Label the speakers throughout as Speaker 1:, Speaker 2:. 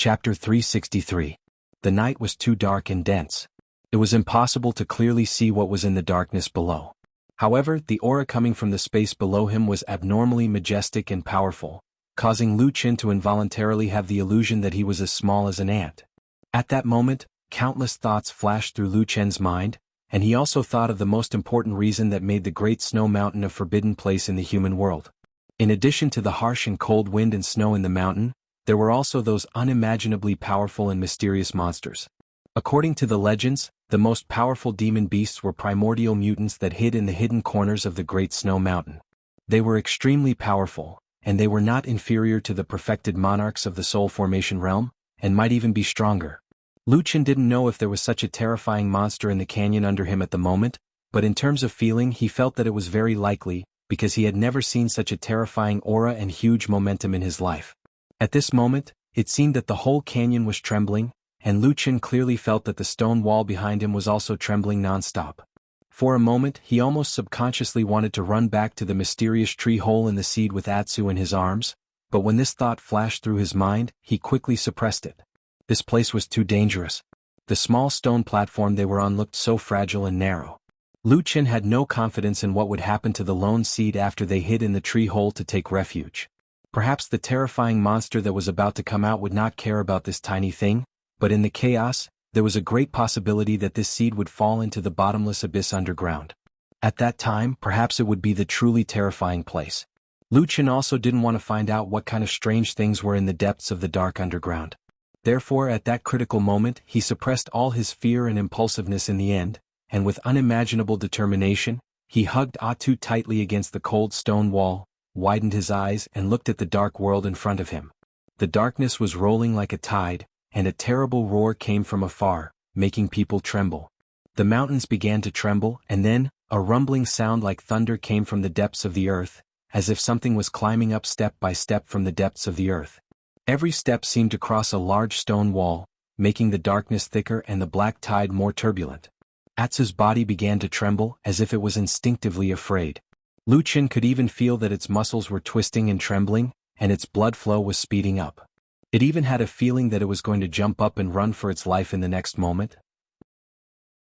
Speaker 1: Chapter 363. The night was too dark and dense. It was impossible to clearly see what was in the darkness below. However, the aura coming from the space below him was abnormally majestic and powerful, causing Lu Qin to involuntarily have the illusion that he was as small as an ant. At that moment, countless thoughts flashed through Lu Qin's mind, and he also thought of the most important reason that made the Great Snow Mountain a forbidden place in the human world. In addition to the harsh and cold wind and snow in the mountain, there were also those unimaginably powerful and mysterious monsters. According to the legends, the most powerful demon beasts were primordial mutants that hid in the hidden corners of the Great Snow Mountain. They were extremely powerful, and they were not inferior to the perfected monarchs of the Soul Formation realm, and might even be stronger. Lu Qin didn't know if there was such a terrifying monster in the canyon under him at the moment, but in terms of feeling he felt that it was very likely, because he had never seen such a terrifying aura and huge momentum in his life. At this moment, it seemed that the whole canyon was trembling, and Lu Qin clearly felt that the stone wall behind him was also trembling non-stop. For a moment he almost subconsciously wanted to run back to the mysterious tree hole in the seed with Atsu in his arms, but when this thought flashed through his mind, he quickly suppressed it. This place was too dangerous. The small stone platform they were on looked so fragile and narrow. Lu Qin had no confidence in what would happen to the lone seed after they hid in the tree hole to take refuge. Perhaps the terrifying monster that was about to come out would not care about this tiny thing, but in the chaos, there was a great possibility that this seed would fall into the bottomless abyss underground. At that time, perhaps it would be the truly terrifying place. Lu Qin also didn't want to find out what kind of strange things were in the depths of the dark underground. Therefore, at that critical moment, he suppressed all his fear and impulsiveness in the end, and with unimaginable determination, he hugged Atsu tightly against the cold stone wall, widened his eyes and looked at the dark world in front of him. The darkness was rolling like a tide, and a terrible roar came from afar, making people tremble. The mountains began to tremble, and then, a rumbling sound like thunder came from the depths of the earth, as if something was climbing up step by step from the depths of the earth. Every step seemed to cross a large stone wall, making the darkness thicker and the black tide more turbulent. Atsu's body began to tremble as if it was instinctively afraid. Lu Qin could even feel that its muscles were twisting and trembling, and its blood flow was speeding up. It even had a feeling that it was going to jump up and run for its life in the next moment.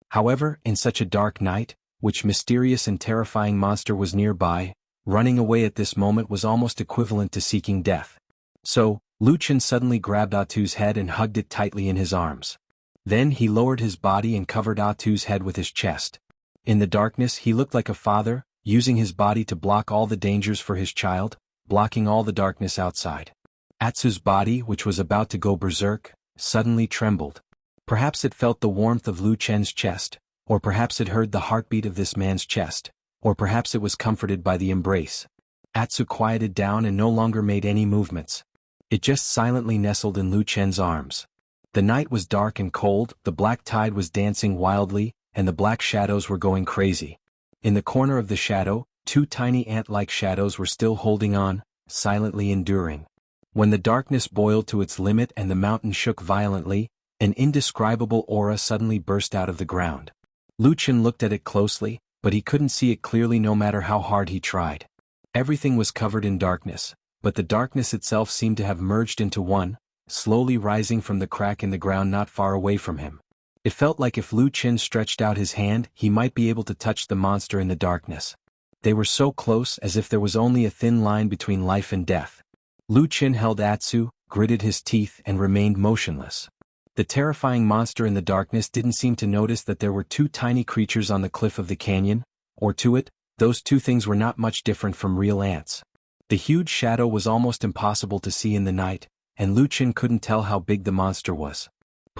Speaker 1: However, in such a dark night, which mysterious and terrifying monster was nearby, running away at this moment was almost equivalent to seeking death. So, Lu Qin suddenly grabbed Atsu's head and hugged it tightly in his arms. Then he lowered his body and covered Atsu's head with his chest. In the darkness he looked like a father, using his body to block all the dangers for his child, blocking all the darkness outside. Atsu's body, which was about to go berserk, suddenly trembled. Perhaps it felt the warmth of Lu Qin's chest, or perhaps it heard the heartbeat of this man's chest, or perhaps it was comforted by the embrace. Atsu quieted down and no longer made any movements. It just silently nestled in Lu Qin's arms. The night was dark and cold, the black tide was dancing wildly, and the black shadows were going crazy. In the corner of the shadow, two tiny ant-like shadows were still holding on, silently enduring. When the darkness boiled to its limit and the mountain shook violently, an indescribable aura suddenly burst out of the ground. Lu Qin looked at it closely, but he couldn't see it clearly no matter how hard he tried. Everything was covered in darkness, but the darkness itself seemed to have merged into one, slowly rising from the crack in the ground not far away from him. It felt like if Lu Qin stretched out his hand, he might be able to touch the monster in the darkness. They were so close as if there was only a thin line between life and death. Lu Qin held Atsu, gritted his teeth and remained motionless. The terrifying monster in the darkness didn't seem to notice that there were two tiny creatures on the cliff of the canyon, or to it, those two things were not much different from real ants. The huge shadow was almost impossible to see in the night, and Lu Qin couldn't tell how big the monster was.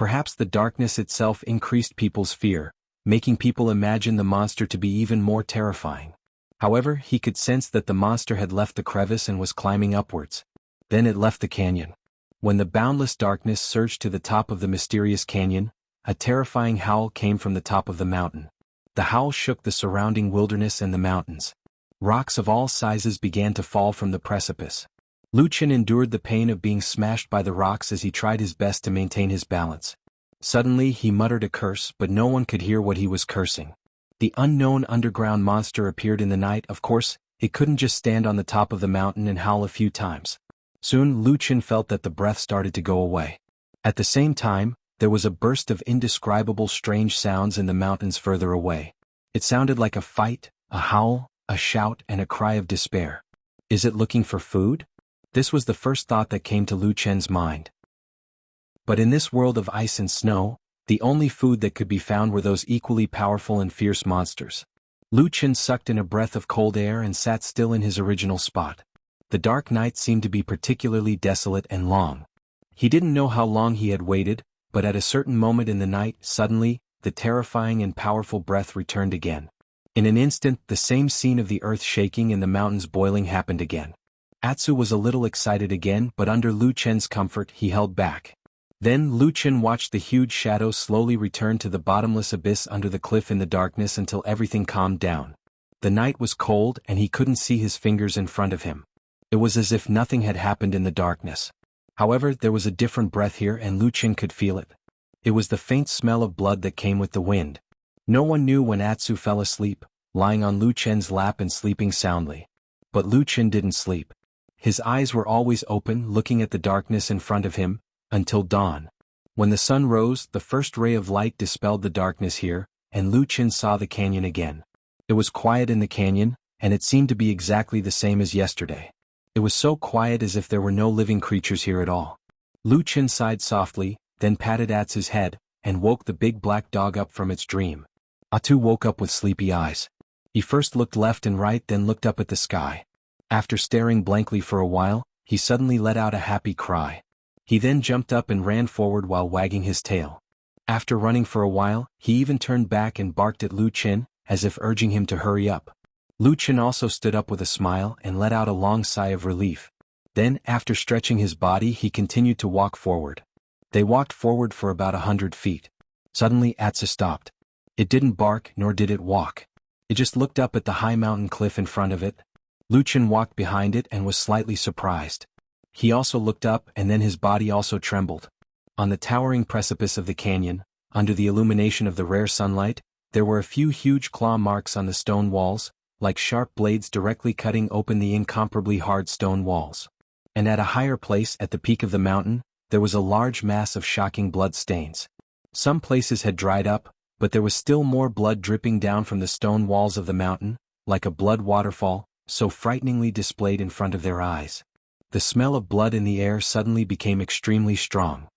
Speaker 1: Perhaps the darkness itself increased people's fear, making people imagine the monster to be even more terrifying. However, he could sense that the monster had left the crevice and was climbing upwards. Then it left the canyon. When the boundless darkness surged to the top of the mysterious canyon, a terrifying howl came from the top of the mountain. The howl shook the surrounding wilderness and the mountains. Rocks of all sizes began to fall from the precipice. Lu Qin endured the pain of being smashed by the rocks as he tried his best to maintain his balance. Suddenly he muttered a curse, but no one could hear what he was cursing. The unknown underground monster appeared in the night. Of course, it couldn't just stand on the top of the mountain and howl a few times. Soon Lu Qin felt that the breath started to go away. At the same time, there was a burst of indescribable strange sounds in the mountains further away. It sounded like a fight, a howl, a shout, and a cry of despair. Is it looking for food? This was the first thought that came to Lu Chen's mind. But in this world of ice and snow, the only food that could be found were those equally powerful and fierce monsters. Lu Chen sucked in a breath of cold air and sat still in his original spot. The dark night seemed to be particularly desolate and long. He didn't know how long he had waited, but at a certain moment in the night, suddenly, the terrifying and powerful breath returned again. In an instant, the same scene of the earth shaking and the mountains boiling happened again. Atsu was a little excited again, but under Lu Chen's comfort he held back. Then Lu Chen watched the huge shadow slowly return to the bottomless abyss under the cliff in the darkness until everything calmed down. The night was cold and he couldn't see his fingers in front of him. It was as if nothing had happened in the darkness. However, there was a different breath here and Lu Chen could feel it. It was the faint smell of blood that came with the wind. No one knew when Atsu fell asleep, lying on Lu Chen's lap and sleeping soundly. But Lu Chen didn't sleep. His eyes were always open, looking at the darkness in front of him, until dawn. When the sun rose, the first ray of light dispelled the darkness here, and Lu Chen saw the canyon again. It was quiet in the canyon, and it seemed to be exactly the same as yesterday. It was so quiet as if there were no living creatures here at all. Lu Chen sighed softly, then patted Atsu's head, and woke the big black dog up from its dream. Atsu woke up with sleepy eyes. He first looked left and right, then looked up at the sky. After staring blankly for a while, he suddenly let out a happy cry. He then jumped up and ran forward while wagging his tail. After running for a while, he even turned back and barked at Lu Chen, as if urging him to hurry up. Lu Chen also stood up with a smile and let out a long sigh of relief. Then, after stretching his body, he continued to walk forward. They walked forward for about 100 feet. Suddenly Atsu stopped. It didn't bark, nor did it walk. It just looked up at the high mountain cliff in front of it. Lu Chen walked behind it and was slightly surprised. He also looked up and then his body also trembled. On the towering precipice of the canyon, under the illumination of the rare sunlight, there were a few huge claw marks on the stone walls, like sharp blades directly cutting open the incomparably hard stone walls. And at a higher place at the peak of the mountain, there was a large mass of shocking blood stains. Some places had dried up, but there was still more blood dripping down from the stone walls of the mountain, like a blood waterfall, so frighteningly displayed in front of their eyes. The smell of blood in the air suddenly became extremely strong.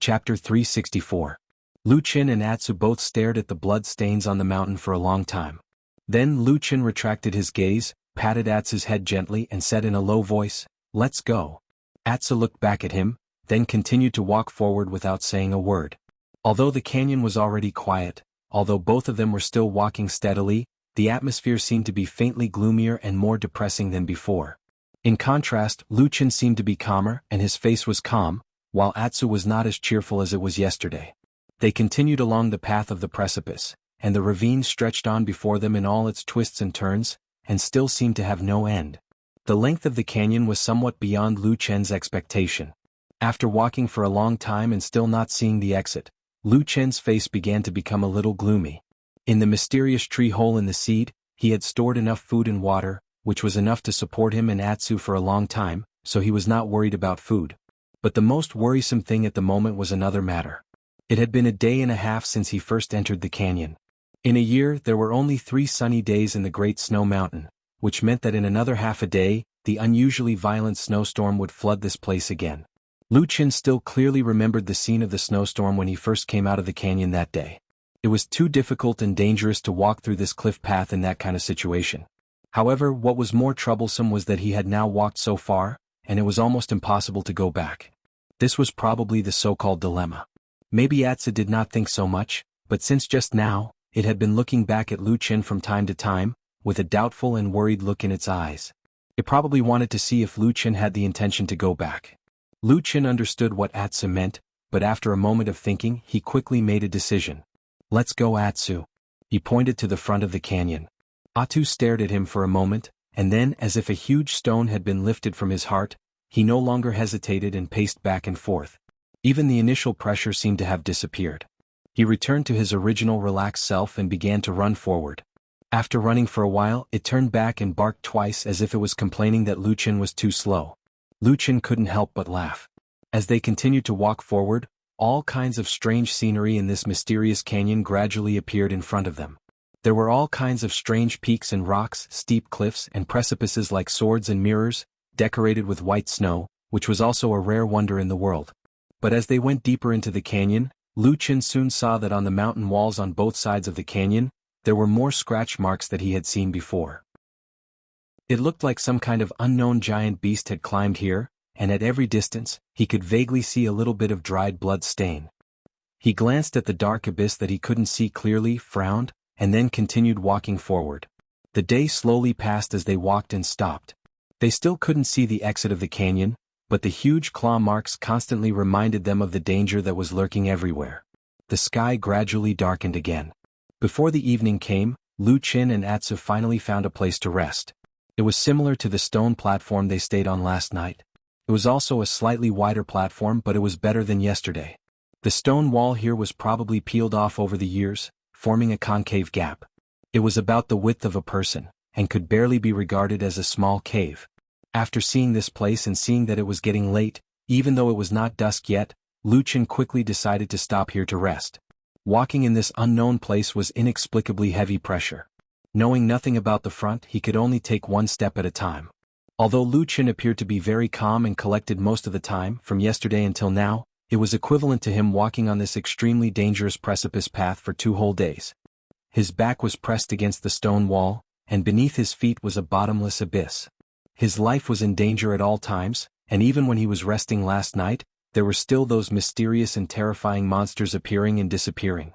Speaker 1: Chapter 364. Lu Chen and Atsu both stared at the blood stains on the mountain for a long time. Then Lu Chen retracted his gaze, patted Atsu's head gently and said in a low voice, "Let's go." Atsu looked back at him, then continued to walk forward without saying a word. Although the canyon was already quiet, although both of them were still walking steadily, the atmosphere seemed to be faintly gloomier and more depressing than before. In contrast, Lu Chen seemed to be calmer and his face was calm, while Atsu was not as cheerful as it was yesterday. They continued along the path of the precipice, and the ravine stretched on before them in all its twists and turns, and still seemed to have no end. The length of the canyon was somewhat beyond Lu Chen's expectation. After walking for a long time and still not seeing the exit, Lu Chen's face began to become a little gloomy. In the mysterious tree hole in the seed, he had stored enough food and water, which was enough to support him and Atsu for a long time, so he was not worried about food. But the most worrisome thing at the moment was another matter. It had been a day and a half since he first entered the canyon. In a year, there were only 3 sunny days in the Great Snow Mountain, which meant that in another half a day, the unusually violent snowstorm would flood this place again. Lu Chen still clearly remembered the scene of the snowstorm when he first came out of the canyon that day. It was too difficult and dangerous to walk through this cliff path in that kind of situation. However, what was more troublesome was that he had now walked so far, and it was almost impossible to go back. This was probably the so-called dilemma. Maybe Atsu did not think so much, but since just now, it had been looking back at Lu Chen from time to time, with a doubtful and worried look in its eyes. It probably wanted to see if Lu Chen had the intention to go back. Lu Chen understood what Atsu meant, but after a moment of thinking, he quickly made a decision. "Let's go, Atsu." He pointed to the front of the canyon. Atsu stared at him for a moment, and then, as if a huge stone had been lifted from his heart, he no longer hesitated and paced back and forth. Even the initial pressure seemed to have disappeared. He returned to his original relaxed self and began to run forward. After running for a while, it turned back and barked twice as if it was complaining that Lu Chen was too slow. Lu Chen couldn't help but laugh. As they continued to walk forward, all kinds of strange scenery in this mysterious canyon gradually appeared in front of them. There were all kinds of strange peaks and rocks, steep cliffs and precipices like swords and mirrors, decorated with white snow, which was also a rare wonder in the world. But as they went deeper into the canyon, Lu Qin soon saw that on the mountain walls on both sides of the canyon, there were more scratch marks that he had seen before. It looked like some kind of unknown giant beast had climbed here, and at every distance, he could vaguely see a little bit of dried blood stain. He glanced at the dark abyss that he couldn't see clearly, frowned, and then continued walking forward. The day slowly passed as they walked and stopped. They still couldn't see the exit of the canyon, but the huge claw marks constantly reminded them of the danger that was lurking everywhere. The sky gradually darkened again. Before the evening came, Lu Qin and Atsu finally found a place to rest. It was similar to the stone platform they stayed on last night. It was also a slightly wider platform, but it was better than yesterday. The stone wall here was probably peeled off over the years, forming a concave gap. It was about the width of a person, and could barely be regarded as a small cave. After seeing this place and seeing that it was getting late, even though it was not dusk yet, Lu Qin quickly decided to stop here to rest. Walking in this unknown place was inexplicably heavy pressure. Knowing nothing about the front, he could only take one step at a time. Although Lu Qin appeared to be very calm and collected most of the time, from yesterday until now, it was equivalent to him walking on this extremely dangerous precipice path for 2 whole days. His back was pressed against the stone wall, and beneath his feet was a bottomless abyss. His life was in danger at all times, and even when he was resting last night, there were still those mysterious and terrifying monsters appearing and disappearing.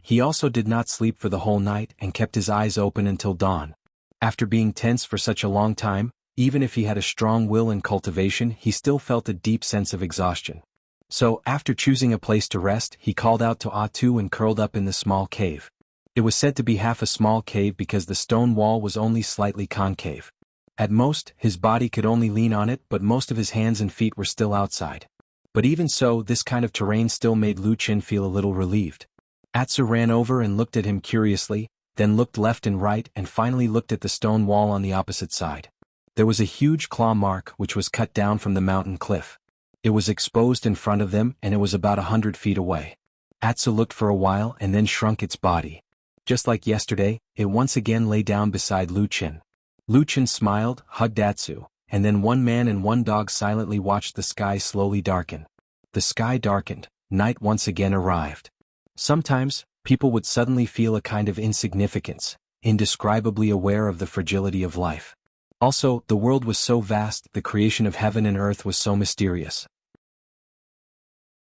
Speaker 1: He also did not sleep for the whole night and kept his eyes open until dawn. After being tense for such a long time, even if he had a strong will and cultivation, he still felt a deep sense of exhaustion. So, after choosing a place to rest, he called out to Atu and curled up in the small cave. It was said to be half a small cave because the stone wall was only slightly concave. At most, his body could only lean on it, but most of his hands and feet were still outside. But even so, this kind of terrain still made Lu Qin feel a little relieved. Atsu ran over and looked at him curiously, then looked left and right and finally looked at the stone wall on the opposite side. There was a huge claw mark which was cut down from the mountain cliff. It was exposed in front of them and it was about 100 feet away. Atsu looked for a while and then shrunk its body. Just like yesterday, it once again lay down beside Lu Qin. Lu Qin smiled, hugged Atsu, and then one man and one dog silently watched the sky slowly darken. The sky darkened, night once again arrived. Sometimes, people would suddenly feel a kind of insignificance, indescribably aware of the fragility of life. Also, the world was so vast, the creation of heaven and earth was so mysterious.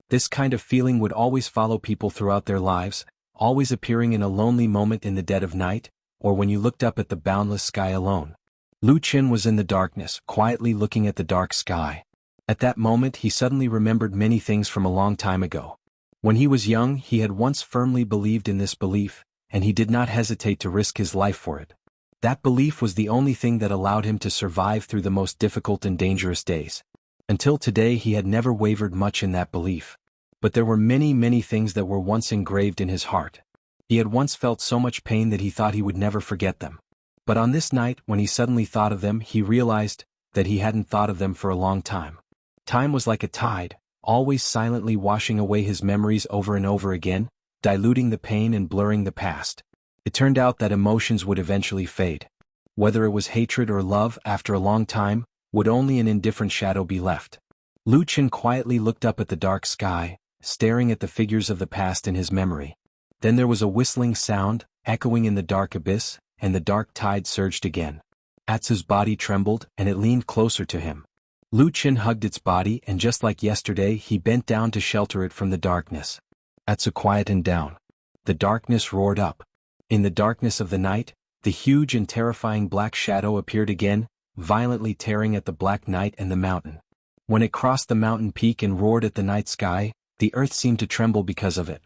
Speaker 1: This kind of feeling would always follow people throughout their lives, always appearing in a lonely moment in the dead of night, or when you looked up at the boundless sky alone. Lu Qin was in the darkness, quietly looking at the dark sky. At that moment he suddenly remembered many things from a long time ago. When he was young, he had once firmly believed in this belief, and he did not hesitate to risk his life for it. That belief was the only thing that allowed him to survive through the most difficult and dangerous days. Until today he had never wavered much in that belief. But there were many things that were once engraved in his heart. He had once felt so much pain that he thought he would never forget them. But on this night, when he suddenly thought of them, he realized that he hadn't thought of them for a long time. Time was like a tide, always silently washing away his memories over and over again, diluting the pain and blurring the past. It turned out that emotions would eventually fade. Whether it was hatred or love, after a long time, would only an indifferent shadow be left. Lu Qin quietly looked up at the dark sky, staring at the figures of the past in his memory. Then there was a whistling sound, echoing in the dark abyss, and the dark tide surged again. Atsu's body trembled, and it leaned closer to him. Lu Qin hugged its body, and just like yesterday, he bent down to shelter it from the darkness. Atsu quietened down. The darkness roared up. In the darkness of the night, the huge and terrifying black shadow appeared again, violently tearing at the black night and the mountain. When it crossed the mountain peak and roared at the night sky, the earth seemed to tremble because of it.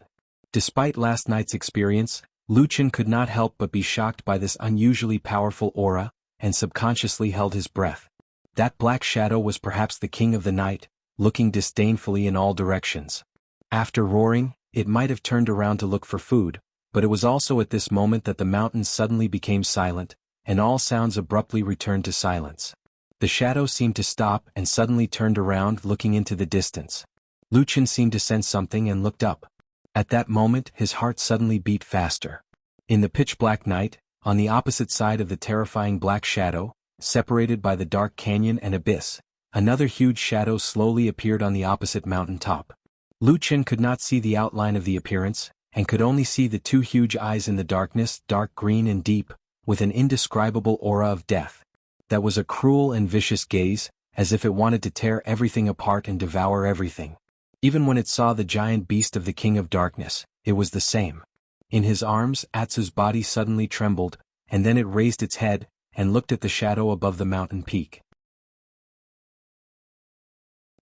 Speaker 1: Despite last night's experience, Lu Qin could not help but be shocked by this unusually powerful aura, and subconsciously held his breath. That black shadow was perhaps the king of the night, looking disdainfully in all directions. After roaring, it might have turned around to look for food, but it was also at this moment that the mountains suddenly became silent, and all sounds abruptly returned to silence. The shadow seemed to stop and suddenly turned around, looking into the distance. Lu Chen seemed to sense something and looked up. At that moment, his heart suddenly beat faster. In the pitch-black night, on the opposite side of the terrifying black shadow, separated by the dark canyon and abyss, another huge shadow slowly appeared on the opposite mountain top. Lu Chen could not see the outline of the appearance, and could only see the two huge eyes in the darkness, dark green and deep, with an indescribable aura of death. That was a cruel and vicious gaze, as if it wanted to tear everything apart and devour everything. Even when it saw the giant beast of the King of Darkness, it was the same. In his arms, Atsu's body suddenly trembled, and then it raised its head, and looked at the shadow above the mountain peak.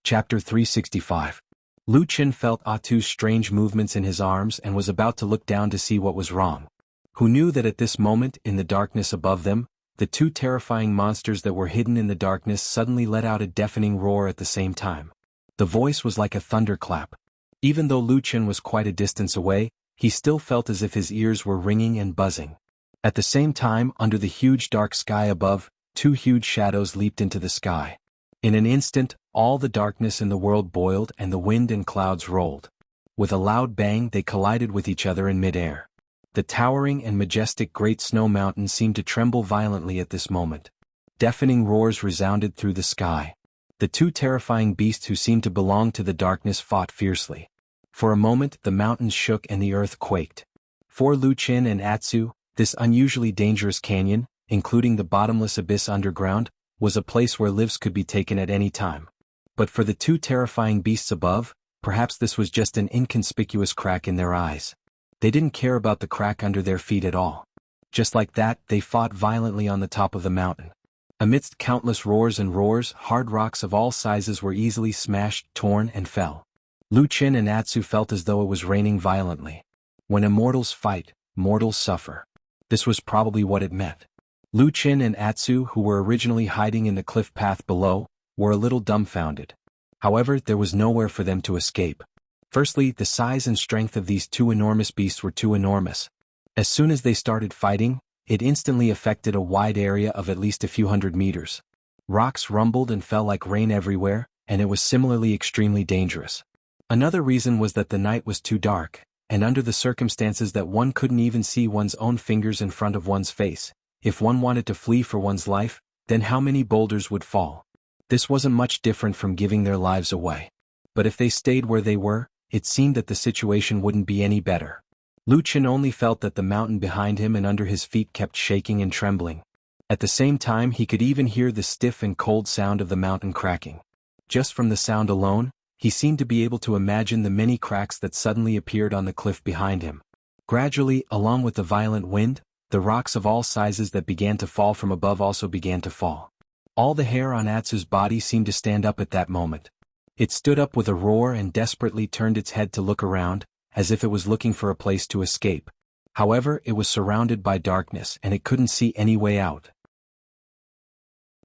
Speaker 1: Chapter 365. Lu Chen felt Atu's strange movements in his arms and was about to look down to see what was wrong. Who knew that at this moment, in the darkness above them, the two terrifying monsters that were hidden in the darkness suddenly let out a deafening roar at the same time. The voice was like a thunderclap. Even though Lu Chen was quite a distance away, he still felt as if his ears were ringing and buzzing. At the same time, under the huge dark sky above, two huge shadows leaped into the sky. In an instant, all the darkness in the world boiled and the wind and clouds rolled. With a loud bang, they collided with each other in midair. The towering and majestic Great Snow Mountain seemed to tremble violently at this moment. Deafening roars resounded through the sky. The two terrifying beasts who seemed to belong to the darkness fought fiercely. For a moment, the mountains shook and the earth quaked. For Lu Chen and Atsu, this unusually dangerous canyon, including the bottomless abyss underground, was a place where lives could be taken at any time. But for the two terrifying beasts above, perhaps this was just an inconspicuous crack in their eyes. They didn't care about the crack under their feet at all. Just like that, they fought violently on the top of the mountain. Amidst countless roars and roars, hard rocks of all sizes were easily smashed, torn, and fell. Lu Chen and Atsu felt as though it was raining violently. When immortals fight, mortals suffer. This was probably what it meant. Lu Chen and Atsu, who were originally hiding in the cliff path below, were a little dumbfounded. However, there was nowhere for them to escape. Firstly, the size and strength of these two enormous beasts were too enormous. As soon as they started fighting, it instantly affected a wide area of at least a few hundred meters. Rocks rumbled and fell like rain everywhere, and it was similarly extremely dangerous. Another reason was that the night was too dark, and under the circumstances that one couldn't even see one's own fingers in front of one's face. If one wanted to flee for one's life, then how many boulders would fall? This wasn't much different from giving their lives away. But if they stayed where they were, it seemed that the situation wouldn't be any better. Lu Chen only felt that the mountain behind him and under his feet kept shaking and trembling. At the same time, he could even hear the stiff and cold sound of the mountain cracking. Just from the sound alone, he seemed to be able to imagine the many cracks that suddenly appeared on the cliff behind him. Gradually, along with the violent wind, the rocks of all sizes that began to fall from above also began to fall. All the hair on Atsu's body seemed to stand up at that moment. It stood up with a roar and desperately turned its head to look around, as if it was looking for a place to escape. However, it was surrounded by darkness and it couldn't see any way out.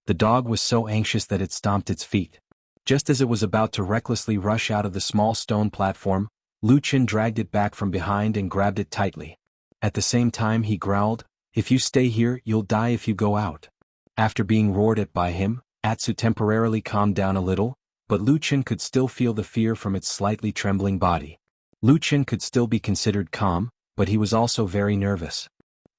Speaker 1: The dog was so anxious that it stomped its feet. Just as it was about to recklessly rush out of the small stone platform, Lu Chen dragged it back from behind and grabbed it tightly. At the same time he growled, "If you stay here, you'll die if you go out." After being roared at by him, Atsu temporarily calmed down a little, but Lu Chen could still feel the fear from its slightly trembling body. Lu Chen could still be considered calm, but he was also very nervous.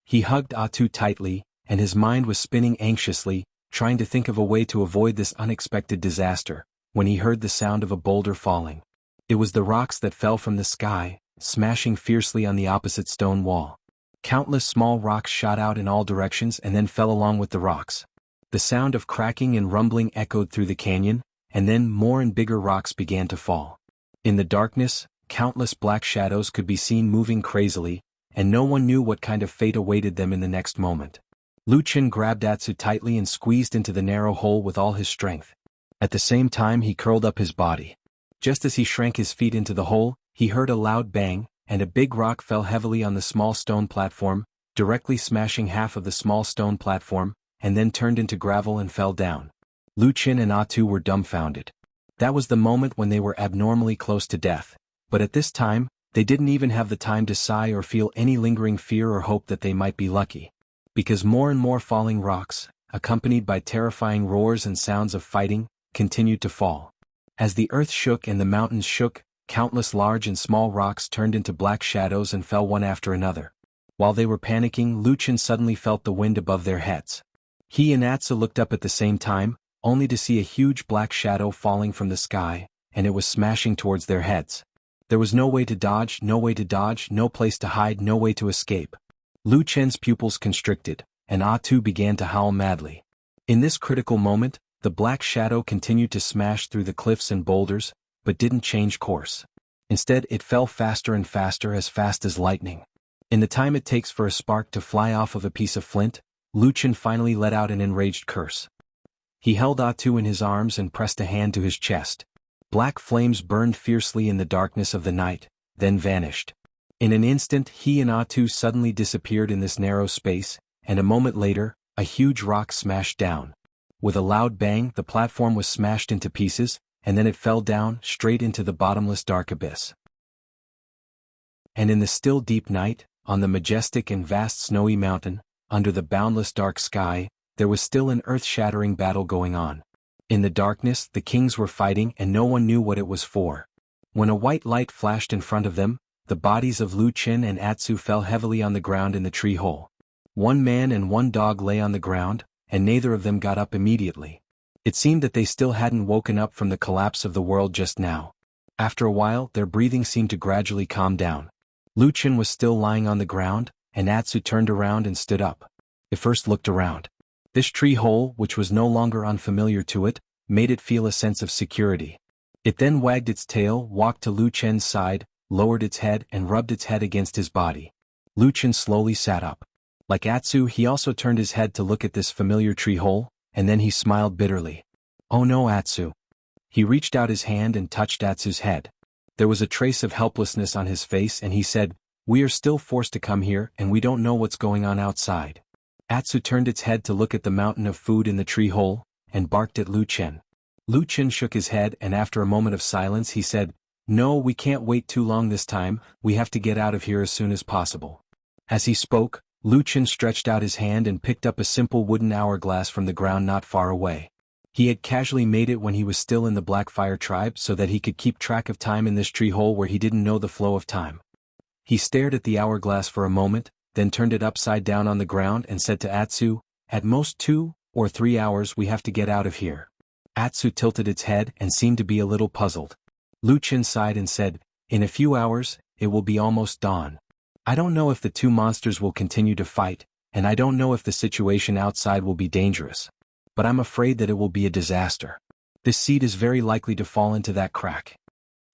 Speaker 1: He hugged Atu tightly, and his mind was spinning anxiously, trying to think of a way to avoid this unexpected disaster, when he heard the sound of a boulder falling. It was the rocks that fell from the sky, smashing fiercely on the opposite stone wall. Countless small rocks shot out in all directions and then fell along with the rocks. The sound of cracking and rumbling echoed through the canyon, and then more and bigger rocks began to fall. In the darkness, countless black shadows could be seen moving crazily, and no one knew what kind of fate awaited them in the next moment. Lu Chen grabbed Atsu tightly and squeezed into the narrow hole with all his strength. At the same time he curled up his body. Just as he shrank his feet into the hole, he heard a loud bang, and a big rock fell heavily on the small stone platform, directly smashing half of the small stone platform, and then turned into gravel and fell down. Lu Chen and Atu were dumbfounded. That was the moment when they were abnormally close to death, but at this time, they didn't even have the time to sigh or feel any lingering fear or hope that they might be lucky. Because more and more falling rocks, accompanied by terrifying roars and sounds of fighting, continued to fall. As the earth shook and the mountains shook, countless large and small rocks turned into black shadows and fell one after another. While they were panicking, Lucien suddenly felt the wind above their heads. He and Atsu looked up at the same time, only to see a huge black shadow falling from the sky, and it was smashing towards their heads. There was no way to dodge, no way to dodge, no place to hide, no way to escape. Lu Chen's pupils constricted, and Atu began to howl madly. In this critical moment, the black shadow continued to smash through the cliffs and boulders, but didn't change course. Instead, it fell faster and faster, as fast as lightning. In the time it takes for a spark to fly off of a piece of flint, Lu Chen finally let out an enraged curse. He held Atu in his arms and pressed a hand to his chest. Black flames burned fiercely in the darkness of the night, then vanished. In an instant, he and Atu suddenly disappeared in this narrow space, and a moment later, a huge rock smashed down. With a loud bang, the platform was smashed into pieces, and then it fell down, straight into the bottomless dark abyss. And in the still deep night, on the majestic and vast snowy mountain, under the boundless dark sky, there was still an earth-shattering battle going on. In the darkness, the kings were fighting and no one knew what it was for. When a white light flashed in front of them, the bodies of Lu Chen and Atsu fell heavily on the ground in the tree hole. One man and one dog lay on the ground, and neither of them got up immediately. It seemed that they still hadn't woken up from the collapse of the world just now. After a while, their breathing seemed to gradually calm down. Lu Chen was still lying on the ground, and Atsu turned around and stood up. It first looked around. This tree hole, which was no longer unfamiliar to it, made it feel a sense of security. It then wagged its tail, walked to Lu Chen's side, lowered its head and rubbed its head against his body. Lu Chen slowly sat up. Like Atsu, he also turned his head to look at this familiar tree hole, and then he smiled bitterly. "Oh no, Atsu." He reached out his hand and touched Atsu's head. There was a trace of helplessness on his face and he said, "We are still forced to come here and we don't know what's going on outside." Atsu turned its head to look at the mountain of food in the tree hole, and barked at Lu Chen. Lu Chen shook his head and after a moment of silence he said, "No, we can't wait too long this time, we have to get out of here as soon as possible." As he spoke, Lu Chen stretched out his hand and picked up a simple wooden hourglass from the ground not far away. He had casually made it when he was still in the Blackfire tribe so that he could keep track of time in this tree hole where he didn't know the flow of time. He stared at the hourglass for a moment, then turned it upside down on the ground and said to Atsu, "At most 2 or 3 hours we have to get out of here." Atsu tilted its head and seemed to be a little puzzled. Lu Chen sighed and said, "In a few hours, it will be almost dawn. I don't know if the two monsters will continue to fight, and I don't know if the situation outside will be dangerous. But I'm afraid that it will be a disaster. This seed is very likely to fall into that crack."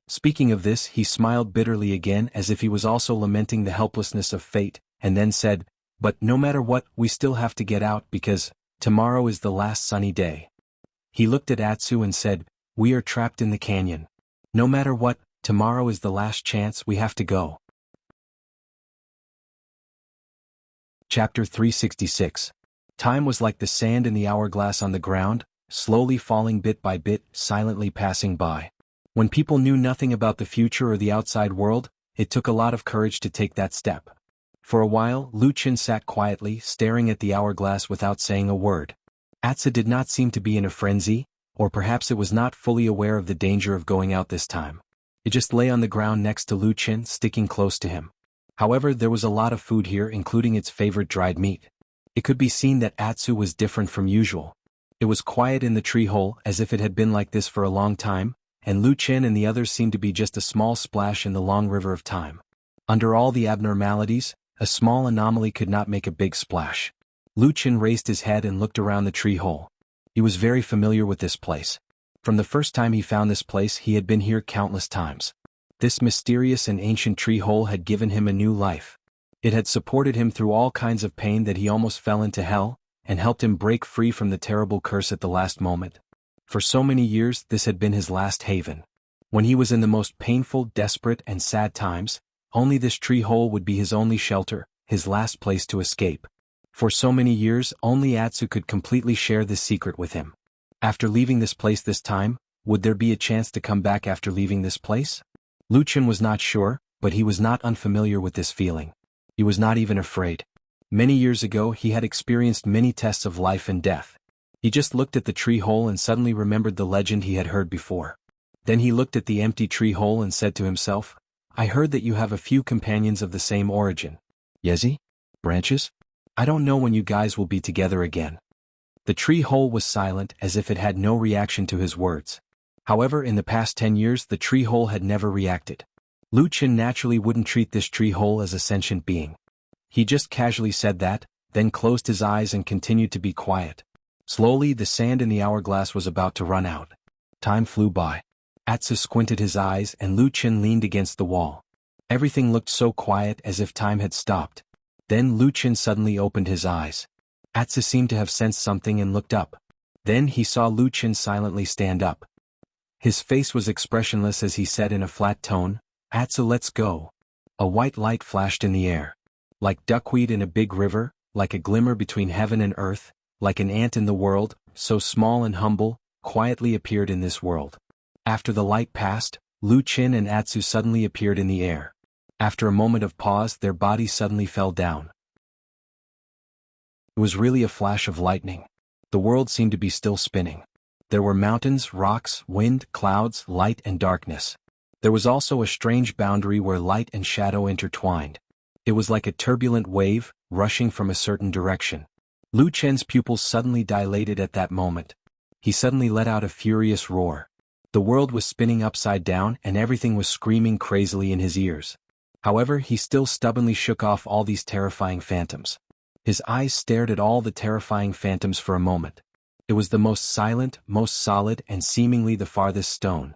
Speaker 1: Speaking of this, he smiled bitterly again as if he was also lamenting the helplessness of fate, and then said, "But no matter what, we still have to get out because tomorrow is the last sunny day." He looked at Atsu and said, "We are trapped in the canyon. No matter what, tomorrow is the last chance, we have to go." Chapter 366. Time was like the sand in the hourglass on the ground, slowly falling bit by bit, silently passing by. When people knew nothing about the future or the outside world, it took a lot of courage to take that step. For a while, Lu Chen sat quietly, staring at the hourglass without saying a word. Atsu did not seem to be in a frenzy, or perhaps it was not fully aware of the danger of going out this time. It just lay on the ground next to Lu Chen, sticking close to him. However, there was a lot of food here, including its favorite dried meat. It could be seen that Atsu was different from usual. It was quiet in the tree hole as if it had been like this for a long time, and Lu Chen and the others seemed to be just a small splash in the long river of time. Under all the abnormalities, a small anomaly could not make a big splash. Lu Chen raised his head and looked around the tree hole. He was very familiar with this place. From the first time he found this place, he had been here countless times. This mysterious and ancient tree hole had given him a new life. It had supported him through all kinds of pain that he almost fell into hell, and helped him break free from the terrible curse at the last moment. For so many years, this had been his last haven. When he was in the most painful, desperate, and sad times, only this tree hole would be his only shelter, his last place to escape. For so many years, only Atsu could completely share this secret with him. After leaving this place this time, would there be a chance to come back after leaving this place? Lu Chen was not sure, but he was not unfamiliar with this feeling. He was not even afraid. Many years ago he had experienced many tests of life and death. He just looked at the tree hole and suddenly remembered the legend he had heard before. Then he looked at the empty tree hole and said to himself, I heard that you have a few companions of the same origin. Yezi? Branches? I don't know when you guys will be together again. The tree hole was silent as if it had no reaction to his words. However, in the past 10 years the tree hole had never reacted. Lu Qin naturally wouldn't treat this tree hole as a sentient being. He just casually said that, then closed his eyes and continued to be quiet. Slowly the sand in the hourglass was about to run out. Time flew by. Atsu squinted his eyes and Lu Qin leaned against the wall. Everything looked so quiet as if time had stopped. Then Lu Qin suddenly opened his eyes. Atsu seemed to have sensed something and looked up. Then he saw Lu Qin silently stand up. His face was expressionless as he said in a flat tone, Atsu, let's go. A white light flashed in the air. Like duckweed in a big river, like a glimmer between heaven and earth, like an ant in the world, so small and humble, quietly appeared in this world. After the light passed, Lu Qin and Atsu suddenly appeared in the air. After a moment of pause their bodies suddenly fell down. It was really a flash of lightning. The world seemed to be still spinning. There were mountains, rocks, wind, clouds, light and darkness. There was also a strange boundary where light and shadow intertwined. It was like a turbulent wave, rushing from a certain direction. Lu Qin's pupils suddenly dilated at that moment. He suddenly let out a furious roar. The world was spinning upside down and everything was screaming crazily in his ears. However, he still stubbornly shook off all these terrifying phantoms. His eyes stared at all the terrifying phantoms for a moment. It was the most silent, most solid and seemingly the farthest stone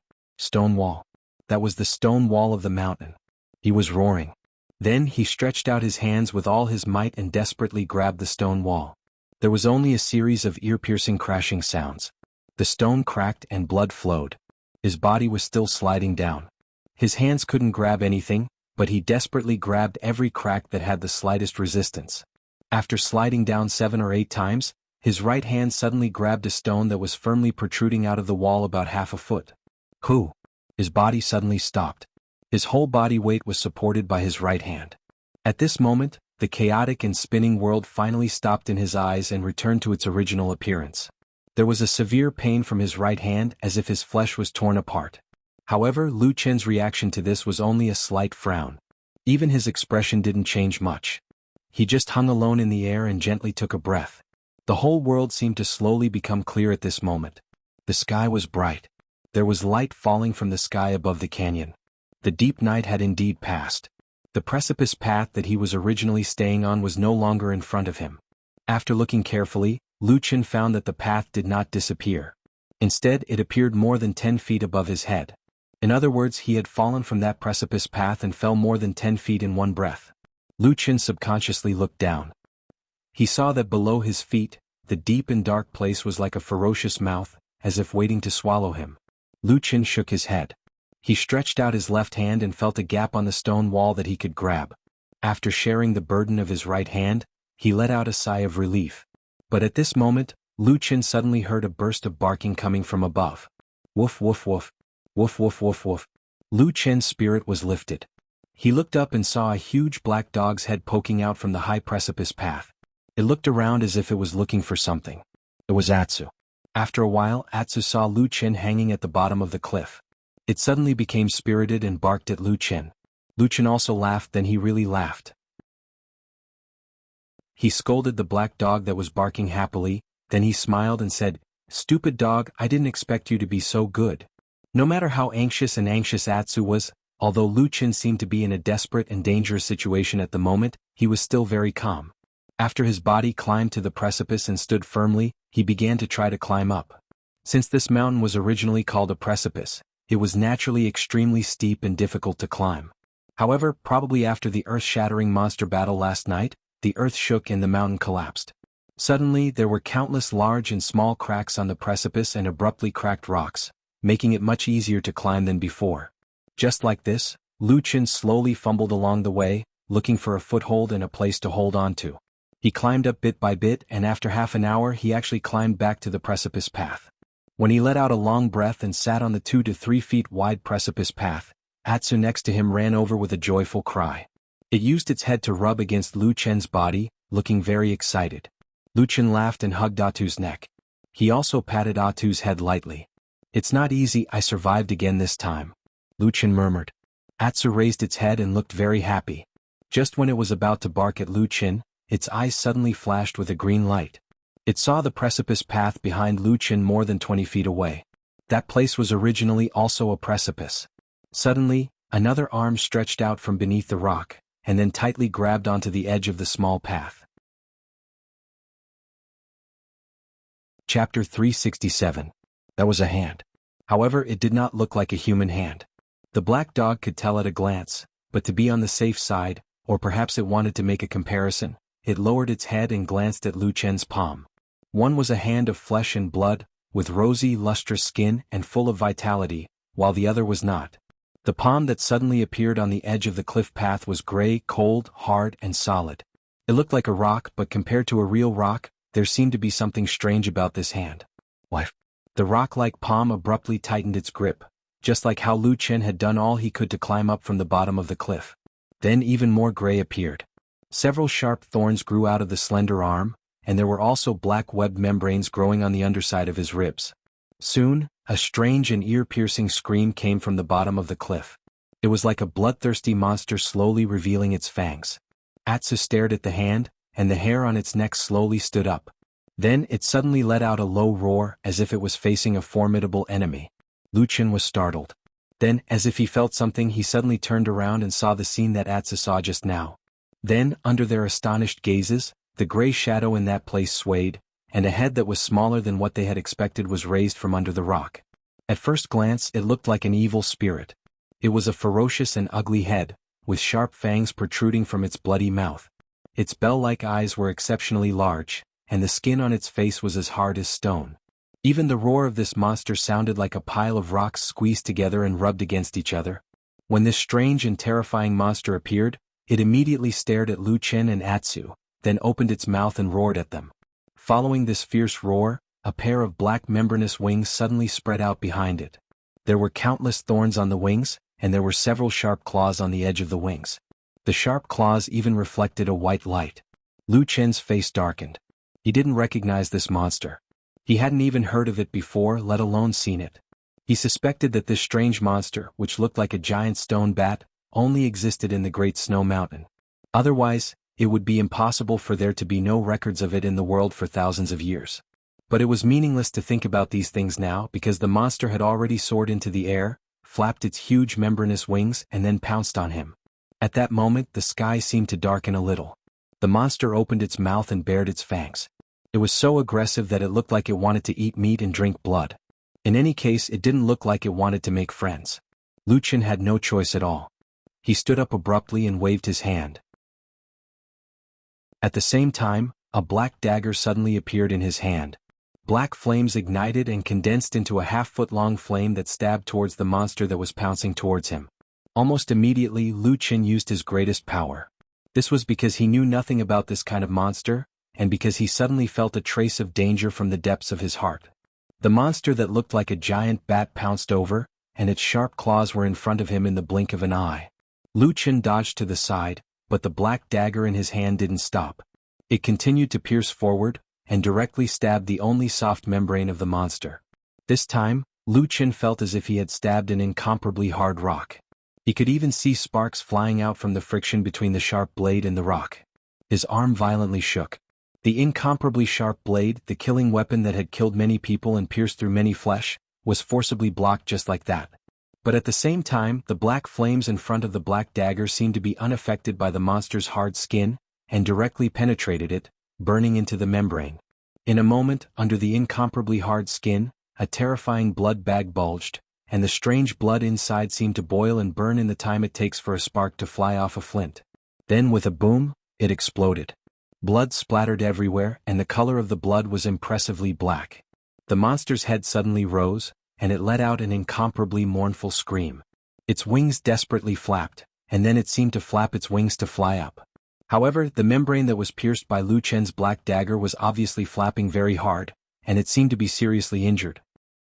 Speaker 1: wall. That was the stone wall of the mountain. He was roaring. Then he stretched out his hands with all his might and desperately grabbed the stone wall. There was only a series of ear-piercing crashing sounds. The stone cracked and blood flowed. His body was still sliding down. His hands couldn't grab anything, but he desperately grabbed every crack that had the slightest resistance. After sliding down 7 or 8 times, his right hand suddenly grabbed a stone that was firmly protruding out of the wall about half a foot. Hoo! His body suddenly stopped. His whole body weight was supported by his right hand. At this moment, the chaotic and spinning world finally stopped in his eyes and returned to its original appearance. There was a severe pain from his right hand as if his flesh was torn apart. However, Lu Qin's reaction to this was only a slight frown. Even his expression didn't change much. He just hung alone in the air and gently took a breath. The whole world seemed to slowly become clear at this moment. The sky was bright. There was light falling from the sky above the canyon. The deep night had indeed passed. The precipice path that he was originally staying on was no longer in front of him. After looking carefully, Lu Qin found that the path did not disappear. Instead, it appeared more than 10 feet above his head. In other words, he had fallen from that precipice path and fell more than 10 feet in one breath. Lu Qin subconsciously looked down. He saw that below his feet, the deep and dark place was like a ferocious mouth, as if waiting to swallow him. Lu Qin shook his head. He stretched out his left hand and felt a gap on the stone wall that he could grab. After sharing the burden of his right hand, he let out a sigh of relief. But at this moment, Lu Qin suddenly heard a burst of barking coming from above. Woof woof woof. Woof woof woof woof. Lu Qin's spirit was lifted. He looked up and saw a huge black dog's head poking out from the high precipice path. It looked around as if it was looking for something. It was Atsu. After a while, Atsu saw Lu Qin hanging at the bottom of the cliff. It suddenly became spirited and barked at Lu Qin. Lu Qin also laughed, then he really laughed. He scolded the black dog that was barking happily, then he smiled and said, "Stupid dog, I didn't expect you to be so good." No matter how anxious Atsu was, although Lu Qin seemed to be in a desperate and dangerous situation at the moment, he was still very calm. After his body climbed to the precipice and stood firmly, he began to try to climb up. Since this mountain was originally called a precipice, it was naturally extremely steep and difficult to climb. However, probably after the earth-shattering monster battle last night, the earth shook and the mountain collapsed. Suddenly, there were countless large and small cracks on the precipice and abruptly cracked rocks, making it much easier to climb than before. Just like this, Lu Qin slowly fumbled along the way, looking for a foothold and a place to hold on to. He climbed up bit by bit and after half an hour he actually climbed back to the precipice path. When he let out a long breath and sat on the 2 to 3 feet wide precipice path, Atsu next to him ran over with a joyful cry. It used its head to rub against Lu Qin's body, looking very excited. Lu Chen laughed and hugged Atu's neck. He also patted Atu's head lightly. "It's not easy, I survived again this time," Lu Chen murmured. Atsu raised its head and looked very happy. Just when it was about to bark at Lu Chen, its eyes suddenly flashed with a green light. It saw the precipice path behind Lu Chen more than 20 feet away. That place was originally also a precipice. Suddenly, another arm stretched out from beneath the rock, and then tightly grabbed onto the edge of the small path. Chapter 367. That was a hand. However, it did not look like a human hand. The black dog could tell at a glance, but to be on the safe side, or perhaps it wanted to make a comparison, it lowered its head and glanced at Lu Chen's palm. One was a hand of flesh and blood, with rosy, lustrous skin and full of vitality, while the other was not. The palm that suddenly appeared on the edge of the cliff path was gray, cold, hard, and solid. It looked like a rock, but compared to a real rock, there seemed to be something strange about this hand. Why? The rock-like palm abruptly tightened its grip, just like how Lu Chen had done all he could to climb up from the bottom of the cliff. Then even more gray appeared. Several sharp thorns grew out of the slender arm, and there were also black webbed membranes growing on the underside of his ribs. Soon, a strange and ear-piercing scream came from the bottom of the cliff. It was like a bloodthirsty monster slowly revealing its fangs. Atsu stared at the hand, and the hair on its neck slowly stood up. Then it suddenly let out a low roar as if it was facing a formidable enemy. Lu Chen was startled. Then, as if he felt something, he suddenly turned around and saw the scene that Atsu saw just now. Then, under their astonished gazes, the gray shadow in that place swayed, and a head that was smaller than what they had expected was raised from under the rock. At first glance, it looked like an evil spirit. It was a ferocious and ugly head, with sharp fangs protruding from its bloody mouth. Its bell-like eyes were exceptionally large, and the skin on its face was as hard as stone. Even the roar of this monster sounded like a pile of rocks squeezed together and rubbed against each other. When this strange and terrifying monster appeared, it immediately stared at Lu Chen and Atsu, then opened its mouth and roared at them. Following this fierce roar, a pair of black membranous wings suddenly spread out behind it. There were countless thorns on the wings, and there were several sharp claws on the edge of the wings. The sharp claws even reflected a white light. Lu Chen's face darkened. He didn't recognize this monster. He hadn't even heard of it before, let alone seen it. He suspected that this strange monster, which looked like a giant stone bat, only existed in the Great Snow Mountain. Otherwise, it would be impossible for there to be no records of it in the world for thousands of years. But it was meaningless to think about these things now because the monster had already soared into the air, flapped its huge membranous wings, and then pounced on him. At that moment, the sky seemed to darken a little. The monster opened its mouth and bared its fangs. It was so aggressive that it looked like it wanted to eat meat and drink blood. In any case, it didn't look like it wanted to make friends. Lu Chen had no choice at all. He stood up abruptly and waved his hand. At the same time, a black dagger suddenly appeared in his hand. Black flames ignited and condensed into a half-foot-long flame that stabbed towards the monster that was pouncing towards him. Almost immediately, Lu Chen used his greatest power. This was because he knew nothing about this kind of monster, and because he suddenly felt a trace of danger from the depths of his heart. The monster that looked like a giant bat pounced over, and its sharp claws were in front of him in the blink of an eye. Lu Chen dodged to the side, but the black dagger in his hand didn't stop. It continued to pierce forward, and directly stabbed the only soft membrane of the monster. This time, Lu Chen felt as if he had stabbed an incomparably hard rock. He could even see sparks flying out from the friction between the sharp blade and the rock. His arm violently shook. The incomparably sharp blade, the killing weapon that had killed many people and pierced through many flesh, was forcibly blocked just like that. But at the same time, the black flames in front of the black dagger seemed to be unaffected by the monster's hard skin, and directly penetrated it, burning into the membrane. In a moment, under the incomparably hard skin, a terrifying blood bag bulged, and the strange blood inside seemed to boil and burn in the time it takes for a spark to fly off a flint. Then with a boom, it exploded. Blood splattered everywhere, and the color of the blood was impressively black. The monster's head suddenly rose, and it let out an incomparably mournful scream. Its wings desperately flapped, and then it seemed to flap its wings to fly up. However, the membrane that was pierced by Lu Chen's black dagger was obviously flapping very hard, and it seemed to be seriously injured.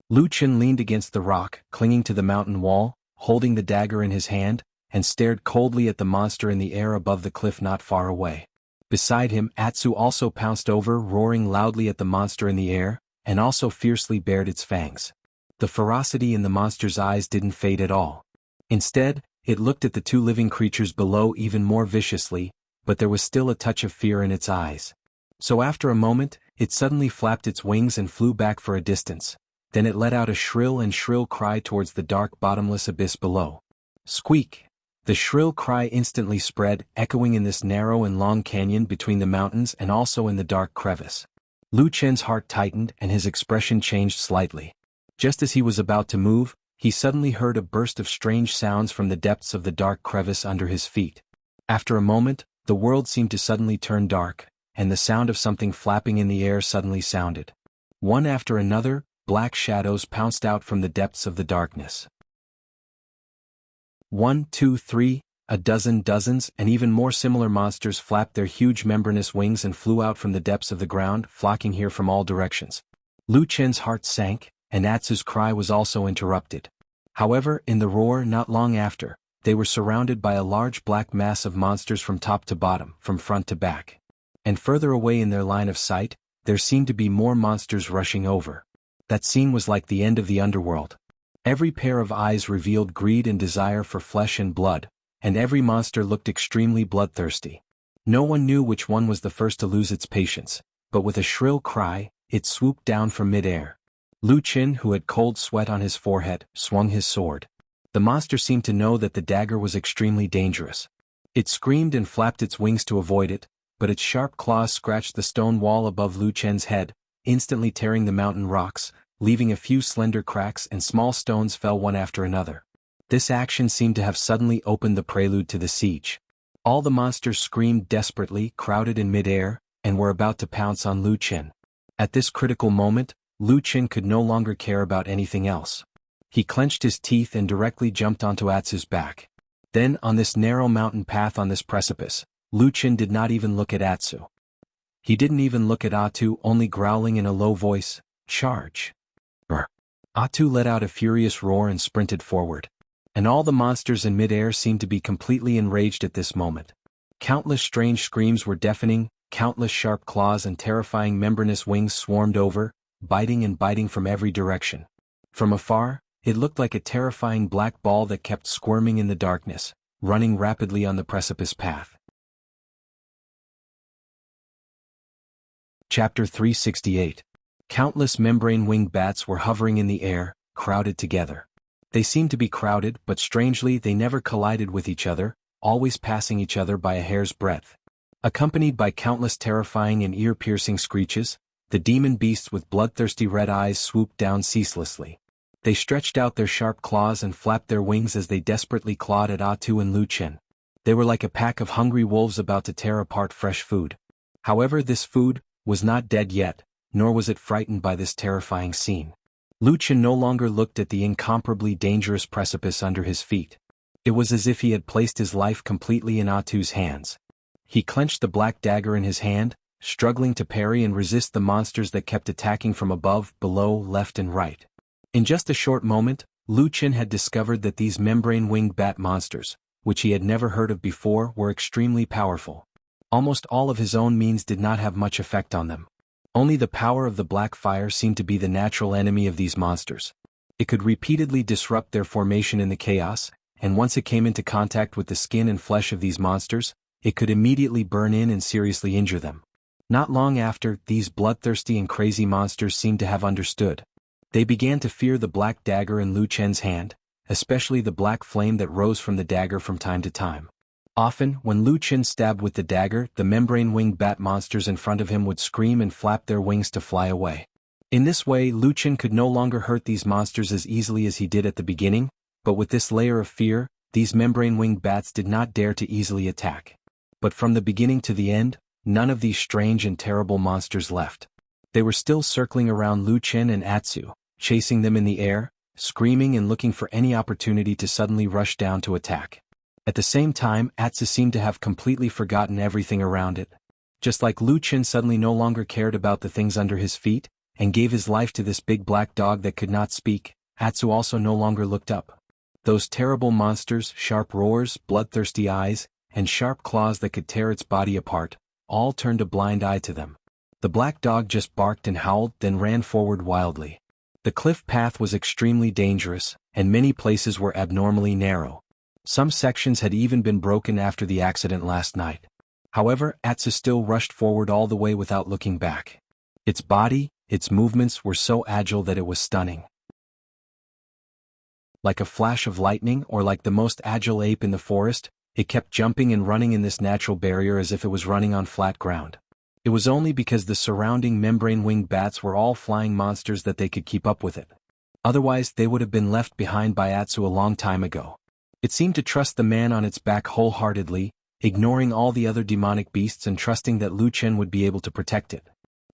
Speaker 1: Lu Chen leaned against the rock, clinging to the mountain wall, holding the dagger in his hand, and stared coldly at the monster in the air above the cliff not far away. Beside him, Atsu also pounced over, roaring loudly at the monster in the air, and also fiercely bared its fangs. The ferocity in the monster's eyes didn't fade at all. Instead, it looked at the two living creatures below even more viciously, but there was still a touch of fear in its eyes. So after a moment, it suddenly flapped its wings and flew back for a distance. Then it let out a shrill cry towards the dark bottomless abyss below. Squeak! The shrill cry instantly spread, echoing in this narrow and long canyon between the mountains and also in the dark crevice. Lu Chen's heart tightened and his expression changed slightly. Just as he was about to move, he suddenly heard a burst of strange sounds from the depths of the dark crevice under his feet. After a moment, the world seemed to suddenly turn dark, and the sound of something flapping in the air suddenly sounded. One after another, black shadows pounced out from the depths of the darkness. 1, 2, 3, a dozen, dozens, and even more similar monsters flapped their huge membranous wings and flew out from the depths of the ground, flocking here from all directions. Lu Chen's heart sank, and Atsu's cry was also interrupted. However, in the roar not long after, they were surrounded by a large black mass of monsters from top to bottom, from front to back. And further away in their line of sight, there seemed to be more monsters rushing over. That scene was like the end of the underworld. Every pair of eyes revealed greed and desire for flesh and blood, and every monster looked extremely bloodthirsty. No one knew which one was the first to lose its patience, but with a shrill cry, it swooped down from mid-air. Lu Chen, who had cold sweat on his forehead, swung his sword. The monster seemed to know that the dagger was extremely dangerous. It screamed and flapped its wings to avoid it, but its sharp claws scratched the stone wall above Lu Chen's head, instantly tearing the mountain rocks, leaving a few slender cracks, and small stones fell one after another. This action seemed to have suddenly opened the prelude to the siege. All the monsters screamed desperately, crowded in mid-air, and were about to pounce on Lu Chen. At this critical moment, Lu Chen could no longer care about anything else. He clenched his teeth and directly jumped onto Atsu's back. Then, on this narrow mountain path on this precipice, Lu Chen did not even look at Atsu. He didn't even look at Atsu, only growling in a low voice, "Charge!" Atsu let out a furious roar and sprinted forward. And all the monsters in mid-air seemed to be completely enraged at this moment. Countless strange screams were deafening, countless sharp claws and terrifying membranous wings swarmed over, biting and biting from every direction. From afar, it looked like a terrifying black ball that kept squirming in the darkness, running rapidly on the precipice path. Chapter 368. Countless membrane-winged bats were hovering in the air, crowded together. They seemed to be crowded, but strangely they never collided with each other, always passing each other by a hair's breadth. Accompanied by countless terrifying and ear-piercing screeches, the demon beasts with bloodthirsty red eyes swooped down ceaselessly. They stretched out their sharp claws and flapped their wings as they desperately clawed at Atsu and Lu Chen. They were like a pack of hungry wolves about to tear apart fresh food. However, this food was not dead yet, nor was it frightened by this terrifying scene. Lu Chen no longer looked at the incomparably dangerous precipice under his feet. It was as if he had placed his life completely in Atsu's hands. He clenched the black dagger in his hand, struggling to parry and resist the monsters that kept attacking from above, below, left and right. In just a short moment, Lu Chen had discovered that these membrane-winged bat monsters, which he had never heard of before, were extremely powerful. Almost all of his own means did not have much effect on them. Only the power of the black fire seemed to be the natural enemy of these monsters. It could repeatedly disrupt their formation in the chaos, and once it came into contact with the skin and flesh of these monsters, it could immediately burn in and seriously injure them. Not long after, these bloodthirsty and crazy monsters seemed to have understood. They began to fear the black dagger in Lu Chen's hand, especially the black flame that rose from the dagger from time to time. Often, when Lu Chen stabbed with the dagger, the membrane-winged bat monsters in front of him would scream and flap their wings to fly away. In this way, Lu Chen could no longer hurt these monsters as easily as he did at the beginning, but with this layer of fear, these membrane-winged bats did not dare to easily attack. But from the beginning to the end, none of these strange and terrible monsters left. They were still circling around Lu Chen and Atsu, chasing them in the air, screaming and looking for any opportunity to suddenly rush down to attack. At the same time, Atsu seemed to have completely forgotten everything around it. Just like Lu Chen suddenly no longer cared about the things under his feet, and gave his life to this big black dog that could not speak, Atsu also no longer looked up. Those terrible monsters, sharp roars, bloodthirsty eyes, and sharp claws that could tear its body apart, all turned a blind eye to them. The black dog just barked and howled, then ran forward wildly. The cliff path was extremely dangerous, and many places were abnormally narrow. Some sections had even been broken after the accident last night. However, Atsu still rushed forward all the way without looking back. Its body, its movements were so agile that it was stunning. Like a flash of lightning or like the most agile ape in the forest, it kept jumping and running in this natural barrier as if it was running on flat ground. It was only because the surrounding membrane-winged bats were all flying monsters that they could keep up with it. Otherwise, they would have been left behind by Atsu a long time ago. It seemed to trust the man on its back wholeheartedly, ignoring all the other demonic beasts and trusting that Lu Chen would be able to protect it.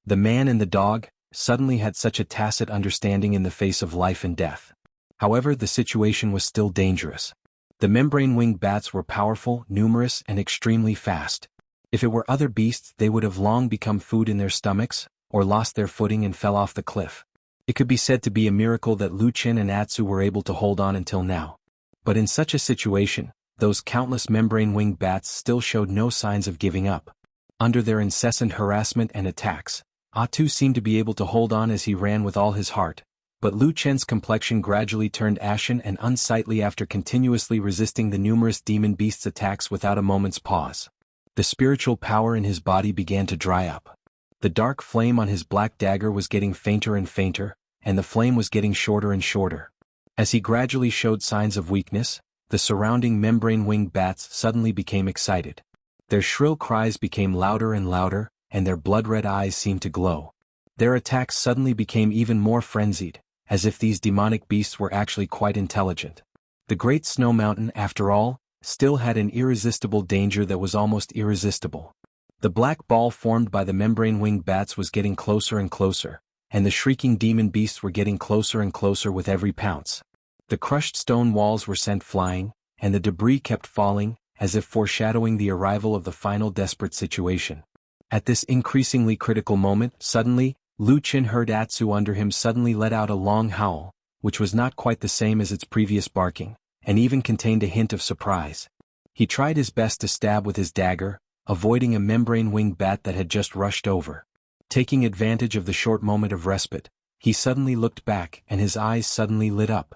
Speaker 1: The man and the dog suddenly had such a tacit understanding in the face of life and death. However, the situation was still dangerous. The membrane-winged bats were powerful, numerous, and extremely fast. If it were other beasts, they would have long become food in their stomachs, or lost their footing and fell off the cliff. It could be said to be a miracle that Lu Chen and Atsu were able to hold on until now. But in such a situation, those countless membrane-winged bats still showed no signs of giving up. Under their incessant harassment and attacks, Atsu seemed to be able to hold on as he ran with all his heart. But Lu Chen's complexion gradually turned ashen and unsightly after continuously resisting the numerous demon beasts' attacks without a moment's pause. The spiritual power in his body began to dry up. The dark flame on his black dagger was getting fainter and fainter, and the flame was getting shorter and shorter. As he gradually showed signs of weakness, the surrounding membrane-winged bats suddenly became excited. Their shrill cries became louder and louder, and their blood-red eyes seemed to glow. Their attacks suddenly became even more frenzied, as if these demonic beasts were actually quite intelligent. The great snow mountain, after all, still had an irresistible danger that was almost irresistible. The black ball formed by the membrane-winged bats was getting closer and closer, and the shrieking demon beasts were getting closer and closer with every pounce. The crushed stone walls were sent flying, and the debris kept falling, as if foreshadowing the arrival of the final desperate situation. At this increasingly critical moment, suddenly, Lu Chen heard Atsu under him suddenly let out a long howl, which was not quite the same as its previous barking, and even contained a hint of surprise. He tried his best to stab with his dagger, avoiding a membrane-winged bat that had just rushed over. Taking advantage of the short moment of respite, he suddenly looked back and his eyes suddenly lit up.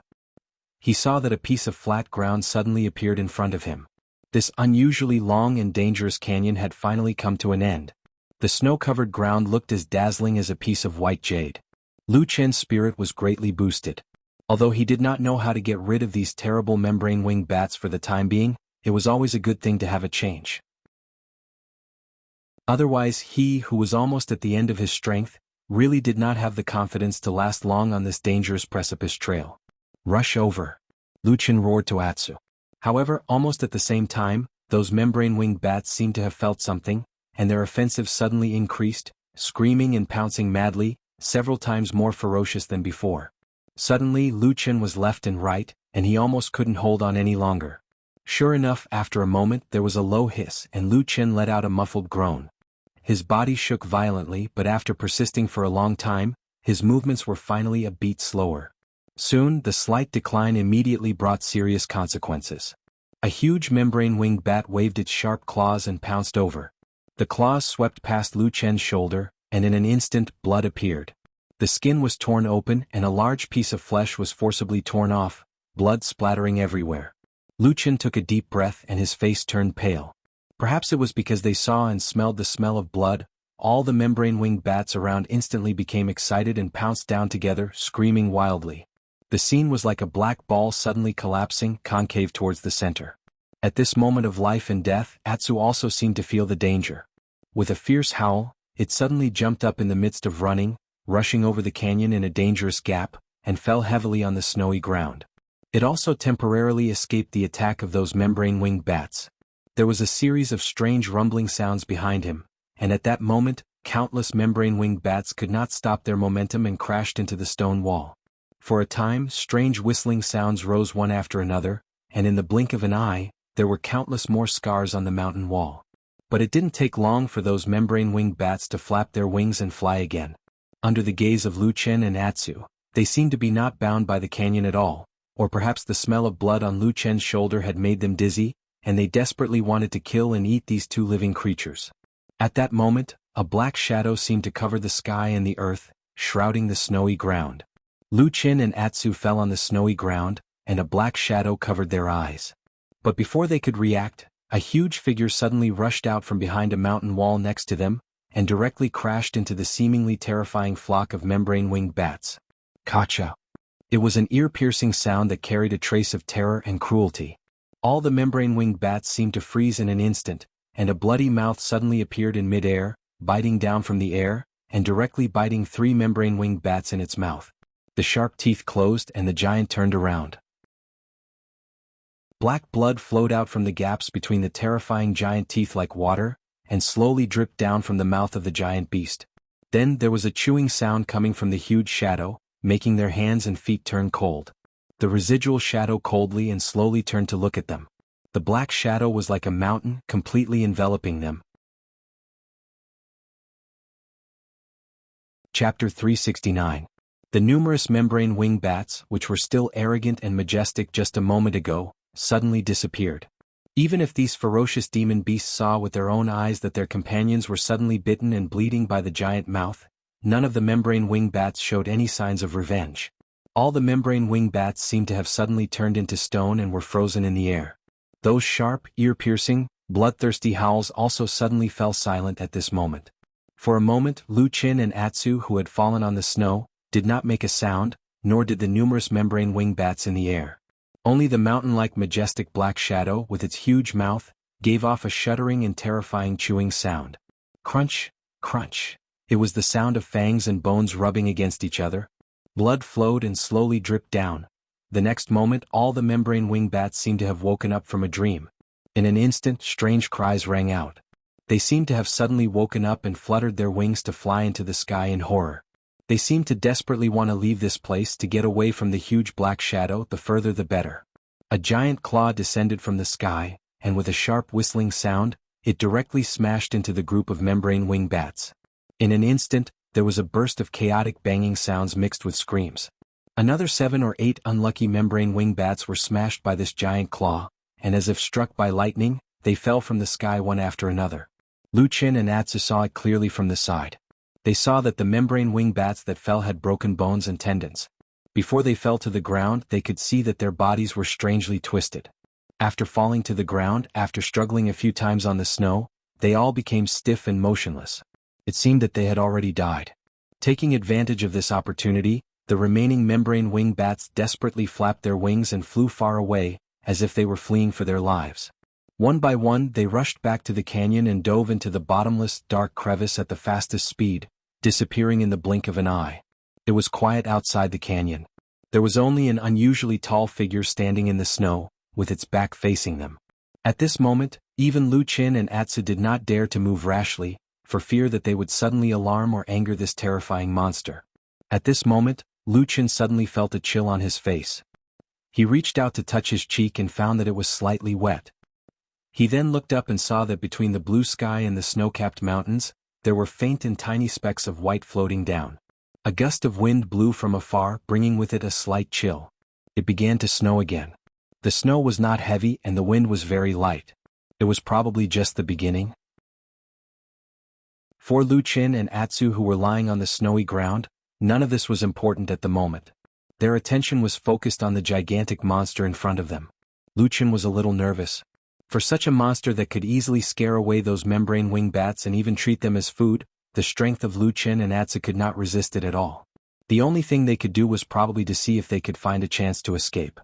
Speaker 1: He saw that a piece of flat ground suddenly appeared in front of him. This unusually long and dangerous canyon had finally come to an end. The snow-covered ground looked as dazzling as a piece of white jade. Lu Chen's spirit was greatly boosted. Although he did not know how to get rid of these terrible membrane-winged bats for the time being, it was always a good thing to have a change. Otherwise, he, who was almost at the end of his strength, really did not have the confidence to last long on this dangerous precipice trail. Rush over! Lu Chen roared to Atsu. However, almost at the same time, those membrane-winged bats seemed to have felt something, and their offensive suddenly increased, screaming and pouncing madly, several times more ferocious than before. Suddenly Lu Chen was left and right, and he almost couldn't hold on any longer. Sure enough, after a moment there was a low hiss and Lu Chen let out a muffled groan. His body shook violently, but after persisting for a long time, his movements were finally a beat slower. Soon, the slight decline immediately brought serious consequences. A huge membrane-winged bat waved its sharp claws and pounced over. The claws swept past Lu Chen's shoulder, and in an instant blood appeared. The skin was torn open and a large piece of flesh was forcibly torn off, blood splattering everywhere. Lu Chen took a deep breath and his face turned pale. Perhaps it was because they saw and smelled the smell of blood. All the membrane-winged bats around instantly became excited and pounced down together, screaming wildly. The scene was like a black ball suddenly collapsing concave towards the center. At this moment of life and death, Atsu also seemed to feel the danger. With a fierce howl, it suddenly jumped up in the midst of running, rushing over the canyon in a dangerous gap, and fell heavily on the snowy ground. It also temporarily escaped the attack of those membrane-winged bats. There was a series of strange rumbling sounds behind him, and at that moment, countless membrane-winged bats could not stop their momentum and crashed into the stone wall. For a time, strange whistling sounds rose one after another, and in the blink of an eye, there were countless more scars on the mountain wall. But it didn't take long for those membrane-winged bats to flap their wings and fly again. Under the gaze of Lu Chen and Atsu, they seemed to be not bound by the canyon at all, or perhaps the smell of blood on Lu Chen's shoulder had made them dizzy, and they desperately wanted to kill and eat these two living creatures. At that moment, a black shadow seemed to cover the sky and the earth, shrouding the snowy ground. Lu Qin and Atsu fell on the snowy ground, and a black shadow covered their eyes. But before they could react, a huge figure suddenly rushed out from behind a mountain wall next to them, and directly crashed into the seemingly terrifying flock of membrane-winged bats. Kacha! It was an ear-piercing sound that carried a trace of terror and cruelty. All the membrane-winged bats seemed to freeze in an instant, and a bloody mouth suddenly appeared in mid-air, biting down from the air, and directly biting 3 membrane-winged bats in its mouth. The sharp teeth closed and the giant turned around. Black blood flowed out from the gaps between the terrifying giant teeth like water, and slowly dripped down from the mouth of the giant beast. Then there was a chewing sound coming from the huge shadow, making their hands and feet turn cold. The residual shadow coldly and slowly turned to look at them. The black shadow was like a mountain, completely enveloping them. Chapter 369. The numerous membrane-winged bats, which were still arrogant and majestic just a moment ago, suddenly disappeared. Even if these ferocious demon beasts saw with their own eyes that their companions were suddenly bitten and bleeding by the giant mouth, none of the membrane-winged bats showed any signs of revenge. All the membrane-winged bats seemed to have suddenly turned into stone and were frozen in the air. Those sharp, ear-piercing, bloodthirsty howls also suddenly fell silent at this moment. For a moment, Lu Qin and Atsu, who had fallen on the snow, did not make a sound, nor did the numerous membrane-winged bats in the air. Only the mountain-like majestic black shadow, with its huge mouth, gave off a shuddering and terrifying chewing sound. Crunch, crunch. It was the sound of fangs and bones rubbing against each other. Blood flowed and slowly dripped down. The next moment all the membrane-winged bats seemed to have woken up from a dream. In an instant strange cries rang out. They seemed to have suddenly woken up and fluttered their wings to fly into the sky in horror. They seemed to desperately want to leave this place to get away from the huge black shadow, the further the better. A giant claw descended from the sky, and with a sharp whistling sound, it directly smashed into the group of membrane-winged bats. In an instant, there was a burst of chaotic banging sounds mixed with screams. Another 7 or 8 unlucky membrane-winged bats were smashed by this giant claw, and as if struck by lightning, they fell from the sky one after another. Lu Qin and Atsu saw it clearly from the side. They saw that the membrane-winged bats that fell had broken bones and tendons. Before they fell to the ground, they could see that their bodies were strangely twisted. After falling to the ground, after struggling a few times on the snow, they all became stiff and motionless. It seemed that they had already died. Taking advantage of this opportunity, the remaining membrane-winged bats desperately flapped their wings and flew far away, as if they were fleeing for their lives. One by one they rushed back to the canyon and dove into the bottomless, dark crevice at the fastest speed, disappearing in the blink of an eye. It was quiet outside the canyon. There was only an unusually tall figure standing in the snow, with its back facing them. At this moment, even Lu Qin and Atsu did not dare to move rashly, for fear that they would suddenly alarm or anger this terrifying monster. At this moment, Lu Qin suddenly felt a chill on his face. He reached out to touch his cheek and found that it was slightly wet. He then looked up and saw that between the blue sky and the snow-capped mountains, there were faint and tiny specks of white floating down. A gust of wind blew from afar, bringing with it a slight chill. It began to snow again. The snow was not heavy and the wind was very light. It was probably just the beginning. For Lu Qin and Atsu, who were lying on the snowy ground, none of this was important at the moment. Their attention was focused on the gigantic monster in front of them. Lu Qin was a little nervous. For such a monster that could easily scare away those membrane-winged bats and even treat them as food, the strength of Lu Qin and Atsu could not resist it at all. The only thing they could do was probably to see if they could find a chance to escape.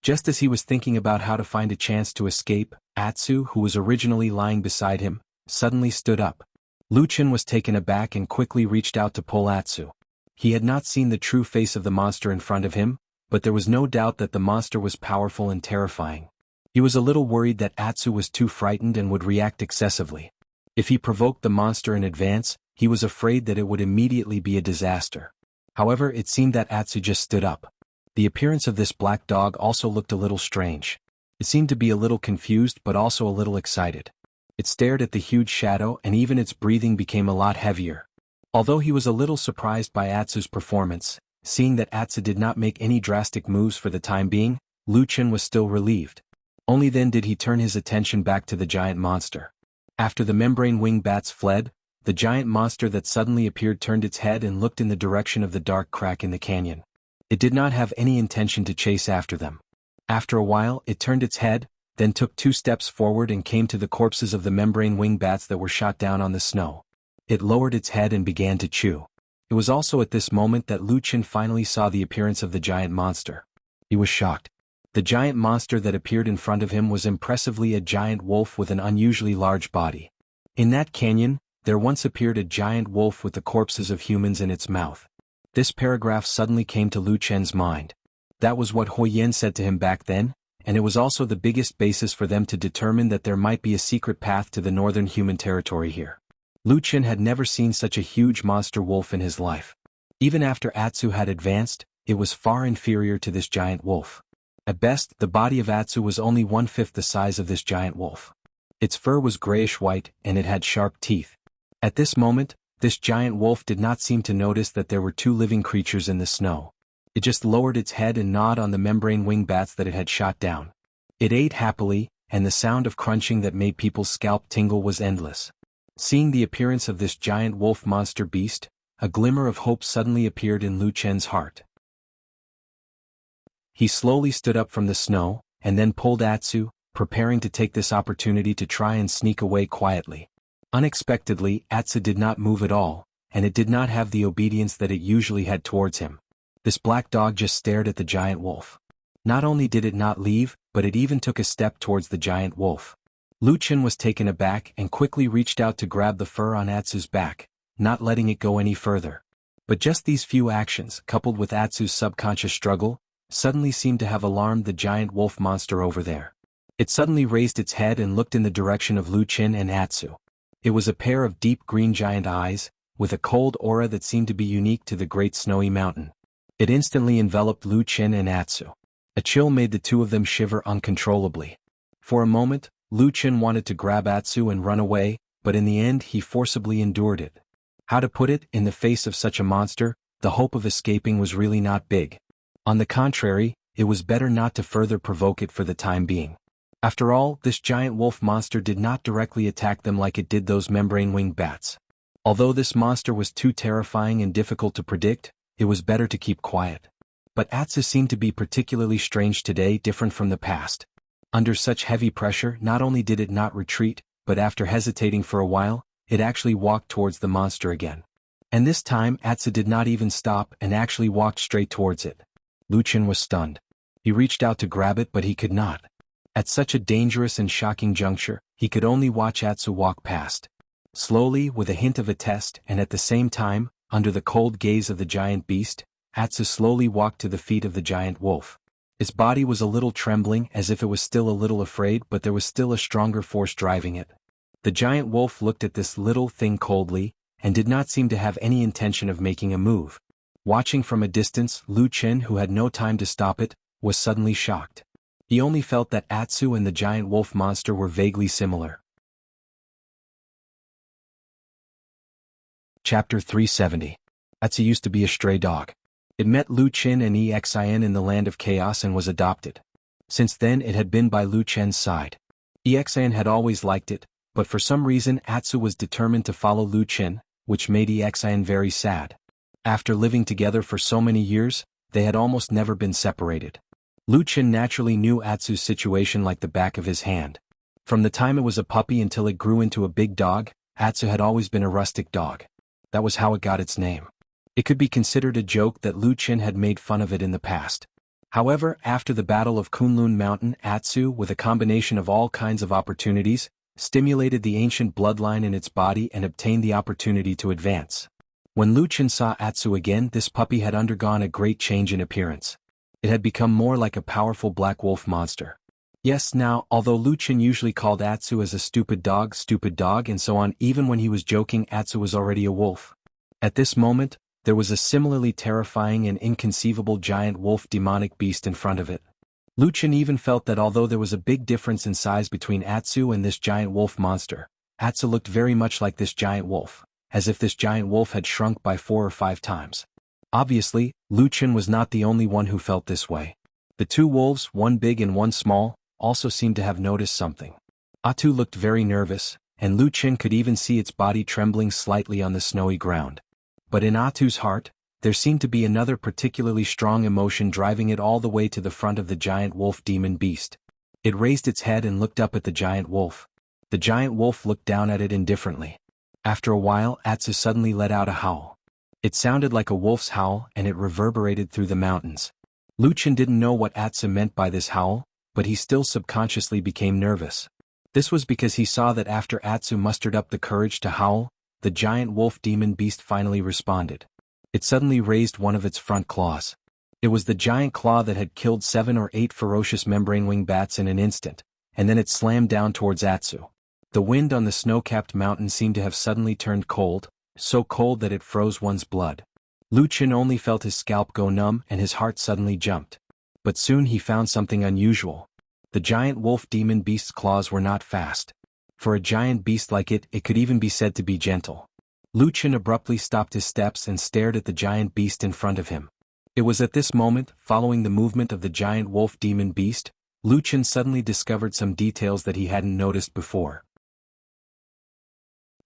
Speaker 1: Just as he was thinking about how to find a chance to escape, Atsu, who was originally lying beside him, suddenly stood up. Lu Qin was taken aback and quickly reached out to pull Atsu. He had not seen the true face of the monster in front of him, but there was no doubt that the monster was powerful and terrifying. He was a little worried that Atsu was too frightened and would react excessively. If he provoked the monster in advance, he was afraid that it would immediately be a disaster. However, it seemed that Atsu just stood up. The appearance of this black dog also looked a little strange. It seemed to be a little confused but also a little excited. It stared at the huge shadow and even its breathing became a lot heavier. Although he was a little surprised by Atsu's performance, seeing that Atsu did not make any drastic moves for the time being, Lu Qin was still relieved. Only then did he turn his attention back to the giant monster. After the membrane wing bats fled, the giant monster that suddenly appeared turned its head and looked in the direction of the dark crack in the canyon. It did not have any intention to chase after them. After a while, it turned its head, then took 2 steps forward and came to the corpses of the membrane wing bats that were shot down on the snow. It lowered its head and began to chew. It was also at this moment that Lu Qin finally saw the appearance of the giant monster. He was shocked. The giant monster that appeared in front of him was impressively a giant wolf with an unusually large body. In that canyon, there once appeared a giant wolf with the corpses of humans in its mouth. This paragraph suddenly came to Lu Chen's mind. That was what Hui Yen said to him back then, and it was also the biggest basis for them to determine that there might be a secret path to the northern human territory here. Lu Chen had never seen such a huge monster wolf in his life. Even after Atsu had advanced, it was far inferior to this giant wolf. At best, the body of Atsu was only 1/5 the size of this giant wolf. Its fur was grayish-white, and it had sharp teeth. At this moment, this giant wolf did not seem to notice that there were 2 living creatures in the snow. It just lowered its head and gnawed on the membrane wing bats that it had shot down. It ate happily, and the sound of crunching that made people's scalp tingle was endless. Seeing the appearance of this giant wolf monster beast, a glimmer of hope suddenly appeared in Lu Chen's heart. He slowly stood up from the snow, and then pulled Atsu, preparing to take this opportunity to try and sneak away quietly. Unexpectedly, Atsu did not move at all, and it did not have the obedience that it usually had towards him. This black dog just stared at the giant wolf. Not only did it not leave, but it even took a step towards the giant wolf. Lu Chen was taken aback and quickly reached out to grab the fur on Atsu's back, not letting it go any further. But just these few actions, coupled with Atsu's subconscious struggle, suddenly seemed to have alarmed the giant wolf monster over there. It suddenly raised its head and looked in the direction of Lu Chen and Atsu. It was a pair of deep green giant eyes, with a cold aura that seemed to be unique to the great snowy mountain. It instantly enveloped Lu Chen and Atsu. A chill made the 2 of them shiver uncontrollably. For a moment, Lu Chen wanted to grab Atsu and run away, but in the end he forcibly endured it. How to put it, in the face of such a monster, the hope of escaping was really not big. On the contrary, it was better not to further provoke it for the time being. After all, this giant wolf monster did not directly attack them like it did those membrane-winged bats. Although this monster was too terrifying and difficult to predict, it was better to keep quiet. But Atsu seemed to be particularly strange today, different from the past. Under such heavy pressure, not only did it not retreat, but after hesitating for a while, it actually walked towards the monster again. And this time Atsu did not even stop and actually walked straight towards it. Lu Chen was stunned. He reached out to grab it but he could not. At such a dangerous and shocking juncture, he could only watch Atsu walk past. Slowly, with a hint of a test, and at the same time, under the cold gaze of the giant beast, Atsu slowly walked to the feet of the giant wolf. Its body was a little trembling as if it was still a little afraid, but there was still a stronger force driving it. The giant wolf looked at this little thing coldly, and did not seem to have any intention of making a move. Watching from a distance, Lu Chen, who had no time to stop it, was suddenly shocked. He only felt that Atsu and the giant wolf monster were vaguely similar. Chapter 370. Atsu used to be a stray dog. It met Lu Chen and Exin in the land of chaos and was adopted. Since then it had been by Lu Chen's side. Exin had always liked it, but for some reason Atsu was determined to follow Lu Chen, which made Exin very sad. After living together for so many years, they had almost never been separated. Lu Chen naturally knew Atsu's situation like the back of his hand. From the time it was a puppy until it grew into a big dog, Atsu had always been a rustic dog. That was how it got its name. It could be considered a joke that Lu Chen had made fun of it in the past. However, after the Battle of Kunlun Mountain, Atsu, with a combination of all kinds of opportunities, stimulated the ancient bloodline in its body and obtained the opportunity to advance. When Lu Chen saw Atsu again, this puppy had undergone a great change in appearance. It had become more like a powerful black wolf monster. Yes, now, although Lu Chen usually called Atsu as a stupid dog and so on, even when he was joking, Atsu was already a wolf. At this moment, there was a similarly terrifying and inconceivable giant wolf demonic beast in front of it. Lu Chen even felt that although there was a big difference in size between Atsu and this giant wolf monster, Atsu looked very much like this giant wolf, as if this giant wolf had shrunk by 4 or 5 times. Obviously, Lu Chen was not the only one who felt this way. The 2 wolves, one big and one small, also seemed to have noticed something. Atsu looked very nervous, and Lu Qin could even see its body trembling slightly on the snowy ground. But in Atu's heart, there seemed to be another particularly strong emotion driving it all the way to the front of the giant wolf demon beast. It raised its head and looked up at the giant wolf. The giant wolf looked down at it indifferently. After a while, Atsu suddenly let out a howl. It sounded like a wolf's howl, and it reverberated through the mountains. Lu Qin didn't know what Atsu meant by this howl, but he still subconsciously became nervous. This was because he saw that after Atsu mustered up the courage to howl, the giant wolf demon beast finally responded. It suddenly raised one of its front claws. It was the giant claw that had killed 7 or 8 ferocious membrane-wing bats in an instant, and then it slammed down towards Atsu. The wind on the snow-capped mountain seemed to have suddenly turned cold, so cold that it froze one's blood. Lu Qin only felt his scalp go numb and his heart suddenly jumped. But soon he found something unusual. The giant wolf demon beast's claws were not fast. For a giant beast like it, it could even be said to be gentle. Lu Qin abruptly stopped his steps and stared at the giant beast in front of him. It was at this moment, following the movement of the giant wolf demon beast, Lu Qin suddenly discovered some details that he hadn't noticed before.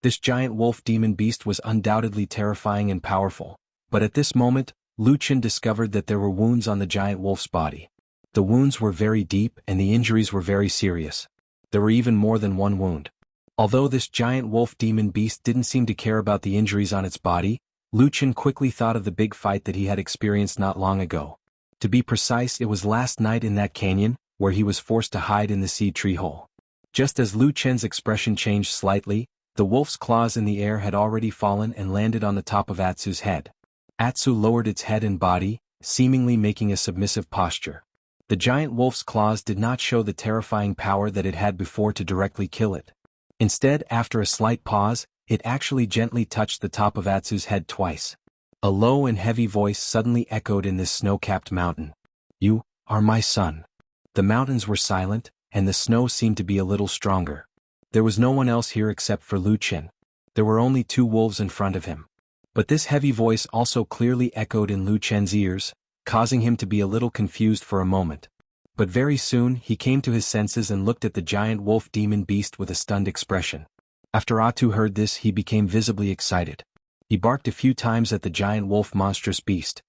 Speaker 1: This giant wolf demon beast was undoubtedly terrifying and powerful, but at this moment, Lu Qin discovered that there were wounds on the giant wolf's body. The wounds were very deep and the injuries were very serious. There were even more than one wound. Although this giant wolf demon beast didn't seem to care about the injuries on its body, Lu Qin quickly thought of the big fight that he had experienced not long ago. To be precise, it was last night in that canyon, where he was forced to hide in the seed tree hole. Just as Lu Qin's expression changed slightly, the wolf's claws in the air had already fallen and landed on the top of Atsu's head. Atsu lowered its head and body, seemingly making a submissive posture. The giant wolf's claws did not show the terrifying power that it had before to directly kill it. Instead, after a slight pause, it actually gently touched the top of Atsu's head twice. A low and heavy voice suddenly echoed in this snow-capped mountain. "You are my son." The mountains were silent, and the snow seemed to be a little stronger. There was no one else here except for Lu Qin. There were only 2 wolves in front of him. But this heavy voice also clearly echoed in Lu Qin's ears, causing him to be a little confused for a moment. But very soon he came to his senses and looked at the giant wolf demon beast with a stunned expression. After Atu heard this, he became visibly excited. He barked a few times at the giant wolf monstrous beast.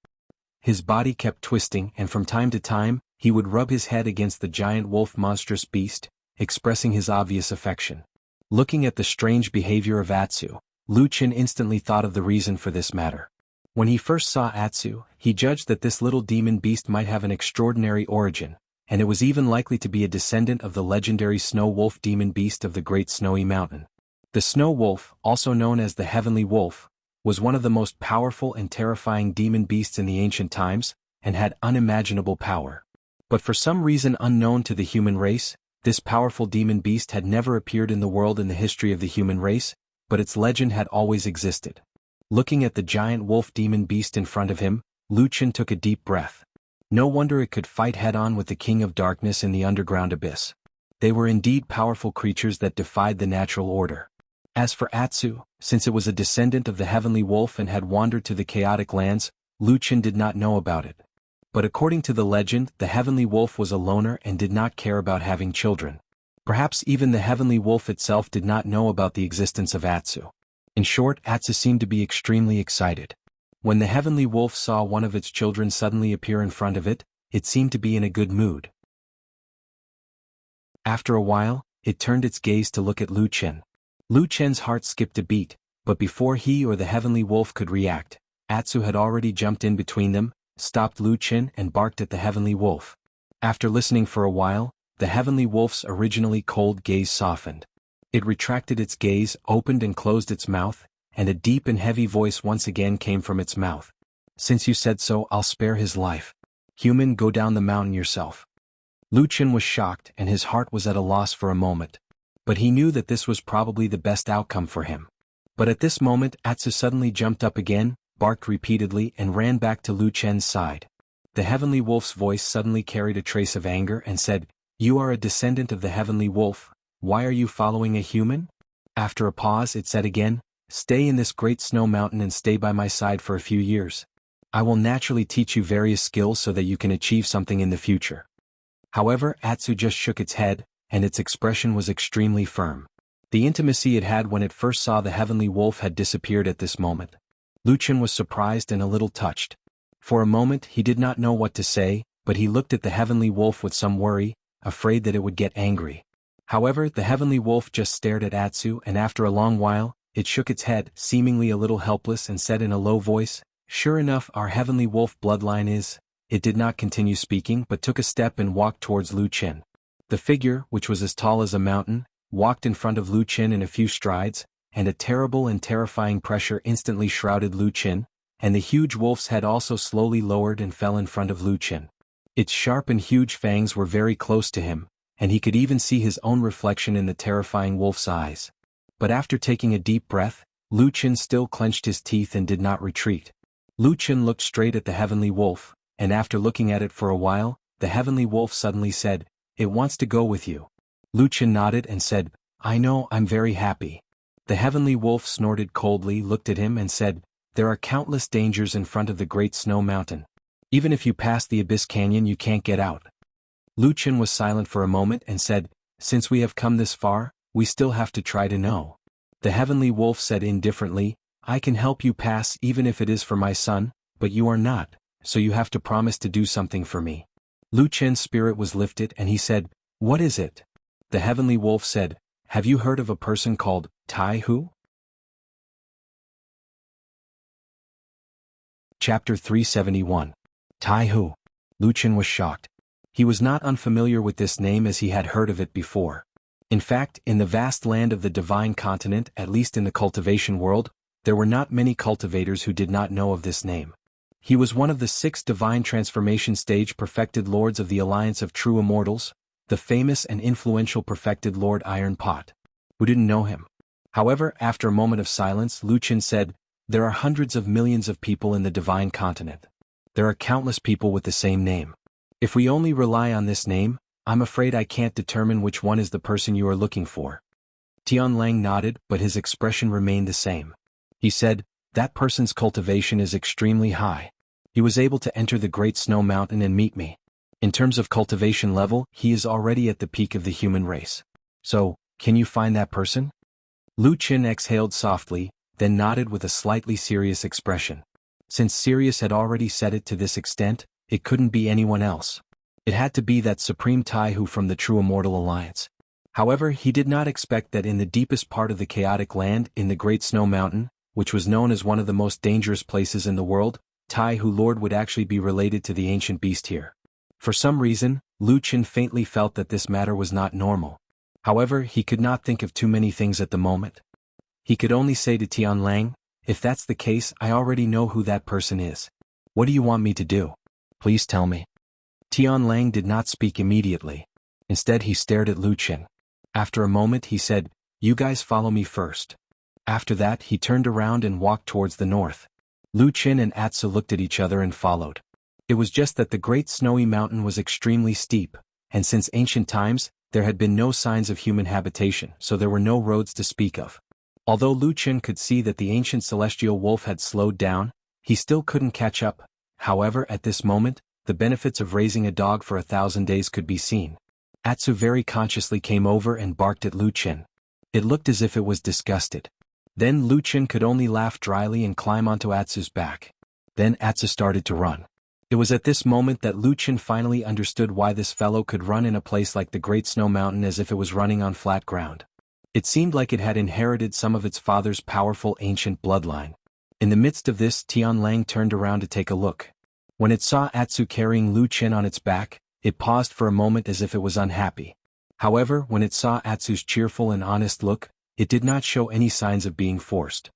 Speaker 1: His body kept twisting, and from time to time, he would rub his head against the giant wolf monstrous beast, expressing his obvious affection. Looking at the strange behavior of Atsu, Lu Qin instantly thought of the reason for this matter. When he first saw Atsu, he judged that this little demon beast might have an extraordinary origin, and it was even likely to be a descendant of the legendary snow wolf demon beast of the Great Snowy Mountain. The snow wolf, also known as the Heavenly Wolf, was one of the most powerful and terrifying demon beasts in the ancient times, and had unimaginable power. But for some reason unknown to the human race, this powerful demon beast had never appeared in the world in the history of the human race, but its legend had always existed. Looking at the giant wolf demon beast in front of him, Lu Qin took a deep breath. No wonder it could fight head-on with the King of Darkness in the underground abyss. They were indeed powerful creatures that defied the natural order. As for Atsu, since it was a descendant of the Heavenly Wolf and had wandered to the chaotic lands, Lu Qin did not know about it. But according to the legend, the Heavenly Wolf was a loner and did not care about having children. Perhaps even the Heavenly Wolf itself did not know about the existence of Atsu. In short, Atsu seemed to be extremely excited. When the Heavenly Wolf saw one of its children suddenly appear in front of it, it seemed to be in a good mood. After a while, it turned its gaze to look at Lu Qin. Lu Qin's heart skipped a beat, but before he or the Heavenly Wolf could react, Atsu had already jumped in between them, stopped Lu Qin and barked at the Heavenly Wolf. After listening for a while, the Heavenly Wolf's originally cold gaze softened. It retracted its gaze, opened and closed its mouth, and a deep and heavy voice once again came from its mouth. "Since you said so, I'll spare his life. Human, go down the mountain yourself." Lu Qin was shocked and his heart was at a loss for a moment. But he knew that this was probably the best outcome for him. But at this moment Atsu suddenly jumped up again, barked repeatedly and ran back to Lu Qin's side. The Heavenly Wolf's voice suddenly carried a trace of anger and said, "You are a descendant of the Heavenly Wolf, why are you following a human?" After a pause it said again, "Stay in this great snow mountain and stay by my side for a few years. I will naturally teach you various skills so that you can achieve something in the future." However, Atsu just shook its head, and its expression was extremely firm. The intimacy it had when it first saw the heavenly wolf had disappeared at this moment. Lu Chen was surprised and a little touched. For a moment he did not know what to say, but he looked at the heavenly wolf with some worry, afraid that it would get angry. However, the heavenly wolf just stared at Atsu, and after a long while, it shook its head, seemingly a little helpless, and said in a low voice, "Sure enough, our heavenly wolf bloodline is." It did not continue speaking but took a step and walked towards Lu Chen. The figure, which was as tall as a mountain, walked in front of Lu Chen in a few strides, and a terrible and terrifying pressure instantly shrouded Lu Chen, and the huge wolf's head also slowly lowered and fell in front of Lu Chen. Its sharp and huge fangs were very close to him, and he could even see his own reflection in the terrifying wolf's eyes. But after taking a deep breath, Lu Chen still clenched his teeth and did not retreat. Lu Chen looked straight at the heavenly wolf, and after looking at it for a while, the heavenly wolf suddenly said, "It wants to go with you." Lu Chen nodded and said, "I know, I'm very happy." The heavenly wolf snorted coldly, looked at him and said, "There are countless dangers in front of the Great Snow Mountain. Even if you pass the Abyss Canyon you can't get out." Lu Chen was silent for a moment and said, "Since we have come this far, we still have to try to know." The heavenly wolf said indifferently, "I can help you pass even if it is for my son, but you are not, so you have to promise to do something for me." Lu Chen's spirit was lifted and he said, "What is it?" The heavenly wolf said, "Have you heard of a person called Tai Hu?" Chapter 371. Tai Hu. Lu Chen was shocked. He was not unfamiliar with this name as he had heard of it before. In fact, in the vast land of the divine continent, at least in the cultivation world, there were not many cultivators who did not know of this name. He was one of the 6 divine transformation stage perfected lords of the Alliance of True Immortals, the famous and influential perfected Lord Iron Pot. Who didn't know him? However, after a moment of silence, Lu Chen said, "There are hundreds of millions of people in the divine continent. There are countless people with the same name. If we only rely on this name, I'm afraid I can't determine which one is the person you are looking for." Tianlang nodded, but his expression remained the same. He said, "That person's cultivation is extremely high. He was able to enter the Great Snow Mountain and meet me. In terms of cultivation level, he is already at the peak of the human race. So, can you find that person?" Lu Chen exhaled softly, then nodded with a slightly serious expression. Since Sirius had already said it to this extent, it couldn't be anyone else. It had to be that Supreme Tai Hu from the True Immortal Alliance. However, he did not expect that in the deepest part of the chaotic land, in the Great Snow Mountain, which was known as one of the most dangerous places in the world, Tai Hu Lord would actually be related to the ancient beast here. For some reason, Lu Chen faintly felt that this matter was not normal. However, he could not think of too many things at the moment. He could only say to Tianlang, "If that's the case, I already know who that person is. What do you want me to do? Please tell me." Tianlang did not speak immediately. Instead he stared at Lu Chen. After a moment he said, "You guys follow me first." After that he turned around and walked towards the north. Lu Chen and Atsu looked at each other and followed. It was just that the great snowy mountain was extremely steep, and since ancient times, there had been no signs of human habitation, so there were no roads to speak of. Although Lu Chen could see that the ancient celestial wolf had slowed down, he still couldn't catch up. However, at this moment, the benefits of raising a dog for 1,000 days could be seen. Atsu very consciously came over and barked at Lu Chen. It looked as if it was disgusted. Then Lu Chen could only laugh dryly and climb onto Atsu's back. Then Atsu started to run. It was at this moment that Lu Chen finally understood why this fellow could run in a place like the Great Snow Mountain as if it was running on flat ground. It seemed like it had inherited some of its father's powerful ancient bloodline. In the midst of this, Tianlang turned around to take a look. When it saw Atsu carrying Lu Chen on its back, it paused for a moment as if it was unhappy. However, when it saw Atsu's cheerful and honest look, it did not show any signs of being forced.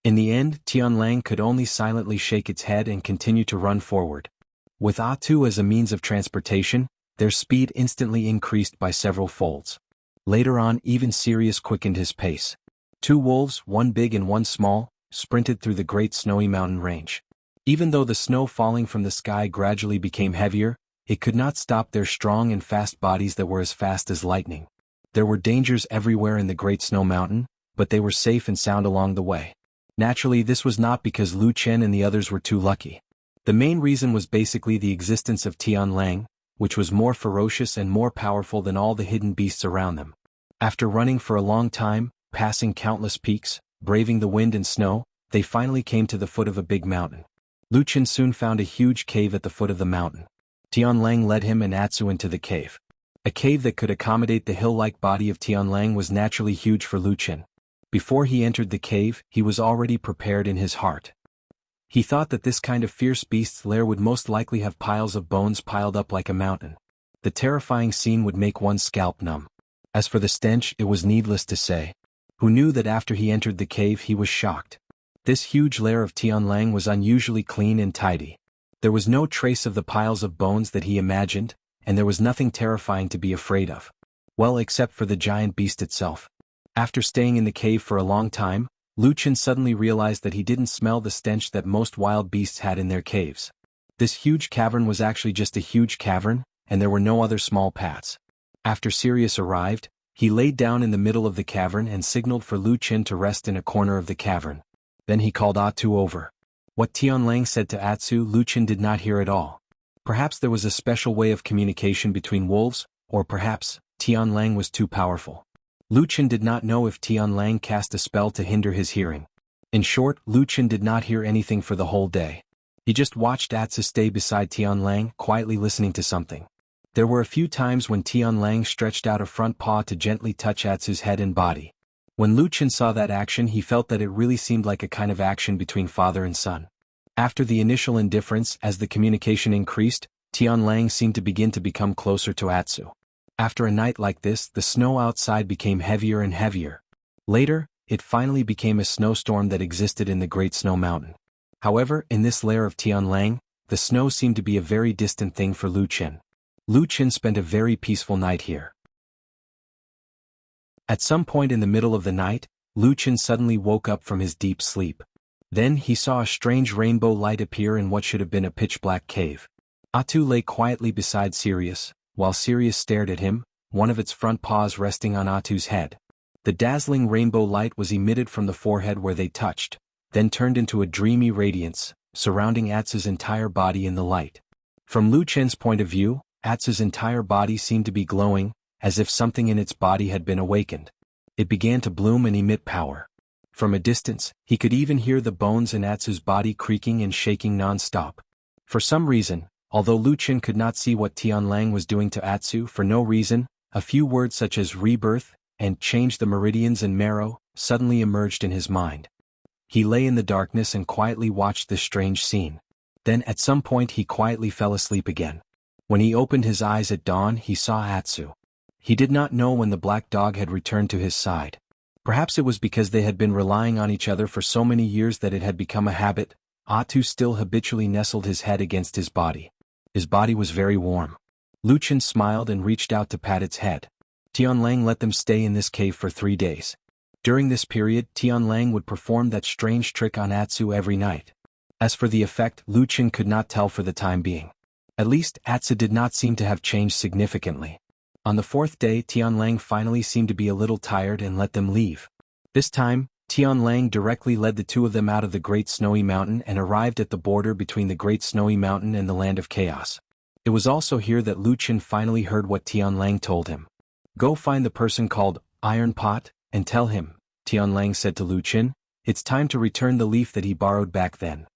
Speaker 1: In the end, Tianlang could only silently shake its head and continue to run forward. With Atsu as a means of transportation, their speed instantly increased by several folds. Later on, even Sirius quickened his pace. 2 wolves, one big and one small, sprinted through the great snowy mountain range. Even though the snow falling from the sky gradually became heavier, it could not stop their strong and fast bodies that were as fast as lightning. There were dangers everywhere in the Great Snow Mountain, but they were safe and sound along the way. Naturally, this was not because Lu Chen and the others were too lucky. The main reason was basically the existence of Tianlang, which was more ferocious and more powerful than all the hidden beasts around them. After running for a long time, passing countless peaks, braving the wind and snow, they finally came to the foot of a big mountain. Luqian soon found a huge cave at the foot of the mountain. Tianlang led him and Atsu into the cave. A cave that could accommodate the hill-like body of Tianlang was naturally huge for Luqian. Before he entered the cave, he was already prepared in his heart. He thought that this kind of fierce beast's lair would most likely have piles of bones piled up like a mountain. The terrifying scene would make one's scalp numb. As for the stench, it was needless to say. Who knew that after he entered the cave he was shocked. This huge lair of Tianlang was unusually clean and tidy. There was no trace of the piles of bones that he imagined, and there was nothing terrifying to be afraid of. Well, except for the giant beast itself. After staying in the cave for a long time, Luqian suddenly realized that he didn't smell the stench that most wild beasts had in their caves. This huge cavern was actually just a huge cavern, and there were no other small paths. After Sirius arrived, he laid down in the middle of the cavern and signaled for Luqian to rest in a corner of the cavern. Then he called Atsu over. What Tianlang said to Atsu, Luqian did not hear at all. Perhaps there was a special way of communication between wolves, or perhaps Tianlang was too powerful. Luqian did not know if Tianlang cast a spell to hinder his hearing. In short, Luqian did not hear anything for the whole day. He just watched Atsu stay beside Tianlang, quietly listening to something. There were a few times when Tianlang stretched out a front paw to gently touch Atsu's head and body. When Luqian saw that action, he felt that it really seemed like a kind of action between father and son. After the initial indifference, as the communication increased, Tianlang seemed to begin to become closer to Atsu. After a night like this, the snow outside became heavier and heavier. Later, it finally became a snowstorm that existed in the Great Snow Mountain. However, in this lair of Tianlang, the snow seemed to be a very distant thing for Luqian. Luqian spent a very peaceful night here. At some point in the middle of the night, Luqian suddenly woke up from his deep sleep. Then he saw a strange rainbow light appear in what should have been a pitch-black cave. Atsu lay quietly beside Sirius, while Sirius stared at him, one of its front paws resting on Atsu's head. The dazzling rainbow light was emitted from the forehead where they touched, then turned into a dreamy radiance, surrounding Atsu's entire body in the light. From Luqian's point of view, Atsu's entire body seemed to be glowing, as if something in its body had been awakened. It began to bloom and emit power. From a distance, he could even hear the bones in Atsu's body creaking and shaking non-stop. For some reason, although Luqian could not see what Tianlang was doing to Atsu for no reason, a few words such as rebirth, and change the meridians and marrow, suddenly emerged in his mind. He lay in the darkness and quietly watched this strange scene. Then at some point he quietly fell asleep again. When he opened his eyes at dawn, he saw Atsu. He did not know when the black dog had returned to his side. Perhaps it was because they had been relying on each other for so many years that it had become a habit. Atsu still habitually nestled his head against his body. His body was very warm. Luqian smiled and reached out to pat its head. Tianlang let them stay in this cave for 3 days. During this period, Tianlang would perform that strange trick on Atsu every night. As for the effect, Luqian could not tell for the time being. At least, Atsu did not seem to have changed significantly. On the 4th day, Tianlang finally seemed to be a little tired and let them leave. This time, Tianlang directly led the two of them out of the Great Snowy Mountain and arrived at the border between the Great Snowy Mountain and the Land of Chaos. It was also here that Luqian finally heard what Tianlang told him. "Go find the person called Iron Pot, and tell him," Tianlang said to Luqian, "it's time to return the leaf that he borrowed back then."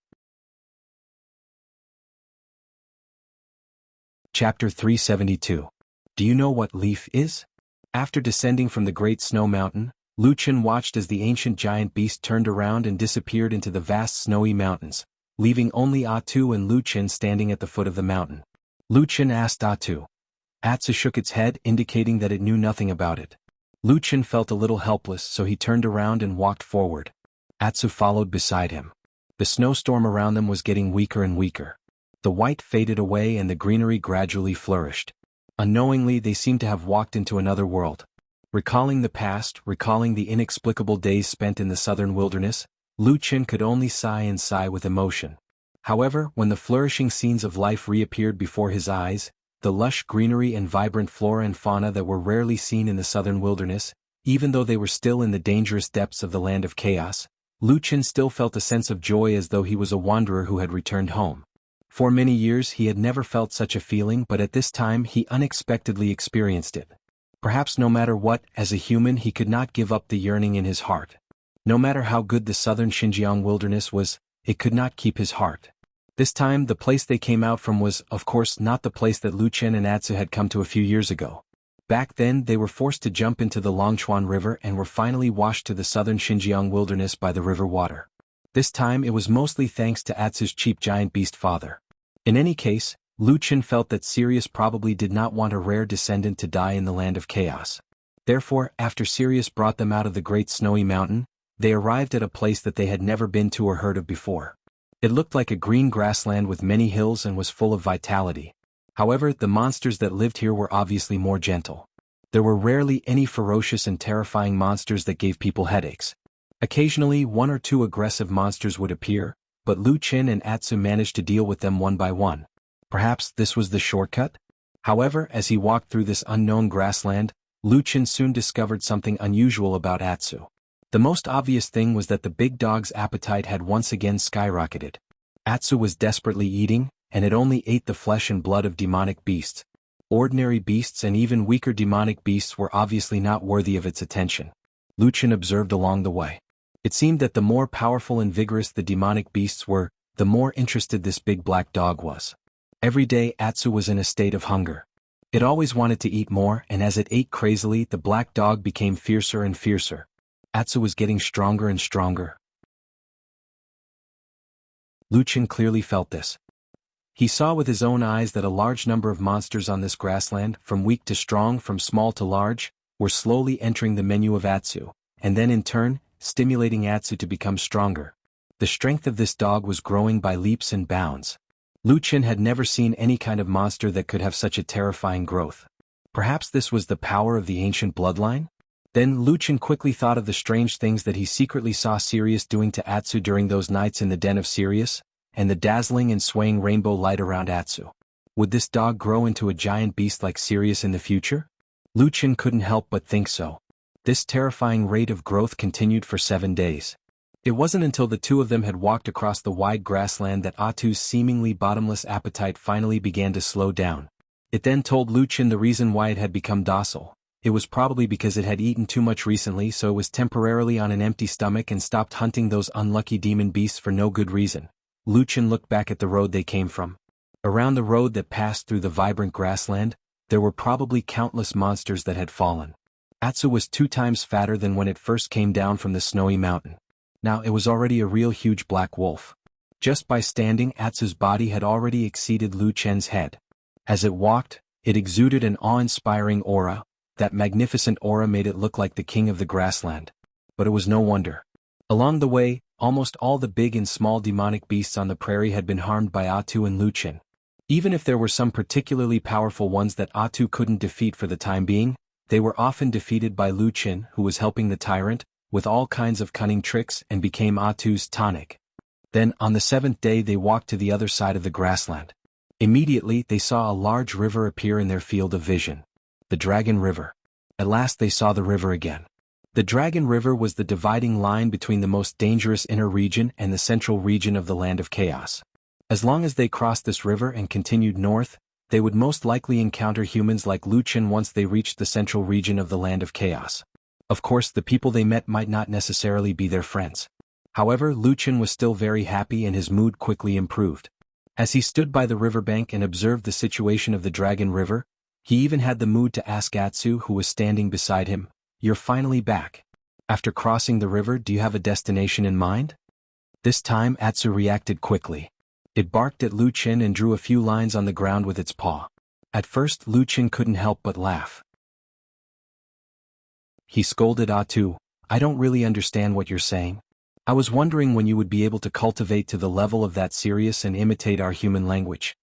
Speaker 1: Chapter 372. Do you know what leaf is? After descending from the Great Snow Mountain, Luqian watched as the ancient giant beast turned around and disappeared into the vast snowy mountains, leaving only Atsu and Luqian standing at the foot of the mountain. Luqian asked Atsu. Atsu shook its head, indicating that it knew nothing about it. Luqian felt a little helpless, so he turned around and walked forward. Atsu followed beside him. The snowstorm around them was getting weaker and weaker. The white faded away and the greenery gradually flourished. Unknowingly, they seemed to have walked into another world. Recalling the past, recalling the inexplicable days spent in the southern wilderness, Luqian could only sigh and sigh with emotion. However, when the flourishing scenes of life reappeared before his eyes, the lush greenery and vibrant flora and fauna that were rarely seen in the southern wilderness, even though they were still in the dangerous depths of the Land of Chaos, Luqian still felt a sense of joy as though he was a wanderer who had returned home. For many years he had never felt such a feeling, but at this time he unexpectedly experienced it. Perhaps no matter what, as a human he could not give up the yearning in his heart. No matter how good the southern Xinjiang wilderness was, it could not keep his heart. This time the place they came out from was, of course, not the place that Lu Chen and Atsu had come to a few years ago. Back then they were forced to jump into the Longchuan River and were finally washed to the southern Xinjiang wilderness by the river water. This time it was mostly thanks to Atsu's cheap giant beast father. In any case, Lu Chen felt that Sirius probably did not want a rare descendant to die in the land of chaos. Therefore, after Sirius brought them out of the great snowy mountain, they arrived at a place that they had never been to or heard of before. It looked like a green grassland with many hills and was full of vitality. However, the monsters that lived here were obviously more gentle. There were rarely any ferocious and terrifying monsters that gave people headaches. Occasionally, one or two aggressive monsters would appear, but Lu Chen and Atsu managed to deal with them one by one. Perhaps this was the shortcut? However, as he walked through this unknown grassland, Lu Chen soon discovered something unusual about Atsu. The most obvious thing was that the big dog's appetite had once again skyrocketed. Atsu was desperately eating, and it only ate the flesh and blood of demonic beasts. Ordinary beasts and even weaker demonic beasts were obviously not worthy of its attention. Lu Chen observed along the way. It seemed that the more powerful and vigorous the demonic beasts were, the more interested this big black dog was. Every day Atsu was in a state of hunger. It always wanted to eat more, and as it ate crazily, the black dog became fiercer and fiercer. Atsu was getting stronger and stronger. Lu Chen clearly felt this. He saw with his own eyes that a large number of monsters on this grassland, from weak to strong, from small to large, were slowly entering the menu of Atsu, and then in turn, stimulating Atsu to become stronger. The strength of this dog was growing by leaps and bounds. Lu Chen had never seen any kind of monster that could have such a terrifying growth. Perhaps this was the power of the ancient bloodline? Then Lu Chen quickly thought of the strange things that he secretly saw Sirius doing to Atsu during those nights in the den of Sirius, and the dazzling and swaying rainbow light around Atsu. Would this dog grow into a giant beast like Sirius in the future? Lu Chen couldn't help but think so. This terrifying rate of growth continued for 7 days. It wasn't until the two of them had walked across the wide grassland that Atsu's seemingly bottomless appetite finally began to slow down. It then told Lu Chen the reason why it had become docile. It was probably because it had eaten too much recently, so it was temporarily on an empty stomach and stopped hunting those unlucky demon beasts for no good reason. Lu Chen looked back at the road they came from. Around the road that passed through the vibrant grassland, there were probably countless monsters that had fallen. Atsu was 2 times fatter than when it first came down from the snowy mountain. Now it was already a real huge black wolf. Just by standing, Atsu's body had already exceeded Lu Chen's head. As it walked, it exuded an awe-inspiring aura. That magnificent aura made it look like the king of the grassland. But it was no wonder. Along the way, almost all the big and small demonic beasts on the prairie had been harmed by Atsu and Lu Chen. Even if there were some particularly powerful ones that Atsu couldn't defeat for the time being, they were often defeated by Lu Chen, who was helping the tyrant, with all kinds of cunning tricks, and became Atsu's tonic. Then, on the 7th day, they walked to the other side of the grassland. Immediately, they saw a large river appear in their field of vision. The Dragon River. At last they saw the river again. The Dragon River was the dividing line between the most dangerous inner region and the central region of the Land of Chaos. As long as they crossed this river and continued north, they would most likely encounter humans like Lu Chen once they reached the central region of the Land of Chaos. Of course, the people they met might not necessarily be their friends. However, Lu Chen was still very happy and his mood quickly improved. As he stood by the riverbank and observed the situation of the Dragon River, he even had the mood to ask Atsu, who was standing beside him, "You're finally back. After crossing the river, do you have a destination in mind?" This time Atsu reacted quickly. It barked at Lu Chen and drew a few lines on the ground with its paw. At first Lu Chen couldn't help but laugh. He scolded Atsu, "I don't really understand what you're saying. I was wondering when you would be able to cultivate to the level of that Sirius and imitate our human language."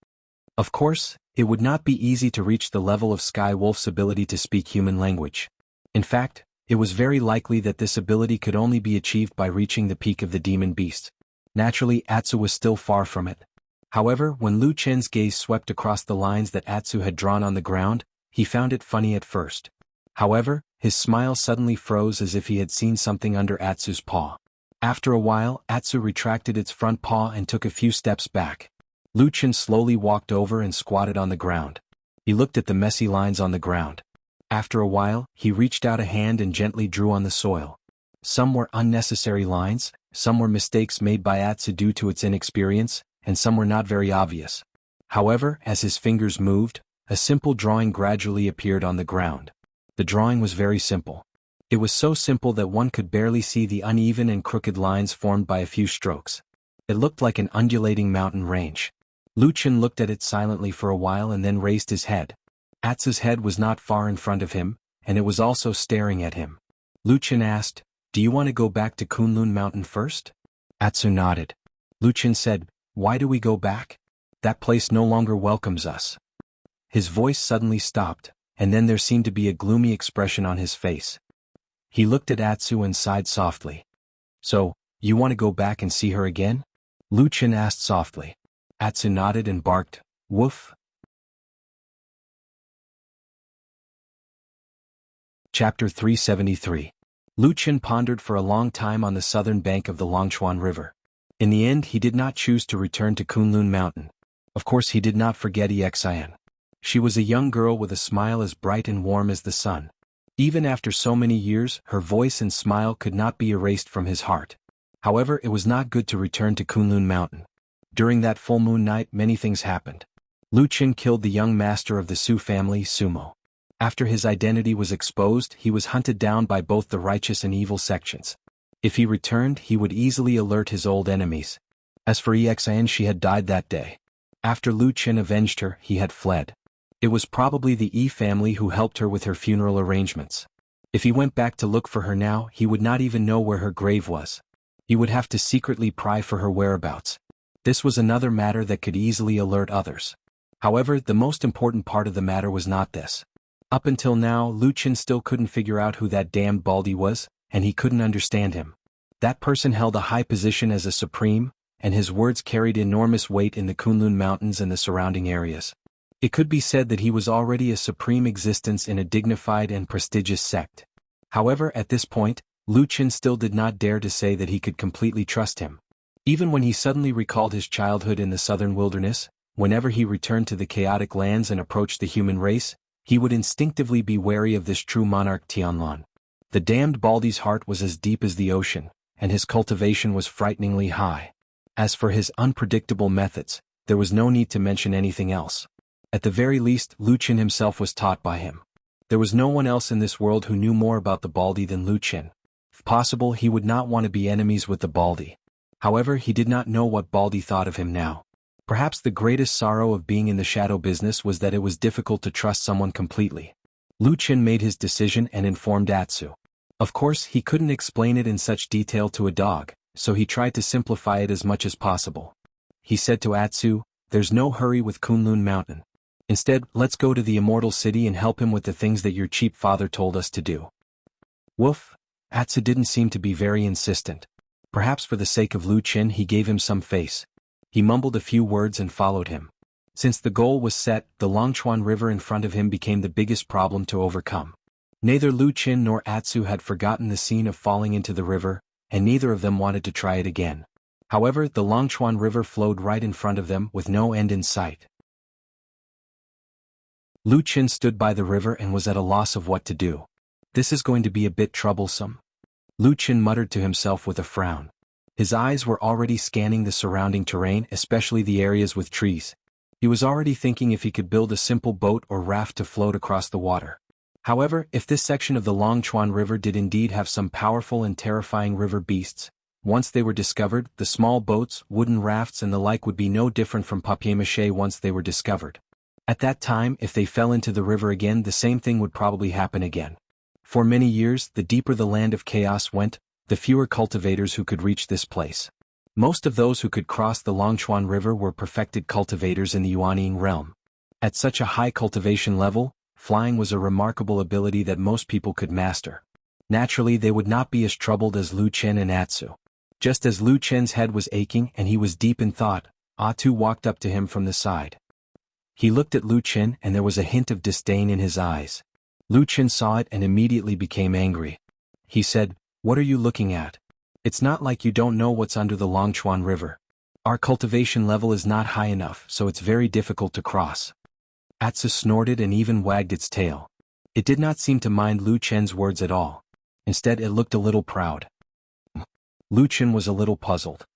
Speaker 1: Of course, it would not be easy to reach the level of Sky Wolf's ability to speak human language. In fact, it was very likely that this ability could only be achieved by reaching the peak of the demon beast. Naturally, Atsu was still far from it. However, when Lu Chen's gaze swept across the lines that Atsu had drawn on the ground, he found it funny at first. However, his smile suddenly froze as if he had seen something under Atsu's paw. After a while, Atsu retracted its front paw and took a few steps back. Lu Chen slowly walked over and squatted on the ground. He looked at the messy lines on the ground. After a while, he reached out a hand and gently drew on the soil. Some were unnecessary lines, some were mistakes made by Atsu due to its inexperience, and some were not very obvious. However, as his fingers moved, a simple drawing gradually appeared on the ground. The drawing was very simple. It was so simple that one could barely see the uneven and crooked lines formed by a few strokes. It looked like an undulating mountain range. Lu Chen looked at it silently for a while and then raised his head. Atsu's head was not far in front of him, and it was also staring at him. Lu Chen asked, "Do you want to go back to Kunlun Mountain first?" Atsu nodded. Lu Chen said, "Why do we go back? That place no longer welcomes us." His voice suddenly stopped, and then there seemed to be a gloomy expression on his face. He looked at Atsu and sighed softly. "So, you want to go back and see her again?" Lu Chen asked softly. Atsu nodded and barked, "Woof." Chapter 373. Lu Chen pondered for a long time on the southern bank of the Longchuan River. In the end he did not choose to return to Kunlun Mountain. Of course he did not forget Exian. She was a young girl with a smile as bright and warm as the sun. Even after so many years, her voice and smile could not be erased from his heart. However, it was not good to return to Kunlun Mountain. During that full moon night many things happened. Lu Chen killed the young master of the Su family, Sumo. After his identity was exposed, he was hunted down by both the righteous and evil sections. If he returned, he would easily alert his old enemies. As for Exian, she had died that day. After Lu Chen avenged her, he had fled. It was probably the Yi family who helped her with her funeral arrangements. If he went back to look for her now, he would not even know where her grave was. He would have to secretly pry for her whereabouts. This was another matter that could easily alert others. However, the most important part of the matter was not this. Up until now, Lu Chen still couldn't figure out who that damned Baldy was, and he couldn't understand him. That person held a high position as a supreme, and his words carried enormous weight in the Kunlun Mountains and the surrounding areas. It could be said that he was already a supreme existence in a dignified and prestigious sect. However, at this point, Lu Chen still did not dare to say that he could completely trust him. Even when he suddenly recalled his childhood in the southern wilderness, whenever he returned to the chaotic lands and approached the human race, he would instinctively be wary of this true monarch Tianlan. The damned Baldy's heart was as deep as the ocean, and his cultivation was frighteningly high. As for his unpredictable methods, there was no need to mention anything else. At the very least, Lu Chen himself was taught by him. There was no one else in this world who knew more about the Baldy than Lu Chen. If possible, he would not want to be enemies with the Baldy. However, he did not know what Baldy thought of him now. Perhaps the greatest sorrow of being in the shadow business was that it was difficult to trust someone completely. Lu Chen made his decision and informed Atsu. Of course, he couldn't explain it in such detail to a dog, so he tried to simplify it as much as possible. He said to Atsu, "There's no hurry with Kunlun Mountain. Instead, let's go to the Immortal City and help him with the things that your cheap father told us to do." Woof. Atsu didn't seem to be very insistent. Perhaps for the sake of Lu Chen he gave him some face. He mumbled a few words and followed him. Since the goal was set, the Longchuan River in front of him became the biggest problem to overcome. Neither Lu Chen nor Atsu had forgotten the scene of falling into the river, and neither of them wanted to try it again. However, the Longchuan River flowed right in front of them with no end in sight. Lu Chen stood by the river and was at a loss of what to do. This is going to be a bit troublesome. Lu Chen muttered to himself with a frown. His eyes were already scanning the surrounding terrain, especially the areas with trees. He was already thinking if he could build a simple boat or raft to float across the water. However, if this section of the Longchuan River did indeed have some powerful and terrifying river beasts, once they were discovered, the small boats, wooden rafts and the like would be no different from papier-mâché once they were discovered. At that time, if they fell into the river again, the same thing would probably happen again. For many years, the deeper the land of chaos went, the fewer cultivators who could reach this place. Most of those who could cross the Longchuan River were perfected cultivators in the Yuanying realm. At such a high cultivation level, flying was a remarkable ability that most people could master. Naturally, they would not be as troubled as Lu Chen and Atsu. Just as Lu Chen's head was aching and he was deep in thought, Atsu walked up to him from the side. He looked at Lu Chen and there was a hint of disdain in his eyes. Lu Chen saw it and immediately became angry. He said, "What are you looking at? It's not like you don't know what's under the Longchuan River. Our cultivation level is not high enough, so it's very difficult to cross." Atsu snorted and even wagged its tail. It did not seem to mind Lu Chen's words at all. Instead, it looked a little proud. Lu Chen was a little puzzled.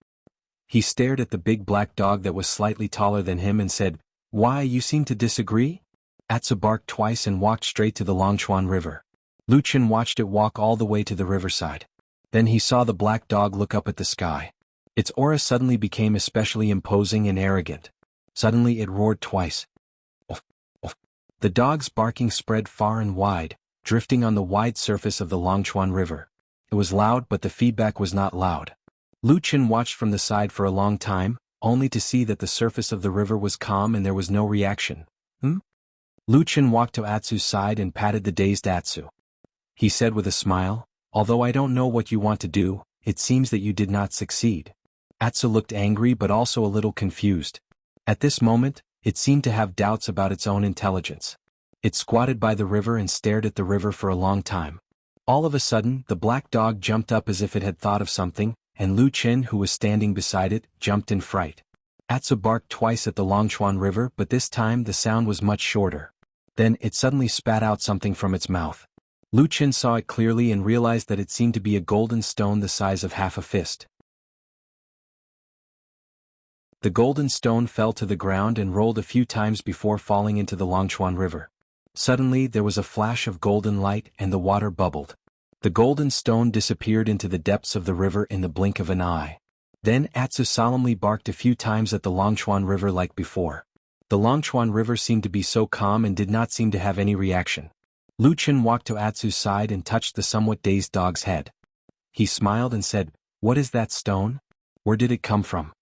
Speaker 1: He stared at the big black dog that was slightly taller than him and said, "Why, you seem to disagree?" Atsu barked twice and walked straight to the Longchuan River. Lu Chen watched it walk all the way to the riverside. Then he saw the black dog look up at the sky. Its aura suddenly became especially imposing and arrogant. Suddenly it roared twice. Oof, oof. The dog's barking spread far and wide, drifting on the wide surface of the Longchuan River. It was loud, but the feedback was not loud. Lu Chen watched from the side for a long time, only to see that the surface of the river was calm and there was no reaction. Lu Chen walked to Atsu's side and patted the dazed Atsu. He said with a smile, "Although I don't know what you want to do, it seems that you did not succeed." Atsu looked angry but also a little confused. At this moment, it seemed to have doubts about its own intelligence. It squatted by the river and stared at the river for a long time. All of a sudden, the black dog jumped up as if it had thought of something, and Lu Chen, who was standing beside it, jumped in fright. Atsu barked twice at the Longchuan River, but this time the sound was much shorter. Then it suddenly spat out something from its mouth. Lu Chen saw it clearly and realized that it seemed to be a golden stone the size of half a fist. The golden stone fell to the ground and rolled a few times before falling into the Longchuan River. Suddenly there was a flash of golden light and the water bubbled. The golden stone disappeared into the depths of the river in the blink of an eye. Then Atsu solemnly barked a few times at the Longchuan River like before. The Longchuan River seemed to be so calm and did not seem to have any reaction. Lu Chen walked to Atsu's side and touched the somewhat dazed dog's head. He smiled and said, "What is that stone? Where did it come from?"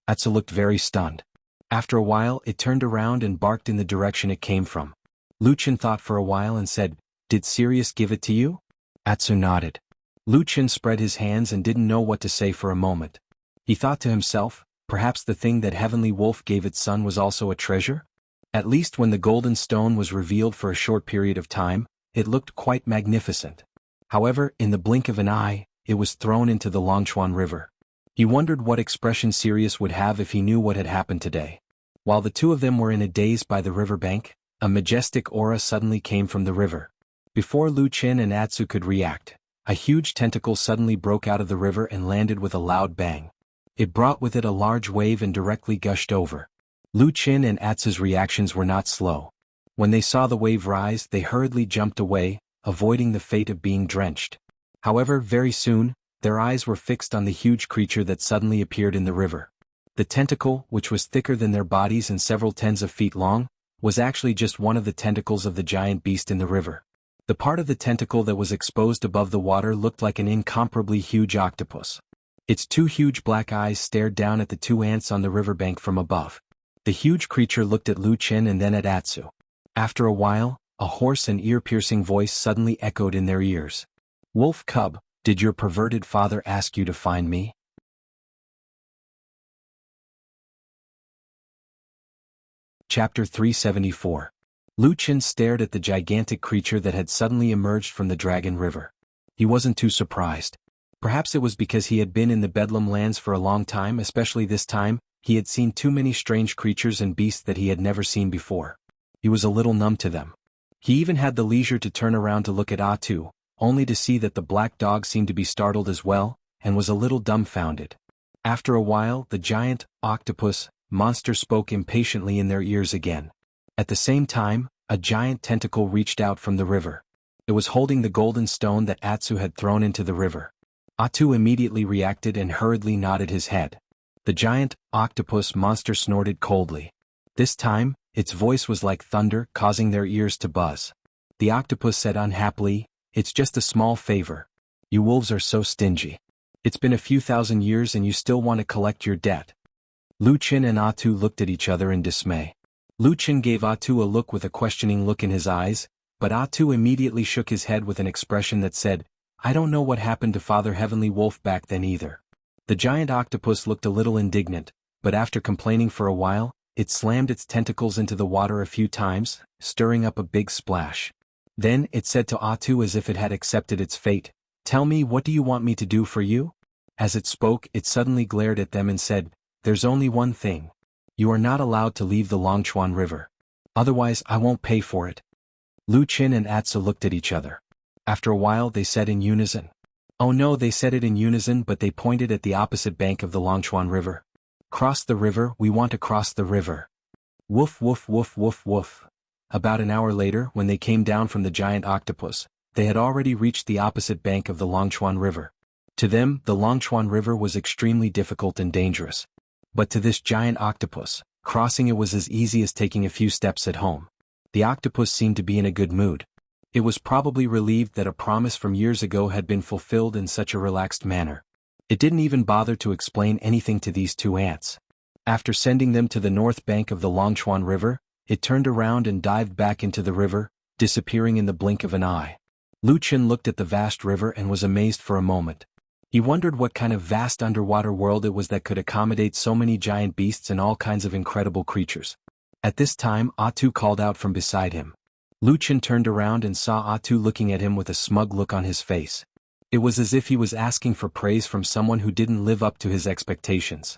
Speaker 1: Atsu looked very stunned. After a while it turned around and barked in the direction it came from. Lu Chen thought for a while and said, "Did Sirius give it to you?" Atsu nodded. Lu Chen spread his hands and didn't know what to say for a moment. He thought to himself, perhaps the thing that Heavenly Wolf gave its son was also a treasure? At least when the golden stone was revealed for a short period of time, it looked quite magnificent. However, in the blink of an eye, it was thrown into the Longchuan River. He wondered what expression Sirius would have if he knew what had happened today. While the two of them were in a daze by the riverbank, a majestic aura suddenly came from the river. Before Lu Chen and Atsu could react, a huge tentacle suddenly broke out of the river and landed with a loud bang. It brought with it a large wave and directly gushed over. Lu Chen and Atsu's reactions were not slow. When they saw the wave rise, they hurriedly jumped away, avoiding the fate of being drenched. However, very soon, their eyes were fixed on the huge creature that suddenly appeared in the river. The tentacle, which was thicker than their bodies and several tens of feet long, was actually just one of the tentacles of the giant beast in the river. The part of the tentacle that was exposed above the water looked like an incomparably huge octopus. Its two huge black eyes stared down at the two ants on the riverbank from above. The huge creature looked at Lu Chen and then at Atsu. After a while, a hoarse and ear-piercing voice suddenly echoed in their ears. "Wolf cub, did your perverted father ask you to find me?" Chapter 374. Lu Chen stared at the gigantic creature that had suddenly emerged from the Dragon River. He wasn't too surprised. Perhaps it was because he had been in the Bedlam lands for a long time, especially this time, he had seen too many strange creatures and beasts that he had never seen before. He was a little numb to them. He even had the leisure to turn around to look at Atu, only to see that the black dog seemed to be startled as well, and was a little dumbfounded. After a while, the giant octopus monster spoke impatiently in their ears again. At the same time, a giant tentacle reached out from the river. It was holding the golden stone that Atsu had thrown into the river. Atu immediately reacted and hurriedly nodded his head. The giant octopus monster snorted coldly. This time, its voice was like thunder, causing their ears to buzz. The octopus said unhappily, "It's just a small favor. You wolves are so stingy. It's been a few thousand years and you still want to collect your debt." Lu Chen and Atu looked at each other in dismay. Lu Chen gave Atu a look with a questioning look in his eyes, but Atu immediately shook his head with an expression that said, "I don't know what happened to Father Heavenly Wolf back then either." The giant octopus looked a little indignant, but after complaining for a while, it slammed its tentacles into the water a few times, stirring up a big splash. Then it said to Atu as if it had accepted its fate, "Tell me, what do you want me to do for you?" As it spoke, it suddenly glared at them and said, "There's only one thing. You are not allowed to leave the Longchuan River. Otherwise I won't pay for it." Lu Qin and Atsu looked at each other. After a while they said in unison. Oh no, they said it in unison, but they pointed at the opposite bank of the Longchuan River. Cross the river, we want to cross the river. Woof woof woof woof woof. About an hour later, when they came down from the giant octopus, they had already reached the opposite bank of the Longchuan River. To them, the Longchuan River was extremely difficult and dangerous. But to this giant octopus, crossing it was as easy as taking a few steps at home. The octopus seemed to be in a good mood. It was probably relieved that a promise from years ago had been fulfilled in such a relaxed manner. It didn't even bother to explain anything to these two ants. After sending them to the north bank of the Longchuan River, it turned around and dived back into the river, disappearing in the blink of an eye. Lu Qin looked at the vast river and was amazed for a moment. He wondered what kind of vast underwater world it was that could accommodate so many giant beasts and all kinds of incredible creatures. At this time, Atsu called out from beside him. Lu Qin turned around and saw Atsu looking at him with a smug look on his face. It was as if he was asking for praise from someone who didn't live up to his expectations.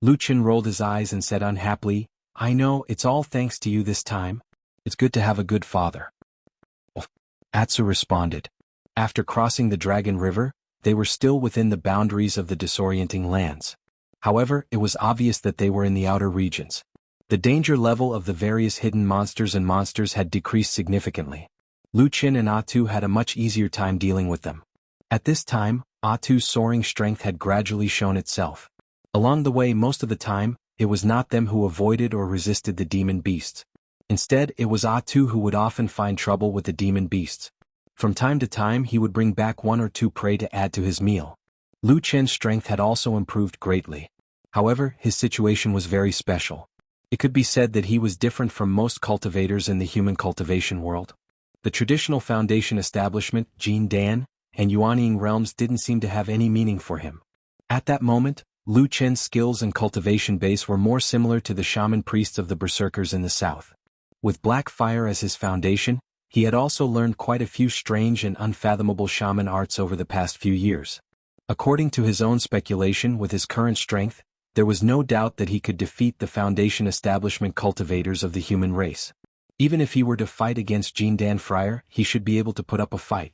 Speaker 1: Lu Qin rolled his eyes and said unhappily, I know, it's all thanks to you this time. It's good to have a good father. Atsu responded. After crossing the Dragon River, they were still within the boundaries of the disorienting lands. However, it was obvious that they were in the outer regions. The danger level of the various hidden monsters had decreased significantly. Lu Qin and Atsu had a much easier time dealing with them. At this time, Atsu's soaring strength had gradually shown itself. Along the way, most of the time, it was not them who avoided or resisted the demon beasts. Instead, it was Atsu who would often find trouble with the demon beasts. From time to time he would bring back one or two prey to add to his meal. Lu Qin's strength had also improved greatly. However, his situation was very special. It could be said that he was different from most cultivators in the human cultivation world. The traditional foundation establishment, Jin Dan, and Yuanying realms didn't seem to have any meaning for him. At that moment, Lu Qin's skills and cultivation base were more similar to the shaman priests of the berserkers in the south. With black fire as his foundation, he had also learned quite a few strange and unfathomable shaman arts over the past few years. According to his own speculation, with his current strength, there was no doubt that he could defeat the foundation establishment cultivators of the human race. Even if he were to fight against Jin Dan Friar, he should be able to put up a fight.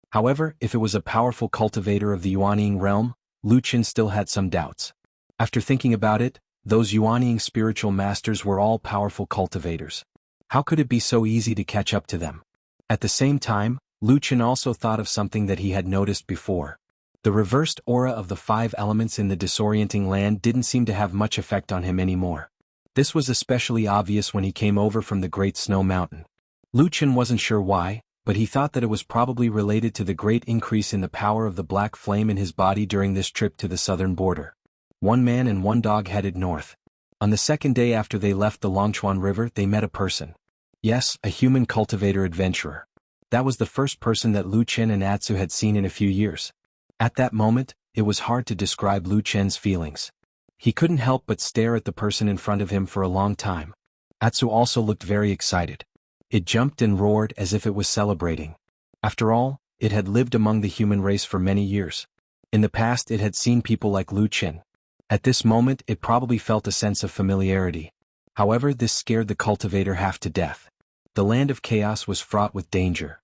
Speaker 1: However, if it was a powerful cultivator of the Yuanying realm, Lu Qin still had some doubts. After thinking about it, those Yuanying spiritual masters were all powerful cultivators. How could it be so easy to catch up to them? At the same time, Lu Qin also thought of something that he had noticed before. The reversed aura of the 5 elements in the disorienting land didn't seem to have much effect on him anymore. This was especially obvious when he came over from the Great Snow Mountain. Lu Qin wasn't sure why, but he thought that it was probably related to the great increase in the power of the black flame in his body during this trip to the southern border. 1 man and 1 dog headed north. On the second day after they left the Longchuan River, they met a person. Yes, a human cultivator adventurer. That was the first person that Lu Qin and Atsu had seen in a few years. At that moment, it was hard to describe Lu Qin's feelings. He couldn't help but stare at the person in front of him for a long time. Atsu also looked very excited. It jumped and roared as if it was celebrating. After all, it had lived among the human race for many years. In the past it had seen people like Lu Qin. At this moment it probably felt a sense of familiarity. However, this scared the cultivator half to death. The land of chaos was fraught with danger.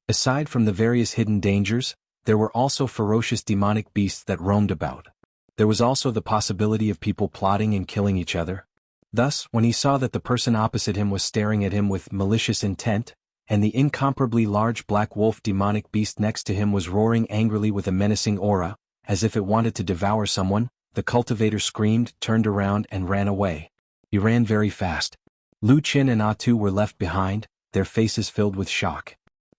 Speaker 1: Aside from the various hidden dangers, there were also ferocious demonic beasts that roamed about. There was also the possibility of people plotting and killing each other. Thus, when he saw that the person opposite him was staring at him with malicious intent, and the incomparably large black wolf demonic beast next to him was roaring angrily with a menacing aura, as if it wanted to devour someone, the cultivator screamed, turned around and ran away. He ran very fast. Lu Qin and Atsu were left behind, their faces filled with shock.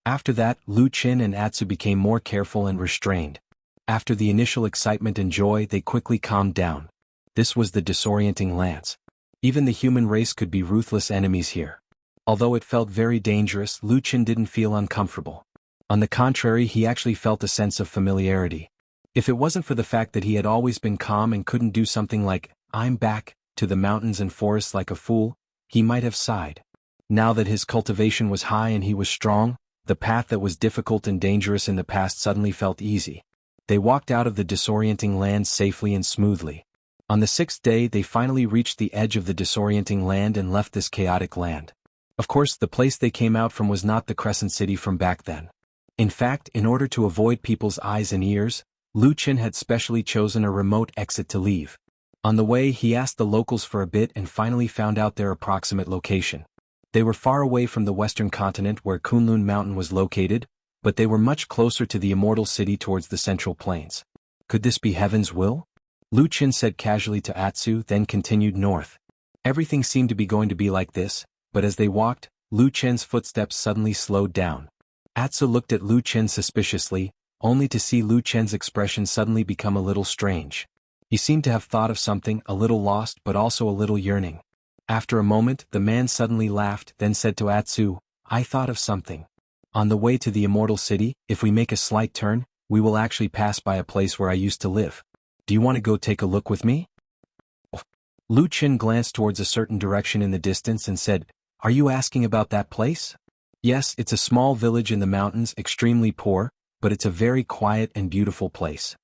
Speaker 1: After that, Lu Qin and Atsu became more careful and restrained. After the initial excitement and joy, they quickly calmed down. This was the disorienting lands. Even the human race could be ruthless enemies here. Although it felt very dangerous, Lu Qin didn't feel uncomfortable. On the contrary, he actually felt a sense of familiarity. If it wasn't for the fact that he had always been calm and couldn't do something like, "I'm back," to the mountains and forests like a fool, he might have sighed. Now that his cultivation was high and he was strong, the path that was difficult and dangerous in the past suddenly felt easy. They walked out of the disorienting lands safely and smoothly. On the 6th day they finally reached the edge of the disorienting land and left this chaotic land. Of course, the place they came out from was not the Crescent City from back then. In fact, in order to avoid people's eyes and ears, Lu Qin had specially chosen a remote exit to leave. On the way he asked the locals for a bit and finally found out their approximate location. They were far away from the western continent where Kunlun Mountain was located, but they were much closer to the Immortal City towards the Central Plains. Could this be heaven's will? Lu Qin said casually to Atsu, then continued north. Everything seemed to be going to be like this, but as they walked, Lu Qin's footsteps suddenly slowed down. Atsu looked at Lu Qin suspiciously, only to see Lu Qin's expression suddenly become a little strange. He seemed to have thought of something, a little lost but also a little yearning. After a moment, the man suddenly laughed, then said to Atsu, "I thought of something. On the way to the Immortal City, if we make a slight turn, we will actually pass by a place where I used to live. Do you want to go take a look with me?" Lu Qin glanced towards a certain direction in the distance and said, "Are you asking about that place?" "Yes, it's a small village in the mountains, extremely poor, but it's a very quiet and beautiful place."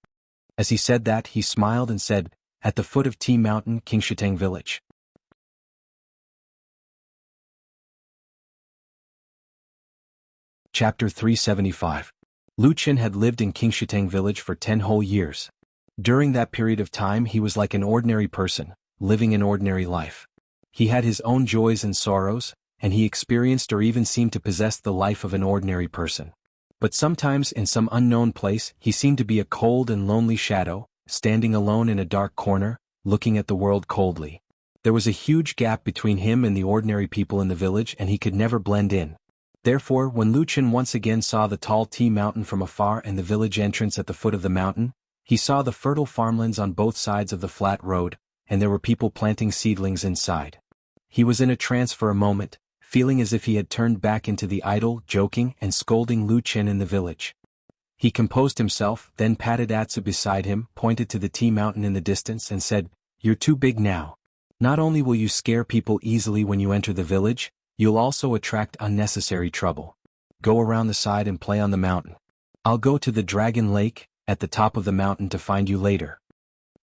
Speaker 1: As he said that, he smiled and said, "At the foot of T Mountain, Qingshiteng Village." Chapter 375. Lu Qin had lived in Qingshiteng Village for 10 whole years. During that period of time he was like an ordinary person, living an ordinary life. He had his own joys and sorrows, and he experienced or even seemed to possess the life of an ordinary person. But sometimes in some unknown place he seemed to be a cold and lonely shadow, standing alone in a dark corner, looking at the world coldly. There was a huge gap between him and the ordinary people in the village and he could never blend in. Therefore, when Lu Qin once again saw the tall T Mountain from afar and the village entrance at the foot of the mountain, he saw the fertile farmlands on both sides of the flat road, and there were people planting seedlings inside. He was in a trance for a moment, feeling as if he had turned back into the idle, joking, and scolding Lu Qin in the village. He composed himself, then patted Atsu beside him, pointed to the T Mountain in the distance and said, "You're too big now. Not only will you scare people easily when you enter the village, you'll also attract unnecessary trouble. Go around the side and play on the mountain. I'll go to the Dragon Lake, at the top of the mountain to find you later."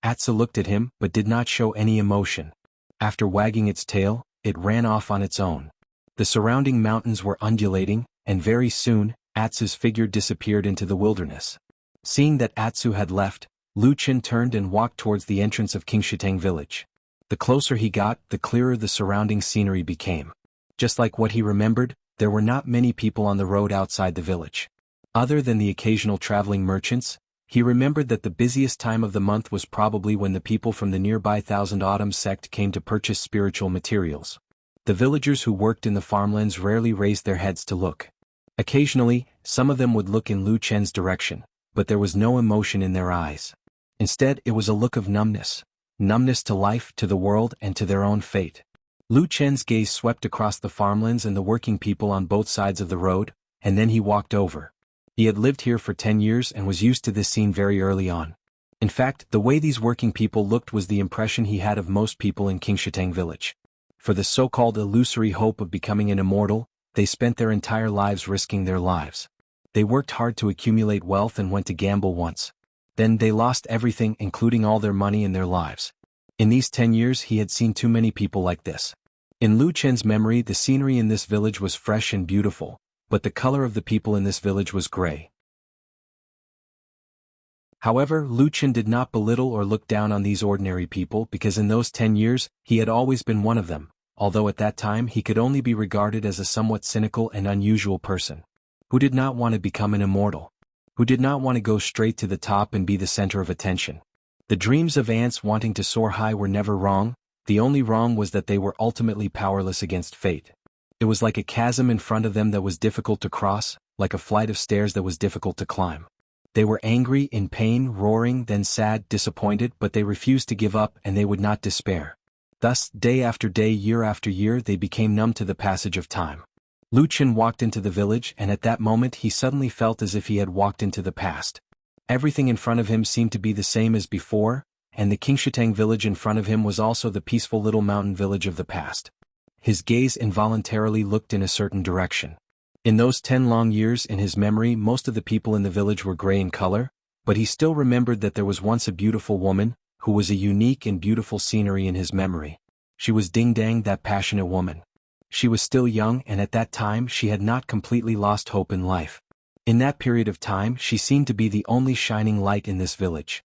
Speaker 1: Atsu looked at him but did not show any emotion. After wagging its tail, it ran off on its own. The surrounding mountains were undulating, and very soon, Atsu's figure disappeared into the wilderness. Seeing that Atsu had left, Lu Qin turned and walked towards the entrance of Qingshiteng Village. The closer he got, the clearer the surrounding scenery became. Just like what he remembered, there were not many people on the road outside the village. Other than the occasional traveling merchants, he remembered that the busiest time of the month was probably when the people from the nearby Thousand Autumns sect came to purchase spiritual materials. The villagers who worked in the farmlands rarely raised their heads to look. Occasionally, some of them would look in Lu Qin's direction, but there was no emotion in their eyes. Instead, it was a look of numbness to life, to the world, and to their own fate. Lu Qin's gaze swept across the farmlands and the working people on both sides of the road, and then he walked over. He had lived here for 10 years and was used to this scene very early on. In fact, the way these working people looked was the impression he had of most people in Qingshiteng Village. For the so-called illusory hope of becoming an immortal, they spent their entire lives risking their lives. They worked hard to accumulate wealth and went to gamble once. Then they lost everything, including all their money and their lives. In these 10 years he had seen too many people like this. In Lu Qin's memory, the scenery in this village was fresh and beautiful, but the color of the people in this village was gray. However, Lu Qin did not belittle or look down on these ordinary people because in those 10 years, he had always been one of them, although at that time he could only be regarded as a somewhat cynical and unusual person. Who did not want to become an immortal? Who did not want to go straight to the top and be the center of attention? The dreams of ants wanting to soar high were never wrong, the only wrong was that they were ultimately powerless against fate. It was like a chasm in front of them that was difficult to cross, like a flight of stairs that was difficult to climb. They were angry, in pain, roaring, then sad, disappointed, but they refused to give up and they would not despair. Thus, day after day, year after year, they became numb to the passage of time. Lu Qin walked into the village and at that moment he suddenly felt as if he had walked into the past. Everything in front of him seemed to be the same as before, and the Qingshiteng village in front of him was also the peaceful little mountain village of the past. His gaze involuntarily looked in a certain direction. In those 10 long years in his memory most of the people in the village were gray in color, but he still remembered that there was once a beautiful woman, who was a unique and beautiful scenery in his memory. She was Ding Dang, that passionate woman. She was still young, and at that time she had not completely lost hope in life. In that period of time she seemed to be the only shining light in this village.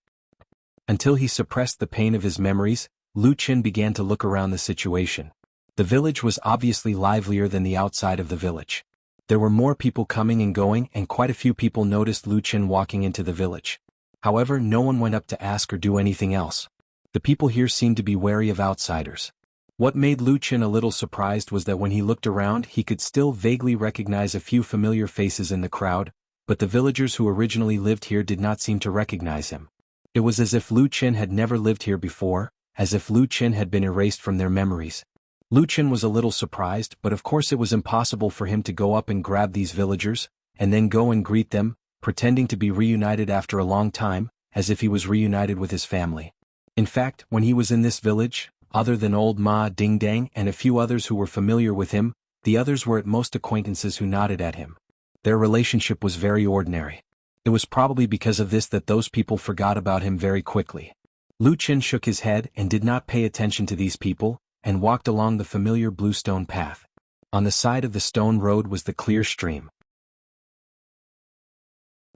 Speaker 1: Until he suppressed the pain of his memories, Lu Qin began to look around the situation. The village was obviously livelier than the outside of the village. There were more people coming and going, and quite a few people noticed Lu Qin walking into the village. However, no one went up to ask or do anything else. The people here seemed to be wary of outsiders. What made Lu Qin a little surprised was that when he looked around he could still vaguely recognize a few familiar faces in the crowd, but the villagers who originally lived here did not seem to recognize him. It was as if Lu Qin had never lived here before, as if Lu Qin had been erased from their memories. Lu Qin was a little surprised, but of course it was impossible for him to go up and grab these villagers, and then go and greet them, pretending to be reunited after a long time, as if he was reunited with his family. In fact, when he was in this village, other than old Ma Ding Dang and a few others who were familiar with him, the others were at most acquaintances who nodded at him. Their relationship was very ordinary. It was probably because of this that those people forgot about him very quickly. Lu Qin shook his head and did not pay attention to these people, and walked along the familiar bluestone path. On the side of the stone road was the clear stream.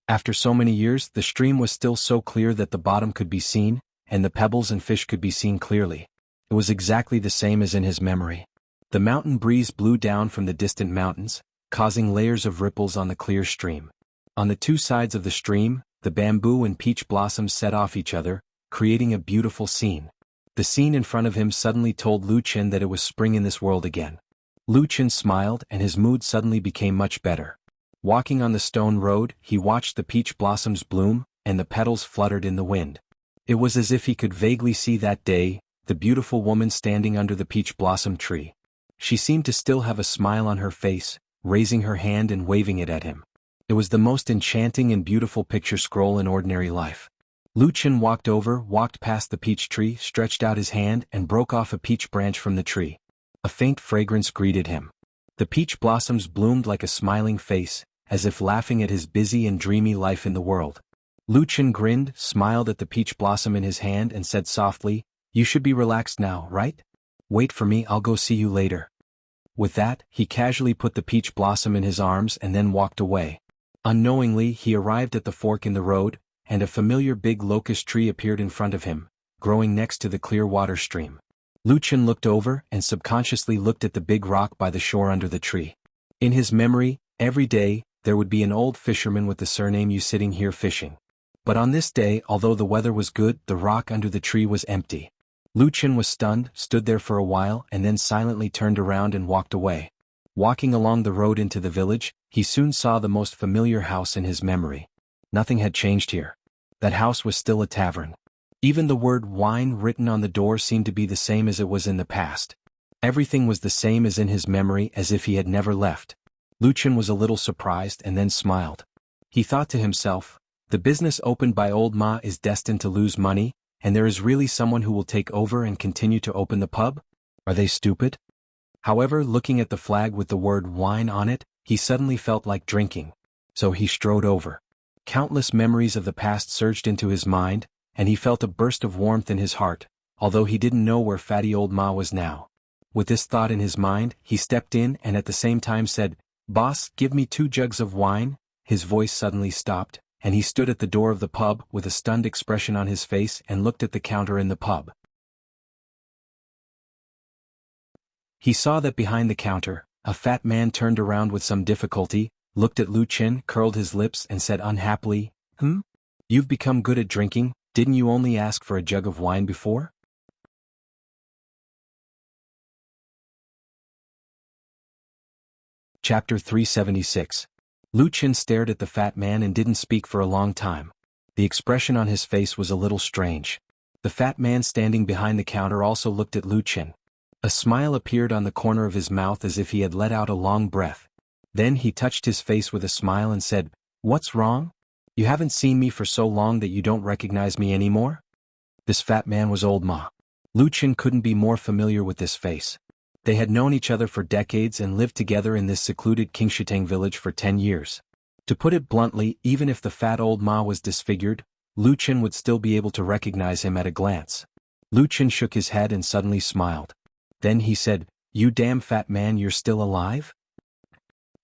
Speaker 1: After so many years, the stream was still so clear that the bottom could be seen, and the pebbles and fish could be seen clearly. It was exactly the same as in his memory. The mountain breeze blew down from the distant mountains, causing layers of ripples on the clear stream. On the two sides of the stream, the bamboo and peach blossoms set off each other, creating a beautiful scene. The scene in front of him suddenly told Lu Qin that it was spring in this world again. Lu Qin smiled and his mood suddenly became much better. Walking on the stone road, he watched the peach blossoms bloom, and the petals fluttered in the wind. It was as if he could vaguely see that day, the beautiful woman standing under the peach blossom tree. She seemed to still have a smile on her face, raising her hand and waving it at him. It was the most enchanting and beautiful picture scroll in ordinary life. Lu Qin walked past the peach tree, stretched out his hand and broke off a peach branch from the tree. A faint fragrance greeted him. The peach blossoms bloomed like a smiling face, as if laughing at his busy and dreamy life in the world. Lu Qin grinned, smiled at the peach blossom in his hand and said softly, "You should be relaxed now, right? Wait for me, I'll go see you later." With that, he casually put the peach blossom in his arms and then walked away. Unknowingly, he arrived at the fork in the road, and a familiar big locust tree appeared in front of him, growing next to the clear water stream. Lu Qin looked over and subconsciously looked at the big rock by the shore under the tree. In his memory, every day, there would be an old fisherman with the surname "You sitting here fishing." But on this day, although the weather was good, the rock under the tree was empty. Lu Qin was stunned, stood there for a while and then silently turned around and walked away. Walking along the road into the village, he soon saw the most familiar house in his memory. Nothing had changed here. That house was still a tavern. Even the word wine written on the door seemed to be the same as it was in the past. Everything was the same as in his memory, as if he had never left. Lu Qin was a little surprised and then smiled. He thought to himself, the business opened by old Ma is destined to lose money, and there is really someone who will take over and continue to open the pub? Are they stupid? However, looking at the flag with the word wine on it, he suddenly felt like drinking. So he strode over. Countless memories of the past surged into his mind, and he felt a burst of warmth in his heart, although he didn't know where fatty old Ma was now. With this thought in his mind, he stepped in and at the same time said, "Boss, give me 2 jugs of wine." His voice suddenly stopped, and he stood at the door of the pub with a stunned expression on his face and looked at the counter in the pub. He saw that behind the counter, a fat man turned around with some difficulty, looked at Lu Qin, curled his lips and said unhappily, You've become good at drinking, didn't you only ask for a jug of wine before?" Chapter 376. Lu Qin stared at the fat man and didn't speak for a long time. The expression on his face was a little strange. The fat man standing behind the counter also looked at Lu Qin. A smile appeared on the corner of his mouth as if he had let out a long breath. Then he touched his face with a smile and said, "What's wrong? You haven't seen me for so long that you don't recognize me anymore?" This fat man was old Ma. Lu Qin couldn't be more familiar with this face. They had known each other for decades and lived together in this secluded Qingshitang village for 10 years. To put it bluntly, even if the fat old Ma was disfigured, Lu Chen would still be able to recognize him at a glance. Lu Chen shook his head and suddenly smiled. Then he said, "You damn fat man, you're still alive?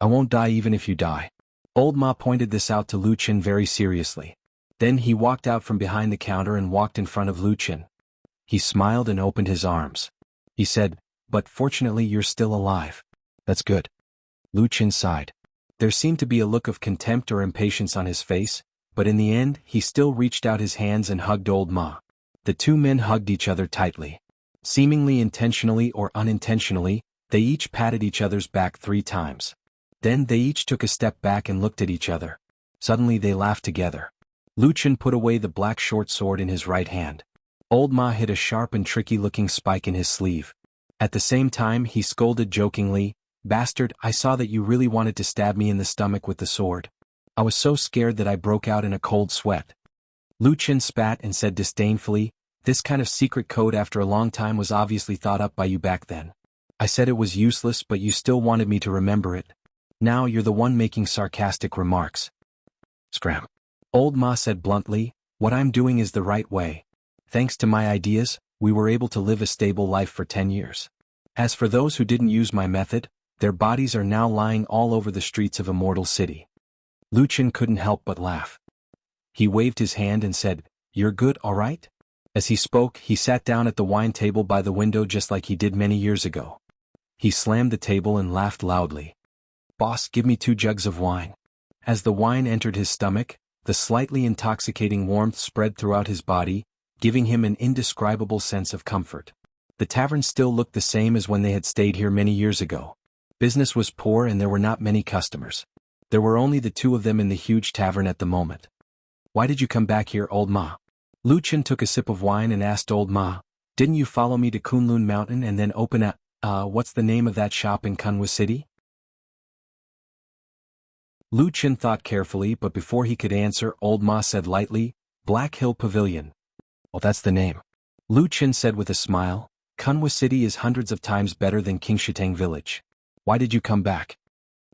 Speaker 1: I won't die even if you die." Old Ma pointed this out to Lu Chen very seriously. Then he walked out from behind the counter and walked in front of Lu Chen. He smiled and opened his arms. He said, "But fortunately you're still alive." "That's good." Lu Chen sighed. There seemed to be a look of contempt or impatience on his face, but in the end he still reached out his hands and hugged Old Ma. The two men hugged each other tightly. Seemingly intentionally or unintentionally, they each patted each other's back 3 times. Then they each took a step back and looked at each other. Suddenly they laughed together. Lu Chen put away the black short sword in his right hand. Old Ma hid a sharp and tricky-looking spike in his sleeve. At the same time he scolded jokingly, "Bastard, I saw that you really wanted to stab me in the stomach with the sword. I was so scared that I broke out in a cold sweat." Lu Chen spat and said disdainfully, "This kind of secret code after a long time was obviously thought up by you back then. I said it was useless but you still wanted me to remember it. Now you're the one making sarcastic remarks." "Scram." Old Ma said bluntly, "What I'm doing is the right way. Thanks to my ideas, we were able to live a stable life for 10 years. As for those who didn't use my method, their bodies are now lying all over the streets of Immortal City." Lu Chen couldn't help but laugh. He waved his hand and said, "You're good, all right?" As he spoke, he sat down at the wine table by the window just like he did many years ago. He slammed the table and laughed loudly. "Boss, give me 2 jugs of wine." As the wine entered his stomach, the slightly intoxicating warmth spread throughout his body, giving him an indescribable sense of comfort. The tavern still looked the same as when they had stayed here many years ago. Business was poor and there were not many customers. There were only the 2 of them in the huge tavern at the moment. "Why did you come back here, Old Ma?" Lu Chen took a sip of wine and asked Old Ma, "Didn't you follow me to Kunlun Mountain and then open what's the name of that shop in Kunwa City?" Lu Chen thought carefully but before he could answer Old Ma said lightly, "Black Hill Pavilion." "Oh, that's the name." Lu Chen said with a smile, "Kunwa City is hundreds of times better than Qingshitang Village. Why did you come back?"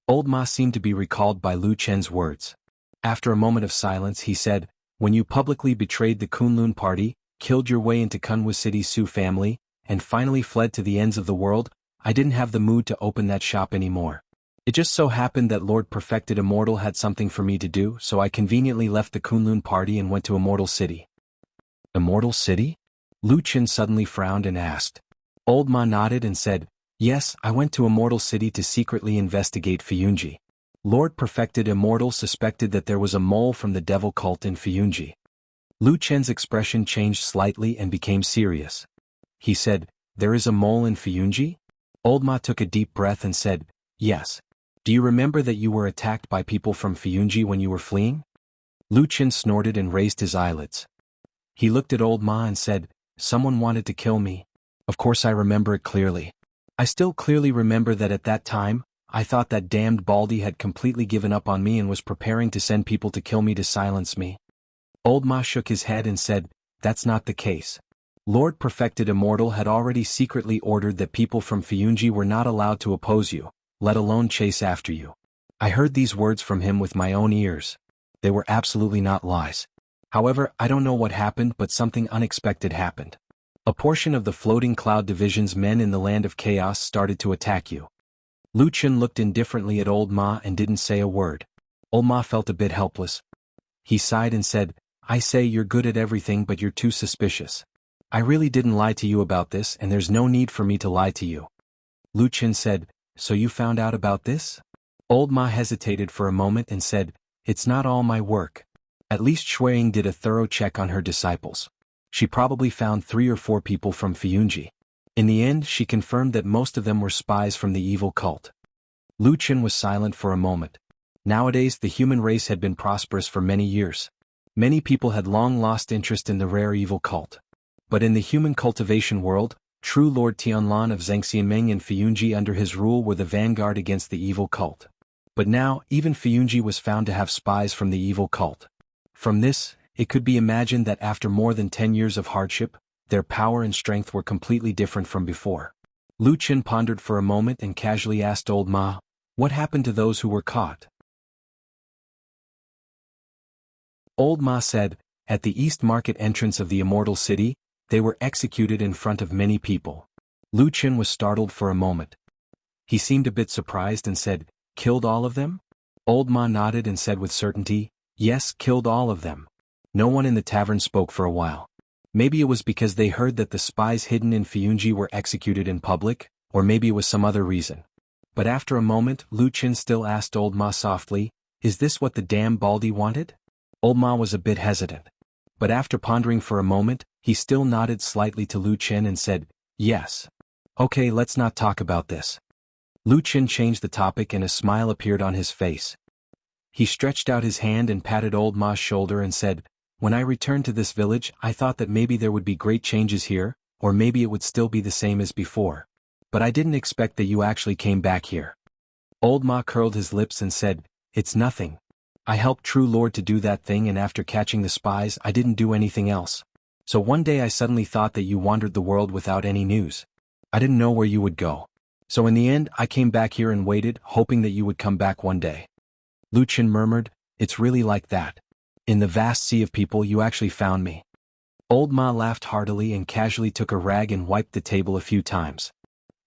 Speaker 1: Old Ma seemed to be recalled by Lu Chen's words. After a moment of silence he said, "When you publicly betrayed the Kunlun party, killed your way into Kunwa City's Sioux family, and finally fled to the ends of the world, I didn't have the mood to open that shop anymore. It just so happened that Lord Perfected Immortal had something for me to do, so I conveniently left the Kunlun party and went to Immortal City." "Immortal City?" Lu Chen suddenly frowned and asked. Old Ma nodded and said, "Yes, I went to Immortal City to secretly investigate Fiyunji. Lord Perfected Immortal suspected that there was a mole from the devil cult in Fiyunji." Lu Chen's expression changed slightly and became serious. He said, "There is a mole in Fiyunji?" Old Ma took a deep breath and said, "Yes. Do you remember that you were attacked by people from Fiyunji when you were fleeing?" Lu Chen snorted and raised his eyelids. He looked at Old Ma and said, "Someone wanted to kill me. Of course I remember it clearly. I still clearly remember that at that time, I thought that damned Baldy had completely given up on me and was preparing to send people to kill me to silence me." Old Ma shook his head and said, "That's not the case. Lord Perfected Immortal had already secretly ordered that people from Fiyunji were not allowed to oppose you, let alone chase after you. I heard these words from him with my own ears. They were absolutely not lies. However, I don't know what happened but something unexpected happened. A portion of the Floating Cloud Division's men in the Land of Chaos started to attack you." Lu Chen looked indifferently at Old Ma and didn't say a word. Old Ma felt a bit helpless. He sighed and said, "I say you're good at everything but you're too suspicious. I really didn't lie to you about this and there's no need for me to lie to you." Lu Chen said, "So you found out about this?" Old Ma hesitated for a moment and said, "It's not all my work. At least Shuiying did a thorough check on her disciples. She probably found 3 or 4 people from Fiyunji. In the end she confirmed that most of them were spies from the evil cult." Lu Chen was silent for a moment. Nowadays the human race had been prosperous for many years. Many people had long lost interest in the rare evil cult. But in the human cultivation world, true Lord Tianlan of Zhengxianmeng and Fiyunji under his rule were the vanguard against the evil cult. But now, even Fiyunji was found to have spies from the evil cult. From this, it could be imagined that after more than 10 years of hardship, their power and strength were completely different from before. Lu Chen pondered for a moment and casually asked Old Ma, "What happened to those who were caught?" Old Ma said, At the East Market entrance of the Immortal City, they were executed in front of many people. Lu Qin was startled for a moment. He seemed a bit surprised and said, "Killed all of them?" Old Ma nodded and said with certainty, "Yes, killed all of them." No one in the tavern spoke for a while. Maybe it was because they heard that the spies hidden in Fiyunji were executed in public, or maybe it was some other reason. But after a moment, Lu Qin still asked Old Ma softly, "Is this what the damn Baldy wanted?" Old Ma was a bit hesitant. But after pondering for a moment, he still nodded slightly to Lu Qin and said, "Yes." "Okay, let's not talk about this." Lu Qin changed the topic and a smile appeared on his face. He stretched out his hand and patted Old Ma's shoulder and said, "When I returned to this village, I thought that maybe there would be great changes here, or maybe it would still be the same as before. But I didn't expect that you actually came back here." Old Ma curled his lips and said, "It's nothing. I helped True Lord to do that thing, and after catching the spies I didn't do anything else. So one day I suddenly thought that you wandered the world without any news. I didn't know where you would go. So in the end I came back here and waited, hoping that you would come back one day." Lu Qin murmured, "It's really like that. In the vast sea of people you actually found me." Old Ma laughed heartily and casually took a rag and wiped the table a few times.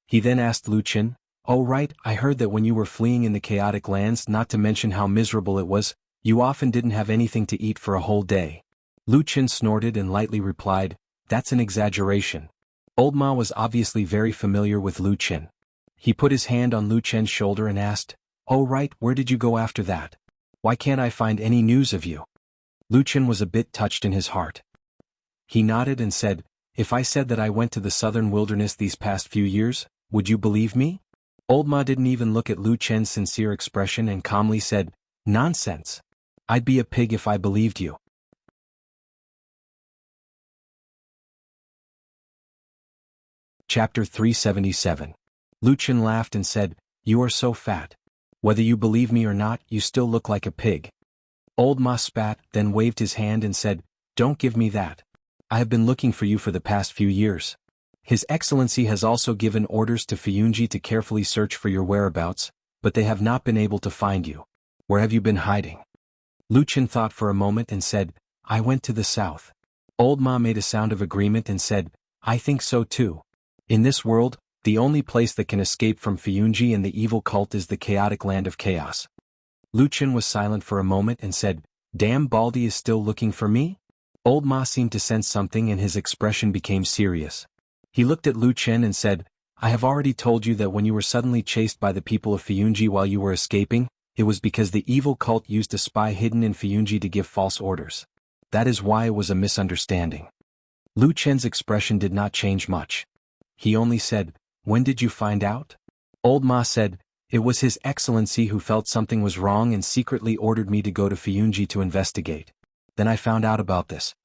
Speaker 1: He then asked Lu Qin, "Oh right, I heard that when you were fleeing in the chaotic lands, not to mention how miserable it was, you often didn't have anything to eat for a whole day." Lu Qin snorted and lightly replied, "That's an exaggeration." Old Ma was obviously very familiar with Lu Qin. He put his hand on Lu Qin's shoulder and asked, "Oh right, where did you go after that? Why can't I find any news of you?" Lu Qin was a bit touched in his heart. He nodded and said, "If I said that I went to the southern wilderness these past few years, would you believe me?" Old Ma didn't even look at Lu Qin's sincere expression and calmly said, "Nonsense. I'd be a pig if I believed you." Chapter 377. Lu Qin laughed and said, "You are so fat. Whether you believe me or not, you still look like a pig." Old Ma spat, then waved his hand and said, "Don't give me that. I have been looking for you for the past few years. His Excellency has also given orders to Fiyunji to carefully search for your whereabouts, but they have not been able to find you. Where have you been hiding?" Lu Qin thought for a moment and said, "I went to the south." Old Ma made a sound of agreement and said, "I think so too. In this world, the only place that can escape from Fiyunji and the evil cult is the chaotic land of chaos." Lu Qin was silent for a moment and said, "Damn Baldy is still looking for me?" Old Ma seemed to sense something and his expression became serious. He looked at Lu Qin and said, "I have already told you that when you were suddenly chased by the people of Fiyunji while you were escaping, it was because the evil cult used a spy hidden in Fiyunji to give false orders. That is why it was a misunderstanding." Lu Qin's expression did not change much. He only said, "When did you find out?" Old Ma said, "It was His Excellency who felt something was wrong and secretly ordered me to go to Fiyunji to investigate. Then I found out about this."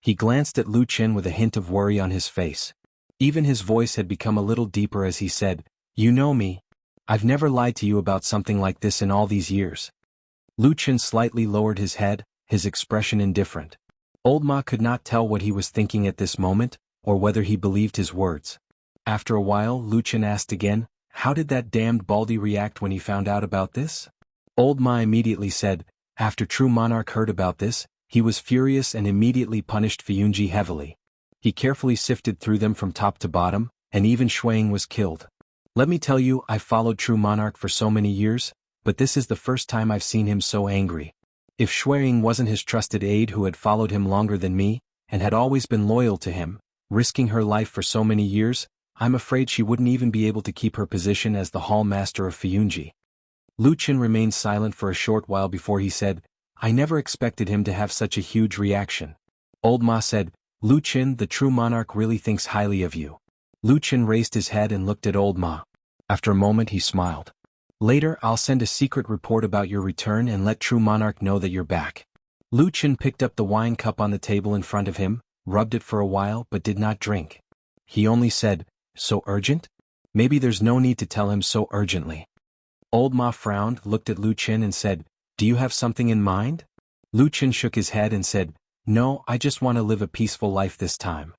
Speaker 1: He glanced at Lu Qin with a hint of worry on his face. Even his voice had become a little deeper as he said, "You know me. I've never lied to you about something like this in all these years." Lu Qin slightly lowered his head, his expression indifferent. Old Ma could not tell what he was thinking at this moment, or whether he believed his words. After a while Lu Qin asked again, "How did that damned Baldy react when he found out about this?" Old Ma immediately said, "After True Monarch heard about this, he was furious and immediately punished Fiyunji heavily. He carefully sifted through them from top to bottom, and even Shuang was killed. Let me tell you, I've followed True Monarch for so many years, but this is the first time I've seen him so angry. If Shuang wasn't his trusted aide who had followed him longer than me, and had always been loyal to him, risking her life for so many years, I'm afraid she wouldn't even be able to keep her position as the Hall Master of Fiyunji." Lu Qin remained silent for a short while before he said, "I never expected him to have such a huge reaction." Old Ma said, "Lu Qin, the True Monarch really thinks highly of you." Lu Qin raised his head and looked at Old Ma. After a moment he smiled. "Later I'll send a secret report about your return and let True Monarch know that you're back." Lu Qin picked up the wine cup on the table in front of him, rubbed it for a while but did not drink. He only said, "So urgent? Maybe there's no need to tell him so urgently." Old Ma frowned, looked at Lu Qin and said, "Do you have something in mind?" Lu Qin shook his head and said, "No, I just want to live a peaceful life this time.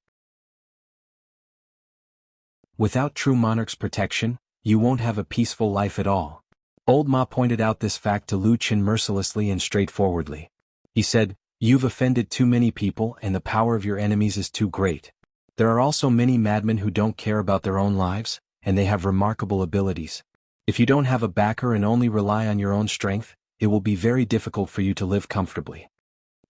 Speaker 1: Without True Monarch's protection, you won't have a peaceful life at all." Old Ma pointed out this fact to Lu Qin mercilessly and straightforwardly. He said, You've offended too many people and the power of your enemies is too great. There are also many madmen who don't care about their own lives, and they have remarkable abilities. If you don't have a backer and only rely on your own strength, it will be very difficult for you to live comfortably.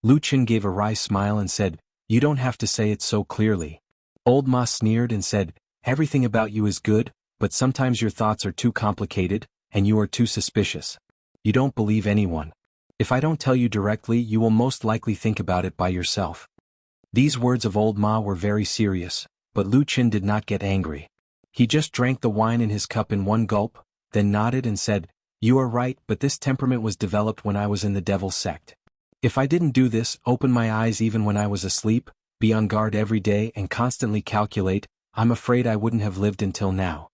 Speaker 1: Lu Qin gave a wry smile and said, You don't have to say it so clearly. Old Ma sneered and said, Everything about you is good, but sometimes your thoughts are too complicated, and you are too suspicious. You don't believe anyone. If I don't tell you directly, you will most likely think about it by yourself. These words of Old Ma were very serious, but Lu Qin did not get angry. He just drank the wine in his cup in one gulp, then nodded and said, You are right, but this temperament was developed when I was in the devil's sect. If I didn't do this, open my eyes even when I was asleep, be on guard every day and constantly calculate, I'm afraid I wouldn't have lived until now.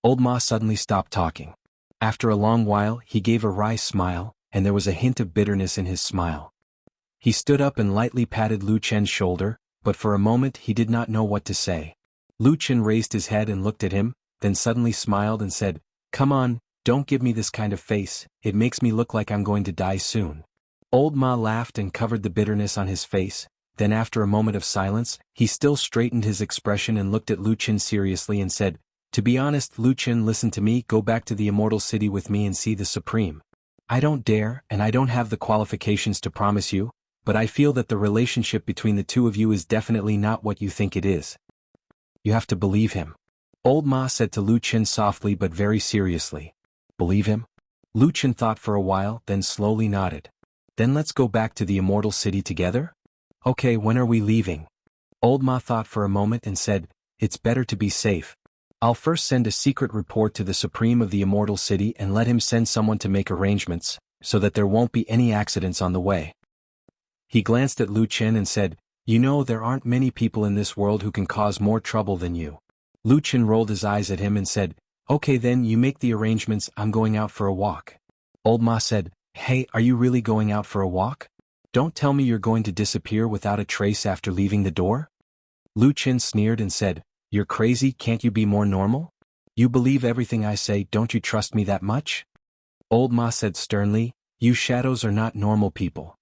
Speaker 1: Old Ma suddenly stopped talking. After a long while, he gave a wry smile, and there was a hint of bitterness in his smile. He stood up and lightly patted Lu Qin's shoulder, but for a moment he did not know what to say. Lu Qin raised his head and looked at him, then suddenly smiled and said, Come on, don't give me this kind of face, it makes me look like I'm going to die soon. Old Ma laughed and covered the bitterness on his face, then after a moment of silence, he still straightened his expression and looked at Lu Qin seriously and said, To be honest, Lu Qin, listen to me, go back to the Immortal City with me and see the Supreme. I don't dare, and I don't have the qualifications to promise you, but I feel that the relationship between the two of you is definitely not what you think it is. You have to believe him. Old Ma said to Lu Qin softly but very seriously. Believe him? Lu Qin thought for a while, then slowly nodded. Then let's go back to the Immortal City together? Okay, when are we leaving? Old Ma thought for a moment and said, It's better to be safe. I'll first send a secret report to the Supreme of the Immortal City and let him send someone to make arrangements, so that there won't be any accidents on the way. He glanced at Lu Qin and said, You know there aren't many people in this world who can cause more trouble than you. Lu Qin rolled his eyes at him and said, Okay then, you make the arrangements, I'm going out for a walk. Old Ma said, Hey, are you really going out for a walk? Don't tell me you're going to disappear without a trace after leaving the door? Lu Qin sneered and said, You're crazy, can't you be more normal? You believe everything I say, don't you trust me that much? Old Ma said sternly, You shadows are not normal people.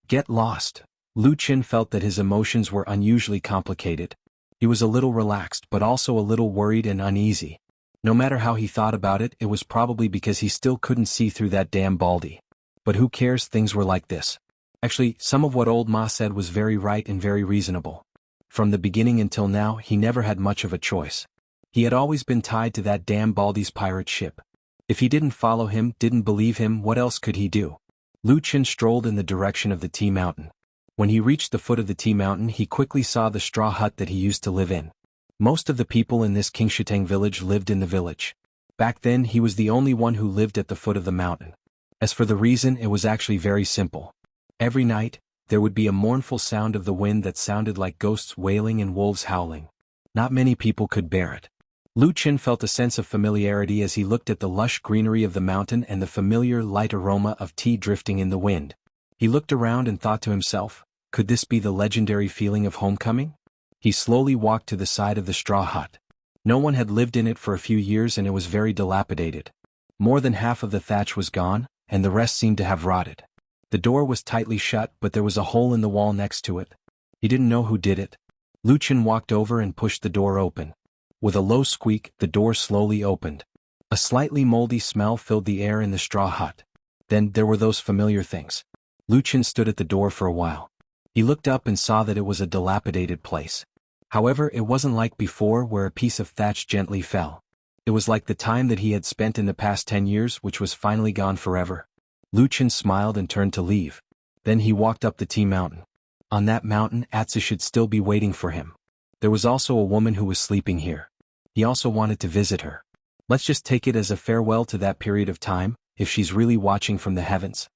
Speaker 1: Get lost. Lu Qin felt that his emotions were unusually complicated. He was a little relaxed but also a little worried and uneasy. No matter how he thought about it, it was probably because he still couldn't see through that damn baldy. But who cares, things were like this. Actually, some of what Old Ma said was very right and very reasonable. From the beginning until now, he never had much of a choice. He had always been tied to that damn baldy's pirate ship. If he didn't follow him, didn't believe him, what else could he do? Lu Qin strolled in the direction of the tea mountain. When he reached the foot of the tea mountain, he quickly saw the straw hut that he used to live in. Most of the people in this Qingshitang village lived in the village. Back then he was the only one who lived at the foot of the mountain. As for the reason, it was actually very simple. Every night, there would be a mournful sound of the wind that sounded like ghosts wailing and wolves howling. Not many people could bear it. Lu Qin felt a sense of familiarity as he looked at the lush greenery of the mountain and the familiar light aroma of tea drifting in the wind. He looked around and thought to himself, could this be the legendary feeling of homecoming? He slowly walked to the side of the straw hut. No one had lived in it for a few years and it was very dilapidated. More than half of the thatch was gone, and the rest seemed to have rotted. The door was tightly shut, but there was a hole in the wall next to it. He didn't know who did it. Lu Qin walked over and pushed the door open. With a low squeak, the door slowly opened. A slightly moldy smell filled the air in the straw hut. Then there were those familiar things. Lu Qin stood at the door for a while. He looked up and saw that it was a dilapidated place. However, it wasn't like before where a piece of thatch gently fell. It was like the time that he had spent in the past 10 years, which was finally gone forever. Lu Qin smiled and turned to leave. Then he walked up the tea mountain. On that mountain, Aether should still be waiting for him. There was also a woman who was sleeping here. He also wanted to visit her. Let's just take it as a farewell to that period of time, if she's really watching from the heavens.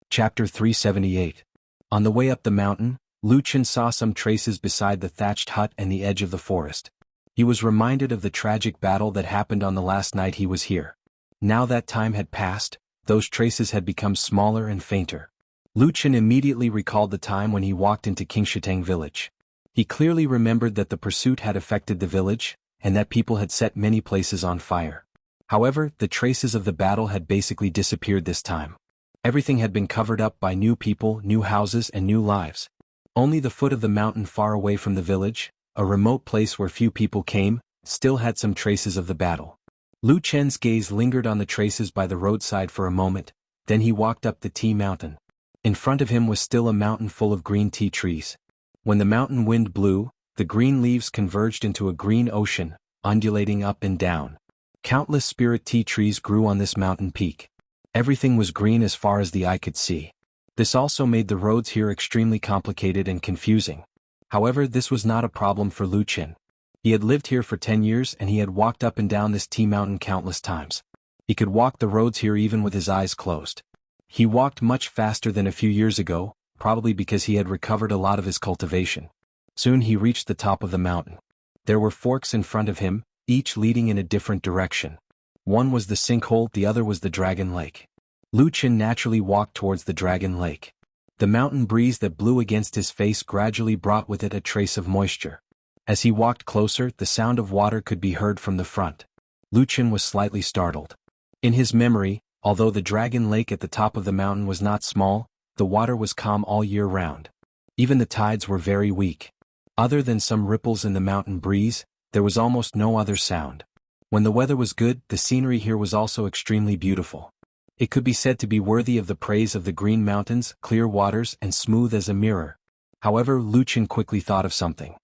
Speaker 1: Chapter 378. On the way up the mountain, Lu Qin saw some traces beside the thatched hut and the edge of the forest. He was reminded of the tragic battle that happened on the last night he was here. Now that time had passed, those traces had become smaller and fainter. Lu Qin immediately recalled the time when he walked into Qingshitang village. He clearly remembered that the pursuit had affected the village, and that people had set many places on fire. However, the traces of the battle had basically disappeared this time. Everything had been covered up by new people, new houses, and new lives. Only the foot of the mountain far away from the village, a remote place where few people came, still had some traces of the battle. Lu Chen's gaze lingered on the traces by the roadside for a moment, then he walked up the tea mountain. In front of him was still a mountain full of green tea trees. When the mountain wind blew, the green leaves converged into a green ocean, undulating up and down. Countless spirit tea trees grew on this mountain peak. Everything was green as far as the eye could see. This also made the roads here extremely complicated and confusing. However, this was not a problem for Lu Chen. He had lived here for 10 years and he had walked up and down this tea mountain countless times. He could walk the roads here even with his eyes closed. He walked much faster than a few years ago, probably because he had recovered a lot of his cultivation. Soon he reached the top of the mountain. There were forks in front of him, each leading in a different direction. One was the sinkhole, the other was the dragon lake. Lu Chen naturally walked towards the dragon lake. The mountain breeze that blew against his face gradually brought with it a trace of moisture. As he walked closer, the sound of water could be heard from the front. Lu Chen was slightly startled. In his memory, although the dragon lake at the top of the mountain was not small, the water was calm all year round. Even the tides were very weak. Other than some ripples in the mountain breeze, there was almost no other sound. When the weather was good, the scenery here was also extremely beautiful. It could be said to be worthy of the praise of the green mountains, clear waters, and smooth as a mirror. However, Lu Chen quickly thought of something.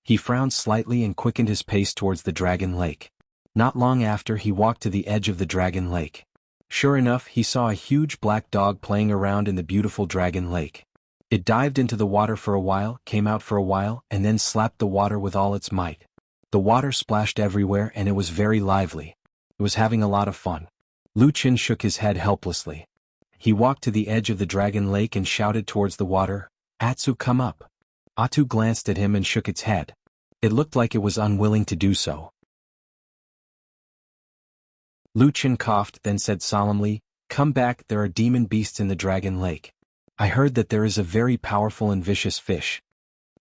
Speaker 1: He frowned slightly and quickened his pace towards the dragon lake. Not long after, he walked to the edge of the dragon lake. Sure enough, he saw a huge black dog playing around in the beautiful dragon lake. It dived into the water for a while, came out for a while, and then slapped the water with all its might. The water splashed everywhere and it was very lively. It was having a lot of fun. Lu Chen shook his head helplessly. He walked to the edge of the dragon lake and shouted towards the water, "Atsu, come up." Atsu glanced at him and shook its head. It looked like it was unwilling to do so. Lu Chen coughed, then said solemnly, "Come back, there are demon beasts in the dragon lake. I heard that there is a very powerful and vicious fish."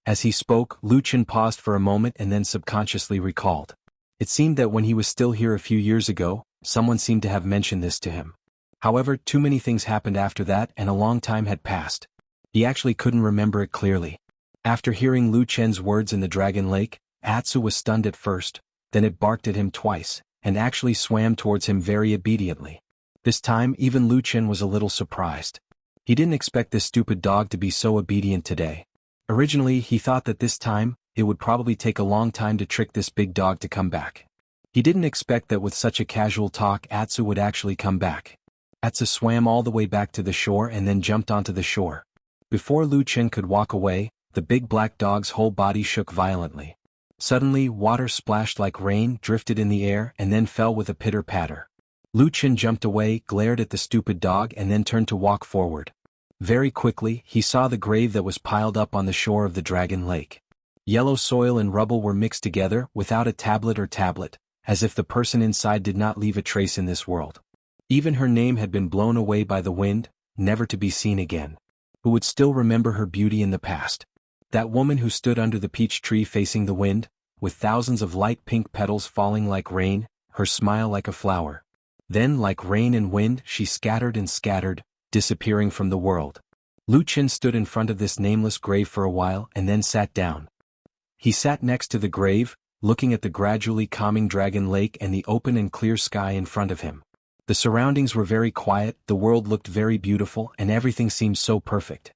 Speaker 1: As he spoke, Lu Chen paused for a moment and then subconsciously recalled. It seemed that when he was still here a few years ago, someone seemed to have mentioned this to him. However, too many things happened after that and a long time had passed. He actually couldn't remember it clearly. After hearing Lu Chen's words in the dragon lake, Atsu was stunned at first, then it barked at him twice, and actually swam towards him very obediently. This time, even Lu Chen was a little surprised. He didn't expect this stupid dog to be so obedient today. Originally, he thought that this time, it would probably take a long time to trick this big dog to come back. He didn't expect that with such a casual talk Atsu would actually come back. Atsu swam all the way back to the shore and then jumped onto the shore. Before Lu Chen could walk away, the big black dog's whole body shook violently. Suddenly, water splashed like rain, drifted in the air, and then fell with a pitter-patter. Lu Chen jumped away, glared at the stupid dog and then turned to walk forward. Very quickly, he saw the grave that was piled up on the shore of the dragon lake. Yellow soil and rubble were mixed together, without a tablet or tablet, as if the person inside did not leave a trace in this world. Even her name had been blown away by the wind, never to be seen again. Who would still remember her beauty in the past? That woman who stood under the peach tree facing the wind, with thousands of light pink petals falling like rain, her smile like a flower. Then, like rain and wind, she scattered and scattered, disappearing from the world. Lu Chen stood in front of this nameless grave for a while and then sat down. He sat next to the grave, looking at the gradually calming dragon lake and the open and clear sky in front of him. The surroundings were very quiet, the world looked very beautiful, and everything seemed so perfect.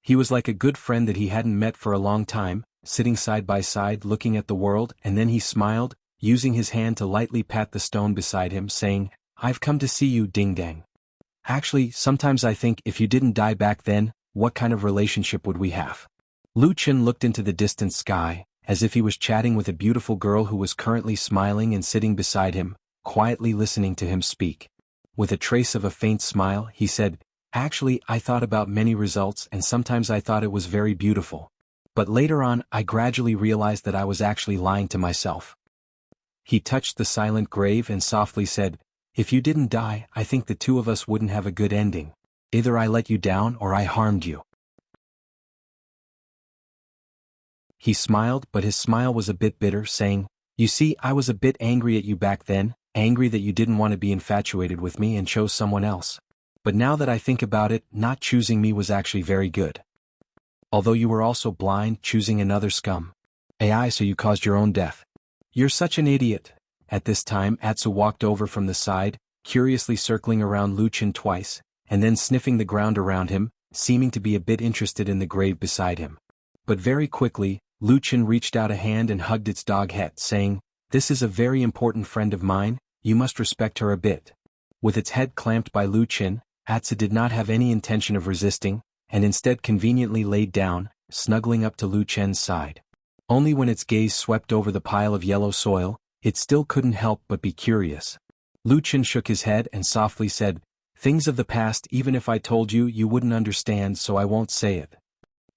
Speaker 1: He was like a good friend that he hadn't met for a long time, sitting side by side looking at the world, and then he smiled, using his hand to lightly pat the stone beside him, saying, "I've come to see you, Ding Dang. Actually, sometimes I think if you didn't die back then, what kind of relationship would we have?" Lu Chen looked into the distant sky, as if he was chatting with a beautiful girl who was currently smiling and sitting beside him, quietly listening to him speak. With a trace of a faint smile, he said, "Actually, I thought about many results and sometimes I thought it was very beautiful. But later on, I gradually realized that I was actually lying to myself." He touched the silent grave and softly said, "If you didn't die, I think the two of us wouldn't have a good ending. Either I let you down or I harmed you." He smiled, but his smile was a bit bitter, saying, You see, I was a bit angry at you back then, angry that you didn't want to be infatuated with me and chose someone else. But now that I think about it, not choosing me was actually very good. Although you were also blind, choosing another scum. AI, so you caused your own death. You're such an idiot. At this time, Atsu walked over from the side, curiously circling around Lu Chen twice, and then sniffing the ground around him, seeming to be a bit interested in the grave beside him. But very quickly, Lu Chen reached out a hand and hugged its dog head, saying, "This is a very important friend of mine, you must respect her a bit." With its head clamped by Lu Chen, Atsu did not have any intention of resisting, and instead conveniently laid down, snuggling up to Lu Chen's side. Only when its gaze swept over the pile of yellow soil, it still couldn't help but be curious. Lu Chen shook his head and softly said, "Things of the past, even if I told you, you wouldn't understand, so I won't say it."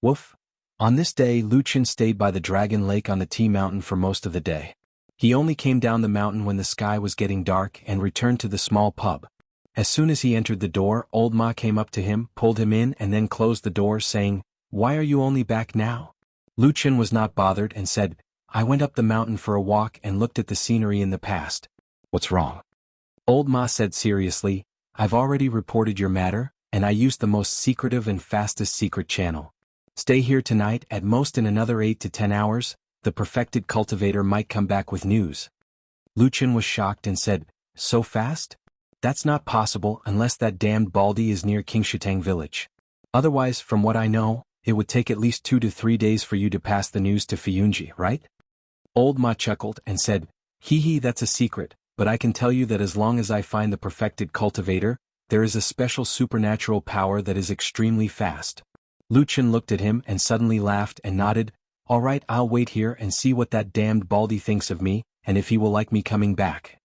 Speaker 1: Woof. On this day, Lu Chen stayed by the Dragon Lake on the Tea Mountain for most of the day. He only came down the mountain when the sky was getting dark and returned to the small pub. As soon as he entered the door, Old Ma came up to him, pulled him in and then closed the door, saying, "Why are you only back now?" Lu Chen was not bothered and said, "I went up the mountain for a walk and looked at the scenery in the past." "What's wrong?" Old Ma said seriously, "I've already reported your matter, and I used the most secretive and fastest secret channel. Stay here tonight, at most in another 8 to 10 hours, the perfected cultivator might come back with news." Lu Chen was shocked and said, "So fast? That's not possible unless that damned Baldy is near Qingshitang village. Otherwise, from what I know, it would take at least 2 to 3 days for you to pass the news to Fiyunji, right?" Old Ma chuckled and said, "Hee, that's a secret, but I can tell you that as long as I find the perfected cultivator, there is a special supernatural power that is extremely fast." Lu Chen looked at him and suddenly laughed and nodded, "All right, I'll wait here and see what that damned Baldy thinks of me, and if he will like me coming back."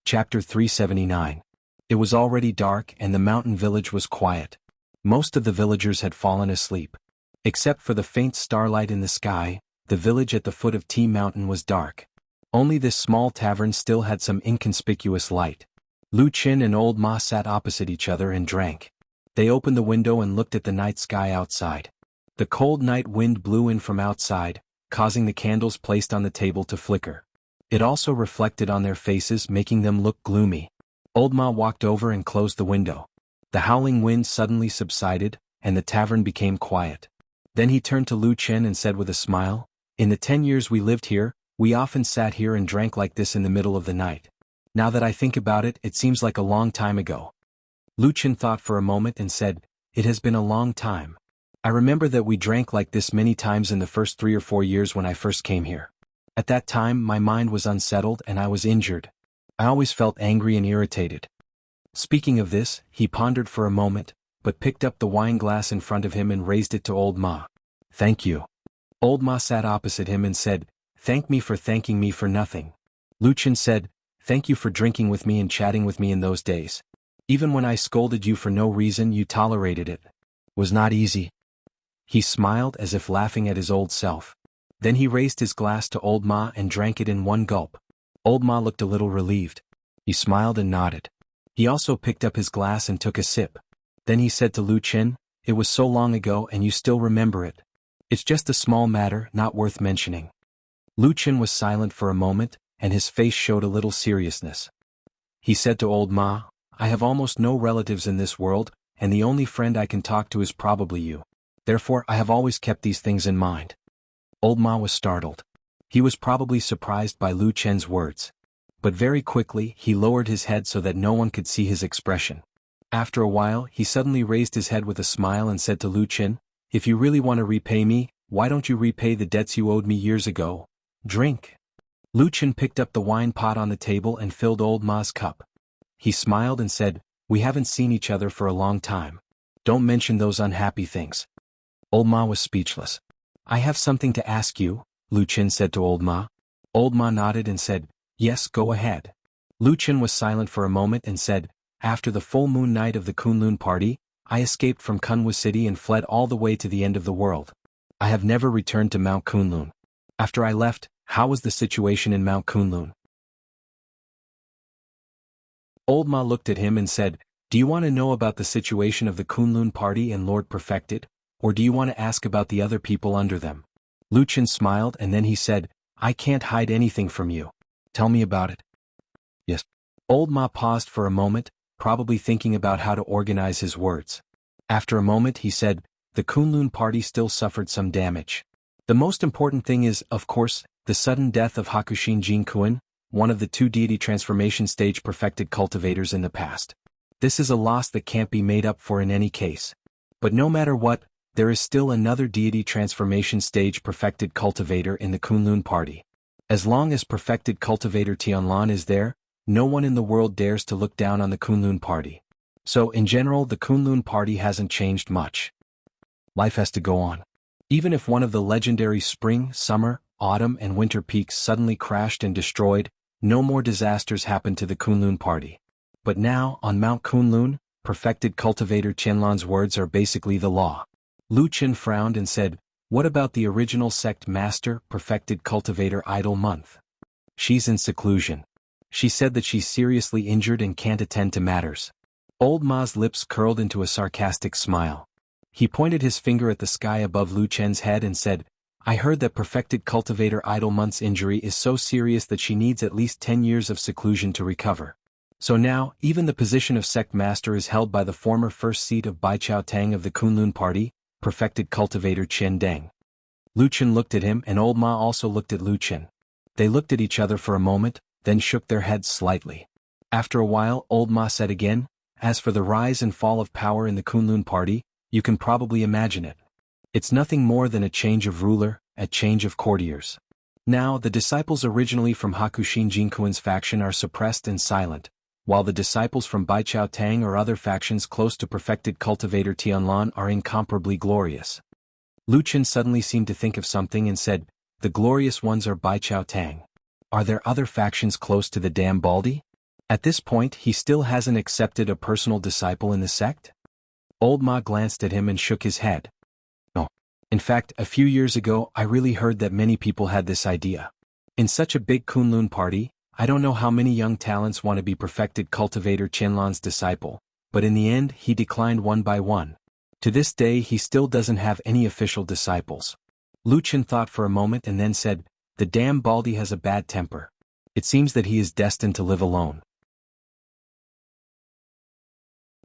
Speaker 1: Chapter 379. It was already dark and the mountain village was quiet. Most of the villagers had fallen asleep. Except for the faint starlight in the sky, the village at the foot of Tea Mountain was dark. Only this small tavern still had some inconspicuous light. Lu Chen and Old Ma sat opposite each other and drank. They opened the window and looked at the night sky outside. The cold night wind blew in from outside, causing the candles placed on the table to flicker. It also reflected on their faces, making them look gloomy. Old Ma walked over and closed the window. The howling wind suddenly subsided, and the tavern became quiet. Then he turned to Lu Chen and said with a smile, "In the 10 years we lived here, we often sat here and drank like this in the middle of the night. Now that I think about it, it seems like a long time ago." Lu Chen thought for a moment and said, "It has been a long time. I remember that we drank like this many times in the first 3 or 4 years when I first came here. At that time my mind was unsettled and I was injured. I always felt angry and irritated." Speaking of this, he pondered for a moment, but picked up the wine glass in front of him and raised it to Old Ma. "Thank you." Old Ma sat opposite him and said, "Thank me for thanking me for nothing." Lu Chen said, "Thank you for drinking with me and chatting with me in those days. Even when I scolded you for no reason, you tolerated it. Was not easy." He smiled as if laughing at his old self. Then he raised his glass to Old Ma and drank it in one gulp. Old Ma looked a little relieved. He smiled and nodded. He also picked up his glass and took a sip. Then he said to Lu Chen, "It was so long ago and you still remember it. It's just a small matter, not worth mentioning." Lu Chen was silent for a moment, and his face showed a little seriousness. He said to Old Ma, "I have almost no relatives in this world, and the only friend I can talk to is probably you. Therefore I have always kept these things in mind." Old Ma was startled. He was probably surprised by Lu Chen's words. But very quickly he lowered his head so that no one could see his expression. After a while he suddenly raised his head with a smile and said to Lu Chen, "If you really want to repay me, why don't you repay the debts you owed me years ago? Drink." Lu Chen picked up the wine pot on the table and filled Old Ma's cup. He smiled and said, "We haven't seen each other for a long time. Don't mention those unhappy things." Old Ma was speechless. "I have something to ask you," Lu Chen said to Old Ma. Old Ma nodded and said, "Yes, go ahead." Lu Chen was silent for a moment and said, "After the full moon night of the Kunlun party, I escaped from Kunwu City and fled all the way to the end of the world. I have never returned to Mount Kunlun. After I left, how was the situation in Mount Kunlun?" Old Ma looked at him and said, "Do you want to know about the situation of the Kunlun party and Lord Perfected? or do you want to ask about the other people under them? Lu Chen smiled and then he said, I can't hide anything from you. Tell me about it. Yes. Old Ma paused for a moment, probably thinking about how to organize his words. After a moment he said, the Kunlun party still suffered some damage. The most important thing is, of course, the sudden death of Hakushin Jinkuin, one of the 2 deity transformation stage perfected cultivators in the past. This is a loss that can't be made up for in any case. But no matter what, there is still another deity transformation stage perfected cultivator in the Kunlun party. As long as perfected cultivator Tianlan is there, no one in the world dares to look down on the Kunlun party. So in general the Kunlun party hasn't changed much. Life has to go on. Even if one of the legendary spring, summer, autumn and winter peaks suddenly crashed and destroyed, no more disasters happened to the Kunlun party. But now, on Mount Kunlun, perfected cultivator Tianlan's words are basically the law. Lu Chen frowned and said, what about the original sect master, perfected cultivator Idle Month? She's in seclusion. She said that she's seriously injured and can't attend to matters. Old Ma's lips curled into a sarcastic smile. He pointed his finger at the sky above Lu Chen's head and said, I heard that perfected cultivator Idle Month's injury is so serious that she needs at least 10 years of seclusion to recover. So now, even the position of sect master is held by the former first seat of Bai Chao Tang of the Kunlun party, perfected cultivator Chen Deng. Lu Chen looked at him and Old Ma also looked at Lu Chen. They looked at each other for a moment, then shook their heads slightly. After a while Old Ma said again, as for the rise and fall of power in the Kunlun party, you can probably imagine it. It's nothing more than a change of ruler, a change of courtiers. Now the disciples originally from Hakushin Jinkuin's faction are suppressed and silent, while the disciples from Bai Chao Tang or other factions close to perfected cultivator Tianlan are incomparably glorious. Lu Chen suddenly seemed to think of something and said, the glorious ones are Bai Chao Tang. Are there other factions close to the Dam Baldi? At this point he still hasn't accepted a personal disciple in the sect? Old Ma glanced at him and shook his head. No. In fact, a few years ago I really heard that many people had this idea. In such a big Kunlun party, I don't know how many young talents want to be perfected cultivator Tianlan's disciple, but in the end he declined one by one. To this day he still doesn't have any official disciples. Lu Chen thought for a moment and then said, the damn Baldi has a bad temper. It seems that he is destined to live alone.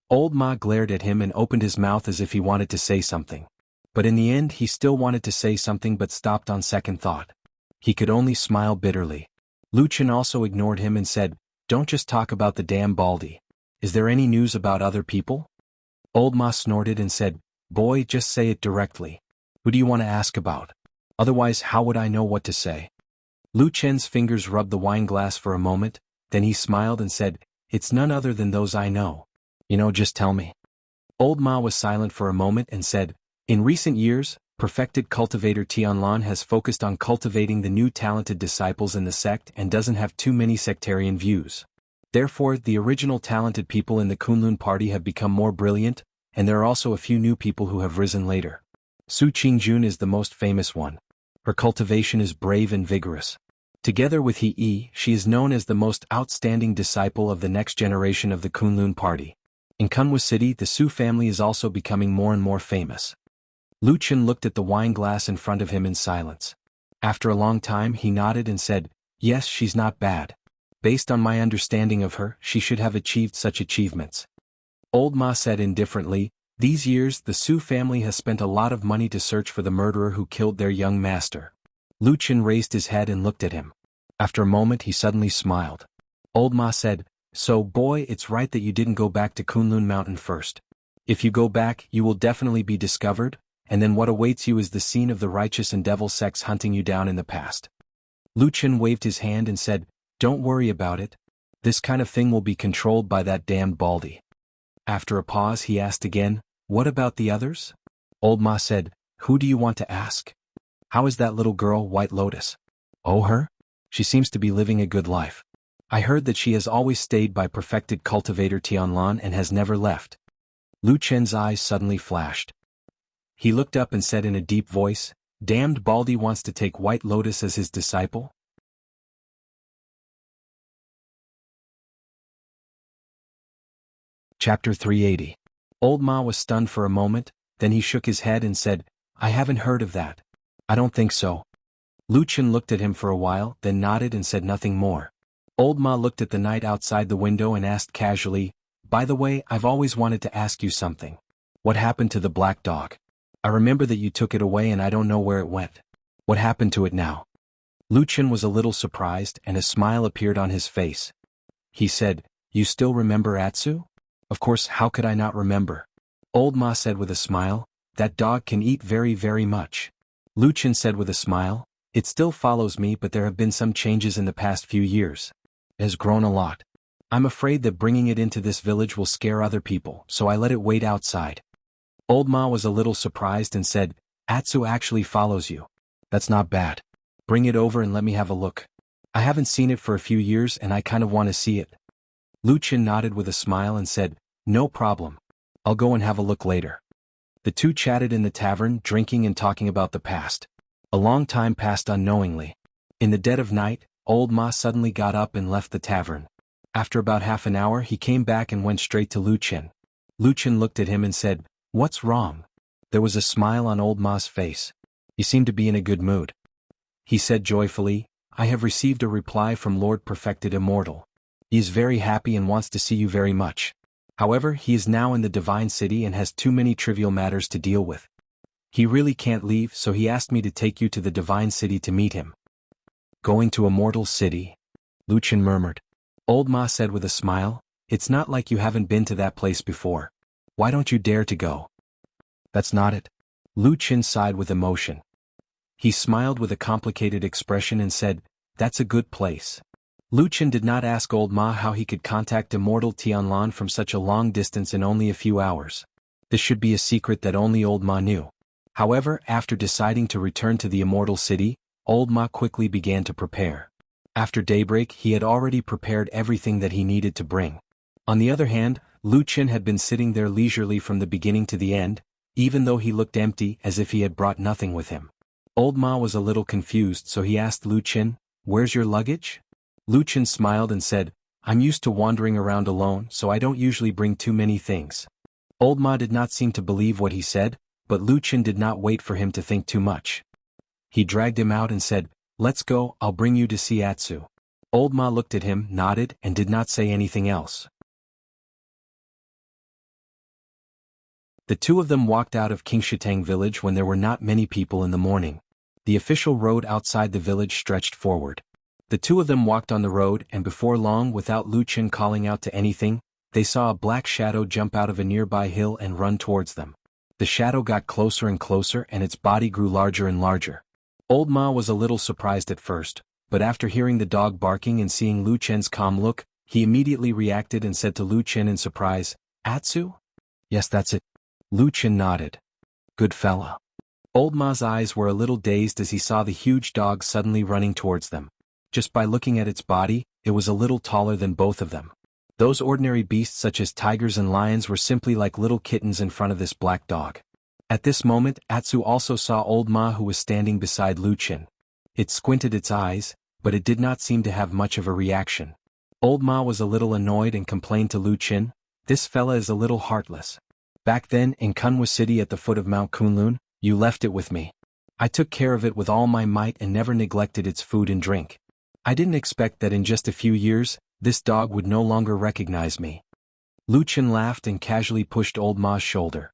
Speaker 1: Old Ma glared at him and opened his mouth as if he wanted to say something. But in the end he still wanted to say something but stopped on second thought. He could only smile bitterly. Lu Chen also ignored him and said, don't just talk about the damn Baldi. Is there any news about other people? Old Ma snorted and said, boy, just say it directly. Who do you want to ask about? Otherwise how would I know what to say? Lu Chen's fingers rubbed the wine glass for a moment, then he smiled and said, it's none other than those I know. Just tell me. Old Ma was silent for a moment and said, in recent years, perfected cultivator Tianlan has focused on cultivating the new talented disciples in the sect and doesn't have too many sectarian views. Therefore, the original talented people in the Kunlun party have become more brilliant, and there are also a few new people who have risen later. Su Qingjun is the most famous one. Her cultivation is brave and vigorous. Together with He Yi, she is known as the most outstanding disciple of the next generation of the Kunlun party. In Kunwa City, the Su family is also becoming more and more famous. Lu Chen looked at the wine glass in front of him in silence. After a long time he nodded and said, yes, she's not bad. Based on my understanding of her, she should have achieved such achievements. Old Ma said indifferently, these years the Su family has spent a lot of money to search for the murderer who killed their young master. Lu Chen raised his head and looked at him. After a moment he suddenly smiled. Old Ma said, so boy, it's right that you didn't go back to Kunlun Mountain first. If you go back, you will definitely be discovered, and then what awaits you is the scene of the righteous and devil sects hunting you down in the past. Lu Chen waved his hand and said, don't worry about it. This kind of thing will be controlled by that damned Baldi. After a pause he asked again, what about the others? Old Ma said, who do you want to ask? How is that little girl, White Lotus? Oh, her? She seems to be living a good life. I heard that she has always stayed by perfected cultivator Tianlan and has never left. Lu Chen's eyes suddenly flashed. He looked up and said in a deep voice, damned Baldi wants to take White Lotus as his disciple? Chapter 380. Old Ma was stunned for a moment, Then he shook his head and said, I haven't heard of that. I don't think so. Lu Chen looked at him for a while, then nodded and said nothing more. Old Ma looked at the night outside the window and asked casually, by the way, I've always wanted to ask you something. What happened to the black dog? I remember that you took it away and I don't know where it went. What happened to it now? Lu Chen was a little surprised and a smile appeared on his face. He said, you still remember Atsu? Of course, how could I not remember? Old Ma said with a smile, that dog can eat very, very much. Lu Chen said with a smile, it still follows me, but there have been some changes in the past few years. It has grown a lot. I'm afraid that bringing it into this village will scare other people, so I let it wait outside. Old Ma was a little surprised and said, Atsu actually follows you. That's not bad. Bring it over and let me have a look. I haven't seen it for a few years and I kind of want to see it. Lu Chen nodded with a smile and said, no problem. I'll go and have a look later. The two chatted in the tavern, drinking and talking about the past. A long time passed unknowingly. In the dead of night, Old Ma suddenly got up and left the tavern. After about half an hour he came back and went straight to Lu Chen. Lu Chen looked at him and said, what's wrong? There was a smile on Old Ma's face. He seemed to be in a good mood. He said joyfully, I have received a reply from Lord Perfected Immortal. He is very happy and wants to see you very much. However, he is now in the Divine City and has too many trivial matters to deal with. He really can't leave, so he asked me to take you to the Divine City to meet him. Going to Immortal City? Lu Chen murmured. Old Ma said with a smile, it's not like you haven't been to that place before. Why don't you dare to go? That's not it. Lu Chen sighed with emotion. He smiled with a complicated expression and said, that's a good place. Lu Chen did not ask Old Ma how he could contact Immortal Tianlan from such a long distance in only a few hours. This should be a secret that only Old Ma knew. However, after deciding to return to the Immortal City, Old Ma quickly began to prepare. After daybreak he had already prepared everything that he needed to bring. On the other hand, Lu Chen had been sitting there leisurely from the beginning to the end, even though he looked empty as if he had brought nothing with him. Old Ma was a little confused, so he asked Lu Chen, where's your luggage? Lu Chen smiled and said, I'm used to wandering around alone, so I don't usually bring too many things. Old Ma did not seem to believe what he said, but Lu Chen did not wait for him to think too much. He dragged him out and said, let's go, I'll bring you to see Atsu. Old Ma looked at him, nodded, and did not say anything else. The two of them walked out of Qingshitang village when there were not many people in the morning. The official road outside the village stretched forward. The two of them walked on the road and before long, without Lu Chen calling out to anything, they saw a black shadow jump out of a nearby hill and run towards them. The shadow got closer and closer and its body grew larger and larger. Old Ma was a little surprised at first, but after hearing the dog barking and seeing Lu Chen's calm look, he immediately reacted and said to Lu Chen in surprise, Atsu? Yes, that's it. Lu Chen nodded. Good fella. Old Ma's eyes were a little dazed as he saw the huge dog suddenly running towards them. Just by looking at its body, it was a little taller than both of them. Those ordinary beasts such as tigers and lions were simply like little kittens in front of this black dog. At this moment, Atsu also saw Old Ma, who was standing beside Lu Chen. It squinted its eyes, but it did not seem to have much of a reaction. Old Ma was a little annoyed and complained to Lu Chen, this fella is a little heartless. Back then, in Kunwa City at the foot of Mount Kunlun, you left it with me. I took care of it with all my might and never neglected its food and drink. I didn't expect that in just a few years, this dog would no longer recognize me. Lu Chen laughed and casually pushed Old Ma's shoulder.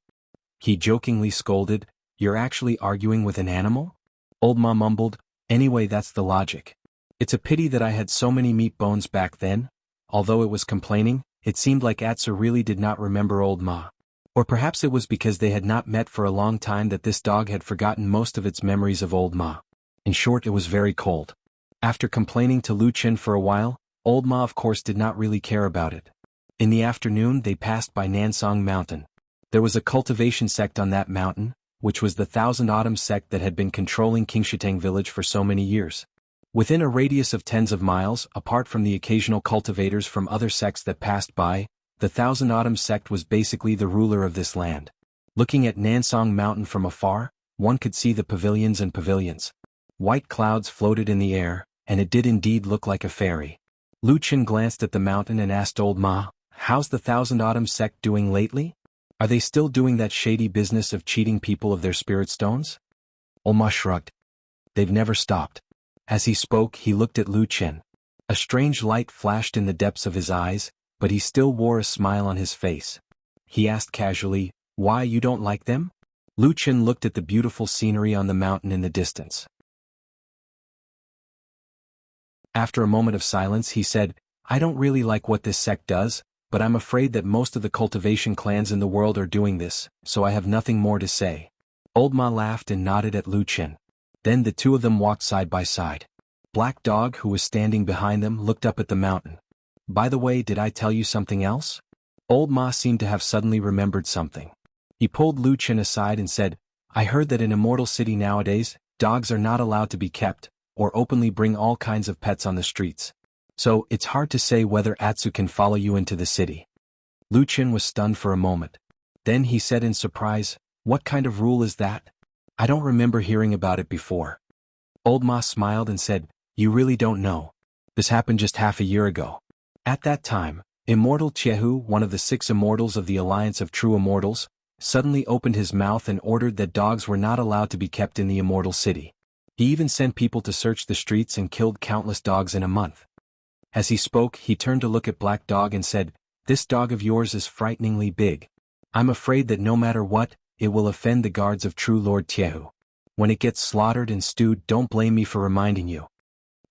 Speaker 1: He jokingly scolded, you're actually arguing with an animal? Old Ma mumbled, anyway that's the logic. It's a pity that I had so many meat bones back then. Although it was complaining, it seemed like Atsu really did not remember Old Ma. Or perhaps it was because they had not met for a long time that this dog had forgotten most of its memories of Old Ma. In short, it was very cold. After complaining to Lu Chen for a while, Old Ma of course did not really care about it. In the afternoon they passed by Nansong Mountain. There was a cultivation sect on that mountain, which was the Thousand Autumn sect that had been controlling Qingshitang village for so many years. Within a radius of tens of miles, apart from the occasional cultivators from other sects that passed by, the Thousand Autumn sect was basically the ruler of this land. Looking at Nansong Mountain from afar, one could see the pavilions and pavilions. White clouds floated in the air, and it did indeed look like a fairy. Lu Chen glanced at the mountain and asked Old Ma, how's the Thousand Autumn sect doing lately? Are they still doing that shady business of cheating people of their spirit stones? Olma shrugged. They've never stopped. As he spoke, he looked at Lu Chen. A strange light flashed in the depths of his eyes, but he still wore a smile on his face. He asked casually, "Why, you don't like them?" Lu Chen looked at the beautiful scenery on the mountain in the distance. After a moment of silence he said, "I don't really like what this sect does, but I'm afraid that most of the cultivation clans in the world are doing this, so I have nothing more to say." Old Ma laughed and nodded at Lu Chen. Then the two of them walked side by side. Black Dog, who was standing behind them, looked up at the mountain. "By the way, did I tell you something else?" Old Ma seemed to have suddenly remembered something. He pulled Lu Chen aside and said, "I heard that in Immortal City nowadays, dogs are not allowed to be kept, or openly bring all kinds of pets on the streets. So, it's hard to say whether Atsu can follow you into the city." Lu Chen was stunned for a moment. Then he said in surprise, "What kind of rule is that? I don't remember hearing about it before." Old Ma smiled and said, "You really don't know. This happened just half a year ago. At that time, Immortal Jianghu, one of the 6 immortals of the Alliance of True Immortals, suddenly opened his mouth and ordered that dogs were not allowed to be kept in the Immortal City. He even sent people to search the streets and killed countless dogs in a month." As he spoke, he turned to look at Black Dog and said, "This dog of yours is frighteningly big. I'm afraid that no matter what, it will offend the guards of True Lord Jianghu. When it gets slaughtered and stewed, don't blame me for reminding you."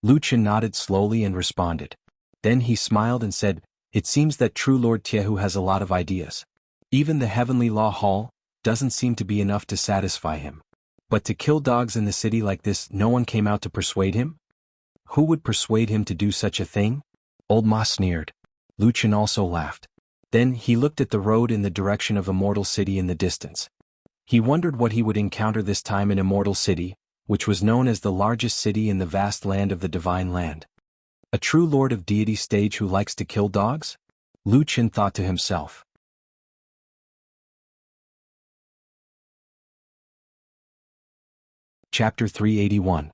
Speaker 1: Lu Chen nodded slowly and responded. Then he smiled and said, "It seems that True Lord Jianghu has a lot of ideas. Even the Heavenly Law Hall doesn't seem to be enough to satisfy him. But to kill dogs in the city like this, no one came out to persuade him? Who would persuade him to do such a thing?" Old Ma sneered. Lu Chen also laughed. Then he looked at the road in the direction of Immortal City in the distance. He wondered what he would encounter this time in Immortal City, which was known as the largest city in the vast land of the Divine Land. A true Lord of Deity stage who likes to kill dogs? Lu Chen thought to himself. Chapter 381.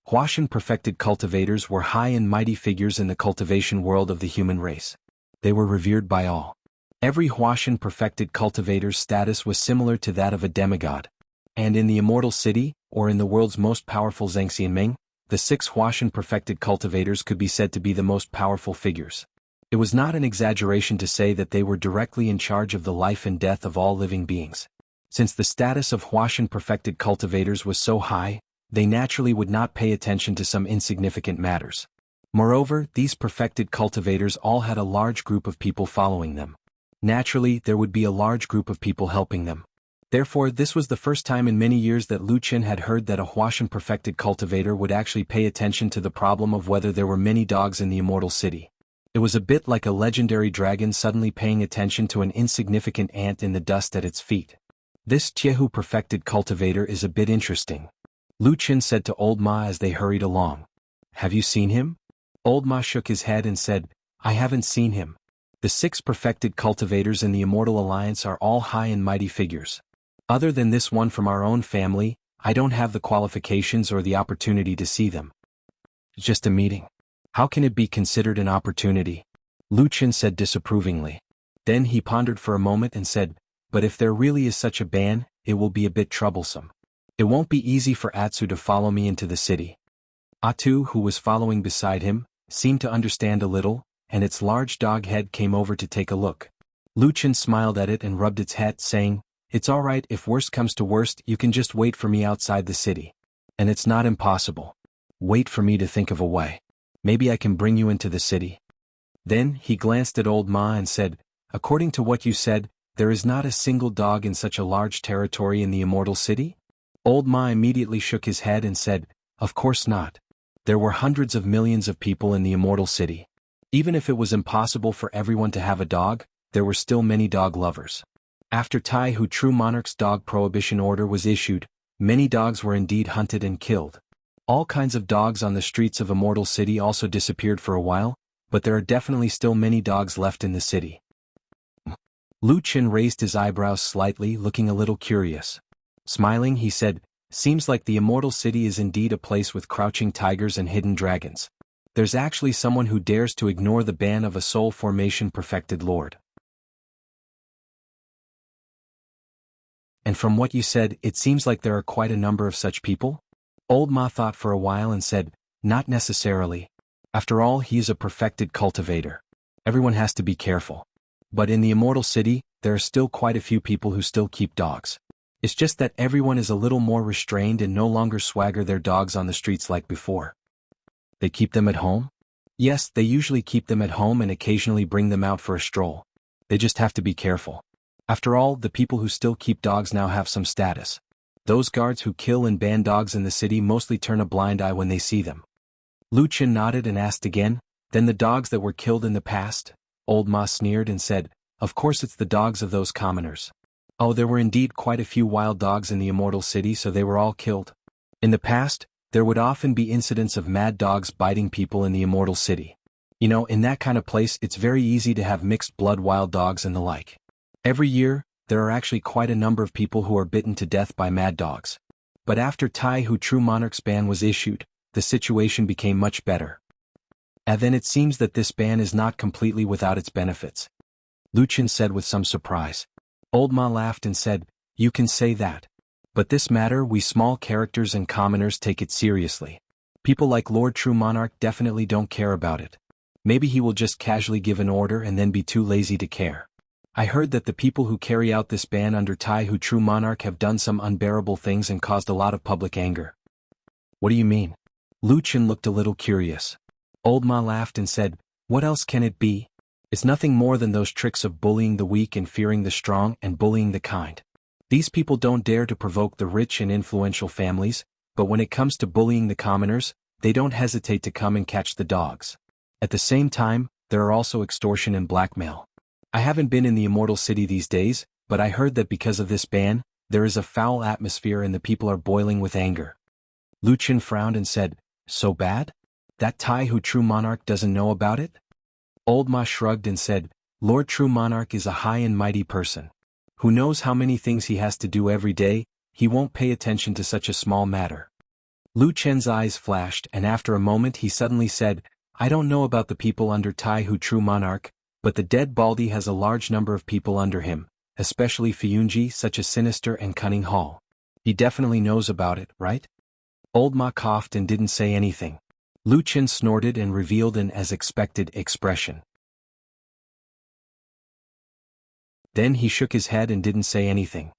Speaker 1: Huashan perfected cultivators were high and mighty figures in the cultivation world of the human race. They were revered by all. Every Huashan perfected cultivator's status was similar to that of a demigod. And in the Immortal City, or in the world's most powerful Zhangxianming, the 6 Huashan perfected cultivators could be said to be the most powerful figures. It was not an exaggeration to say that they were directly in charge of the life and death of all living beings. Since the status of Huashan perfected cultivators was so high, they naturally would not pay attention to some insignificant matters. Moreover, these perfected cultivators all had a large group of people following them. Naturally, there would be a large group of people helping them. Therefore, this was the first time in many years that Lu Chen had heard that a Huashan perfected cultivator would actually pay attention to the problem of whether there were many dogs in the Immortal City. It was a bit like a legendary dragon suddenly paying attention to an insignificant ant in the dust at its feet. This Jianghu perfected cultivator is a bit interesting. Lu Chen said to Old Ma as they hurried along. "Have you seen him?" Old Ma shook his head and said, "I haven't seen him. The 6 perfected cultivators in the Immortal Alliance are all high and mighty figures. Other than this one from our own family, I don't have the qualifications or the opportunity to see them." "It's just a meeting. How can it be considered an opportunity?" Lu Chen said disapprovingly. Then he pondered for a moment and said, "But if there really is such a ban, it will be a bit troublesome. It won't be easy for Atsu to follow me into the city." Atu, who was following beside him, seemed to understand a little, and its large dog head came over to take a look. Lu Chen smiled at it and rubbed its head, saying, "It's all right, if worst comes to worst, you can just wait for me outside the city. And it's not impossible. Wait for me to think of a way. Maybe I can bring you into the city." Then he glanced at Old Ma and said, "According to what you said, there is not a single dog in such a large territory in the Immortal City?" Old Ma immediately shook his head and said, "Of course not. There were hundreds of millions of people in the Immortal City. Even if it was impossible for everyone to have a dog, there were still many dog lovers. After Taihu True Monarch's dog prohibition order was issued, many dogs were indeed hunted and killed. All kinds of dogs on the streets of Immortal City also disappeared for a while, but there are definitely still many dogs left in the city." Lu Chen raised his eyebrows slightly, looking a little curious. Smiling, he said, "Seems like the Immortal City is indeed a place with crouching tigers and hidden dragons. There's actually someone who dares to ignore the ban of a soul formation perfected lord." And from what you said, it seems like there are quite a number of such people? Old Ma thought for a while and said, not necessarily. After all, he is a perfected cultivator. Everyone has to be careful. But in the Immortal City, there are still quite a few people who still keep dogs. It's just that everyone is a little more restrained and no longer swagger their dogs on the streets like before. They keep them at home? Yes, they usually keep them at home and occasionally bring them out for a stroll. They just have to be careful. After all, the people who still keep dogs now have some status. Those guards who kill and ban dogs in the city mostly turn a blind eye when they see them. Lu Qin nodded and asked again, then the dogs that were killed in the past? Old Ma sneered and said, of course it's the dogs of those commoners. Oh, there were indeed quite a few wild dogs in the Immortal City, so they were all killed. In the past, there would often be incidents of mad dogs biting people in the Immortal City. You know, in that kind of place it's very easy to have mixed blood wild dogs and the like. Every year, there are actually quite a number of people who are bitten to death by mad dogs. But after Taihu True Monarch's ban was issued, the situation became much better. And then it seems that this ban is not completely without its benefits. Lu Qin said with some surprise. Old Ma laughed and said, you can say that. But this matter, we small characters and commoners take it seriously. People like Lord True Monarch definitely don't care about it. Maybe he will just casually give an order and then be too lazy to care. I heard that the people who carry out this ban under Taihu True Monarch have done some unbearable things and caused a lot of public anger. What do you mean? Lu Qin looked a little curious. Old Ma laughed and said, what else can it be? It's nothing more than those tricks of bullying the weak and fearing the strong and bullying the kind. These people don't dare to provoke the rich and influential families, but when it comes to bullying the commoners, they don't hesitate to come and catch the dogs. At the same time, there are also extortion and blackmail. I haven't been in the Immortal City these days, but I heard that because of this ban, there is a foul atmosphere and the people are boiling with anger. Lu Qin frowned and said, so bad? That Taihu True Monarch doesn't know about it? Old Ma shrugged and said, Lord True Monarch is a high and mighty person. Who knows how many things he has to do every day, he won't pay attention to such a small matter. Lu Qin's eyes flashed and after a moment he suddenly said, I don't know about the people under Taihu True Monarch, but the dead Baldy has a large number of people under him, especially Fiyunji, such a sinister and cunning Hall. He definitely knows about it, right? Old Ma coughed and didn't say anything. Lu Qin snorted and revealed an as expected expression. Then he shook his head and didn't say anything.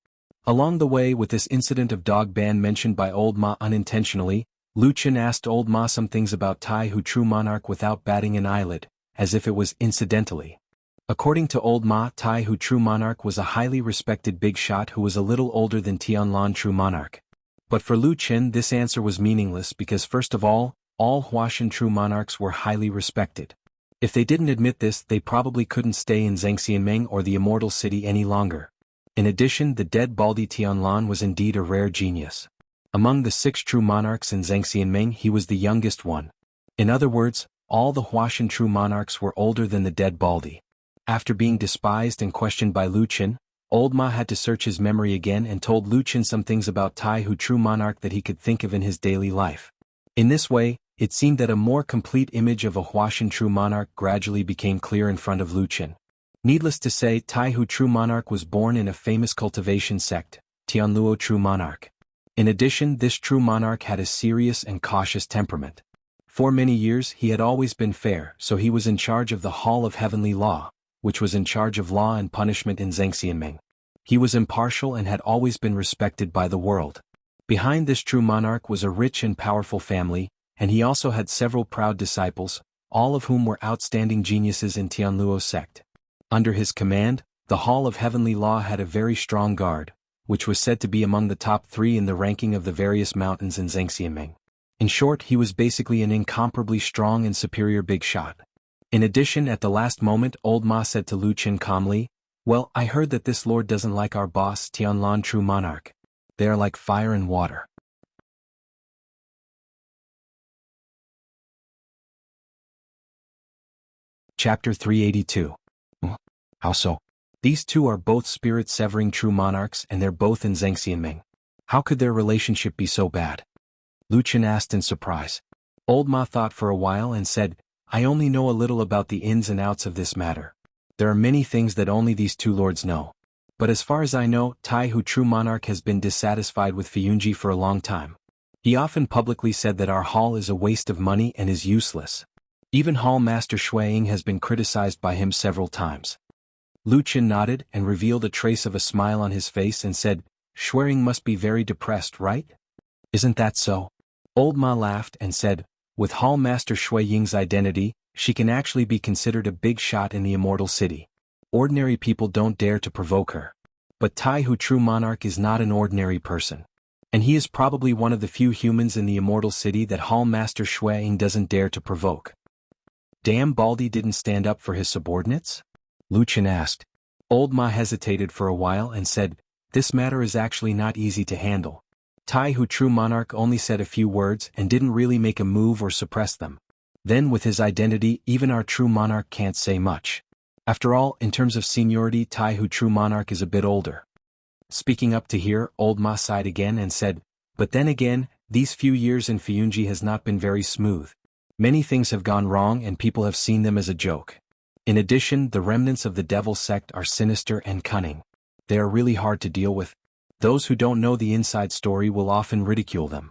Speaker 1: Along the way with this incident of dog ban mentioned by Old Ma unintentionally, Lu Qin asked Old Ma some things about Taihu True Monarch without batting an eyelid, as if it was incidentally. According to Old Ma, Taihu True Monarch was a highly respected big shot who was a little older than Tianlan True Monarch. But for Lu Qin this answer was meaningless because first of all Huashan True Monarchs were highly respected. If they didn't admit this, they probably couldn't stay in Zhangxianmeng or the Immortal City any longer. In addition, the dead Baldy Tianlan was indeed a rare genius. Among the 6 true monarchs in Zhangxianmeng he was the youngest one. In other words, all the Huashan True Monarchs were older than the dead Baldy. After being despised and questioned by Lu Qin, Old Ma had to search his memory again and told Lu Qin some things about Taihu True Monarch that he could think of in his daily life. In this way, it seemed that a more complete image of a Huashan True Monarch gradually became clear in front of Lu Qin. Needless to say, Taihu True Monarch was born in a famous cultivation sect, Tianluo True Monarch. In addition, this true monarch had a serious and cautious temperament. For many years he had always been fair, so he was in charge of the Hall of Heavenly Law, which was in charge of law and punishment in Zhangxianmeng. He was impartial and had always been respected by the world. Behind this true monarch was a rich and powerful family, and he also had several proud disciples, all of whom were outstanding geniuses in Tianluo sect. Under his command, the Hall of Heavenly Law had a very strong guard, which was said to be among the top 3 in the ranking of the various mountains in Zhangxianmeng. In short, he was basically an incomparably strong and superior big shot. In addition, at the last moment Old Ma said to Lu Qin calmly, well, I heard that this lord doesn't like our boss Tianlan True Monarch. They are like fire and water. Chapter 382. How so? These two are both spirit-severing true monarchs and they're both in Zhangxianmeng. How could their relationship be so bad? Lu Qin asked in surprise. Old Ma thought for a while and said, I only know a little about the ins and outs of this matter. There are many things that only these two lords know. But as far as I know, Tai Hu True Monarch has been dissatisfied with Fiyunji for a long time. He often publicly said that our hall is a waste of money and is useless. Even Hall Master Shuiying has been criticized by him several times. Lu Qin nodded and revealed a trace of a smile on his face and said, Shuiying must be very depressed, right? Isn't that so? Old Ma laughed and said, with Hall Master Shuiying's identity, she can actually be considered a big shot in the Immortal City. Ordinary people don't dare to provoke her. But Tai Hu True Monarch is not an ordinary person. And he is probably one of the few humans in the Immortal City that Hall Master Shuiying doesn't dare to provoke. Damn, Baldy didn't stand up for his subordinates? Lu Qin asked. Old Ma hesitated for a while and said, this matter is actually not easy to handle. Tai Hu True Monarch only said a few words and didn't really make a move or suppress them. Then with his identity, even our True Monarch can't say much. After all, in terms of seniority, Tai Hu True Monarch is a bit older. Speaking up to here, Old Ma sighed again and said, but then again, these few years in Fiyunji has not been very smooth. Many things have gone wrong and people have seen them as a joke. In addition, the remnants of the Devil sect are sinister and cunning. They are really hard to deal with. Those who don't know the inside story will often ridicule them.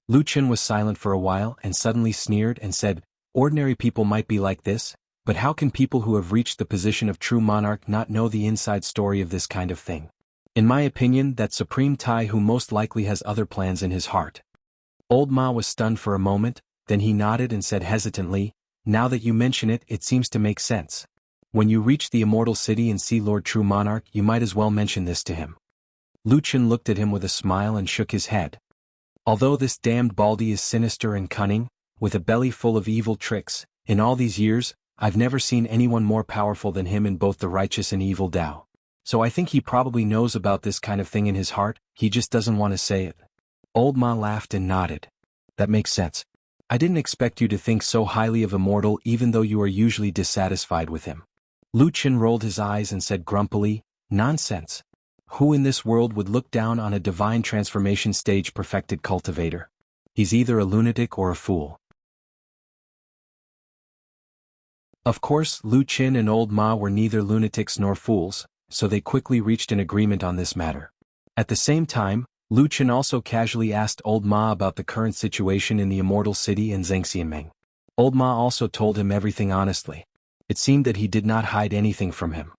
Speaker 1: Lu Qin was silent for a while and suddenly sneered and said, ordinary people might be like this, but how can people who have reached the position of true monarch not know the inside story of this kind of thing? In my opinion, that Supreme Tai Hu most likely has other plans in his heart. Old Ma was stunned for a moment, then he nodded and said hesitantly, now that you mention it, it seems to make sense. When you reach the Immortal City and see Lord True Monarch, you might as well mention this to him. Lu Qin looked at him with a smile and shook his head. Although this damned Baldy is sinister and cunning, with a belly full of evil tricks, in all these years, I've never seen anyone more powerful than him in both the righteous and evil Dao. So I think he probably knows about this kind of thing in his heart, he just doesn't want to say it. Old Ma laughed and nodded. That makes sense. I didn't expect you to think so highly of Immortal even though you are usually dissatisfied with him. Lu Qin rolled his eyes and said grumpily, nonsense. Who in this world would look down on a divine transformation stage perfected cultivator? He's either a lunatic or a fool. Of course, Lu Qin and Old Ma were neither lunatics nor fools, so they quickly reached an agreement on this matter. At the same time, Lu Qin also casually asked Old Ma about the current situation in the Immortal City and Zhengxianmeng. Old Ma also told him everything honestly. It seemed that he did not hide anything from him.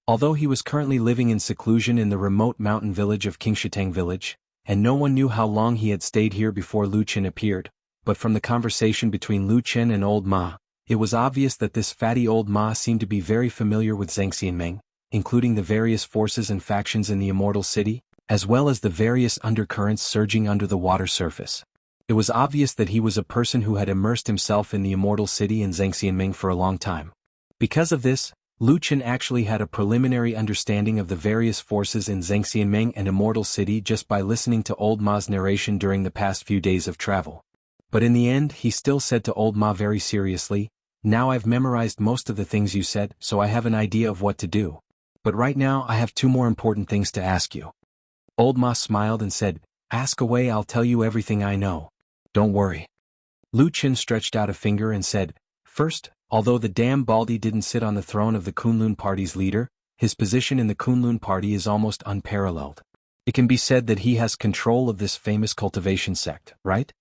Speaker 1: Although he was currently living in seclusion in the remote mountain village of Qingshitang village, and no one knew how long he had stayed here before Lu Qin appeared, but from the conversation between Lu Qin and Old Ma, it was obvious that this fatty Old Ma seemed to be very familiar with Zhengxianmeng, including the various forces and factions in the Immortal City, as well as the various undercurrents surging under the water surface. It was obvious that he was a person who had immersed himself in the Immortal City and Zhengxianmeng for a long time. Because of this, Lu Qin actually had a preliminary understanding of the various forces in Zhengxianmeng and Immortal City just by listening to Old Ma's narration during the past few days of travel. But in the end, he still said to Old Ma very seriously, now I've memorized most of the things you said, so I have an idea of what to do. But right now I have two more important things to ask you. Old Ma smiled and said, ask away, I'll tell you everything I know. Don't worry. Lu Qin stretched out a finger and said, first, although the damn Baldy didn't sit on the throne of the Kunlun Party's leader, his position in the Kunlun Party is almost unparalleled. It can be said that he has control of this famous cultivation sect, right?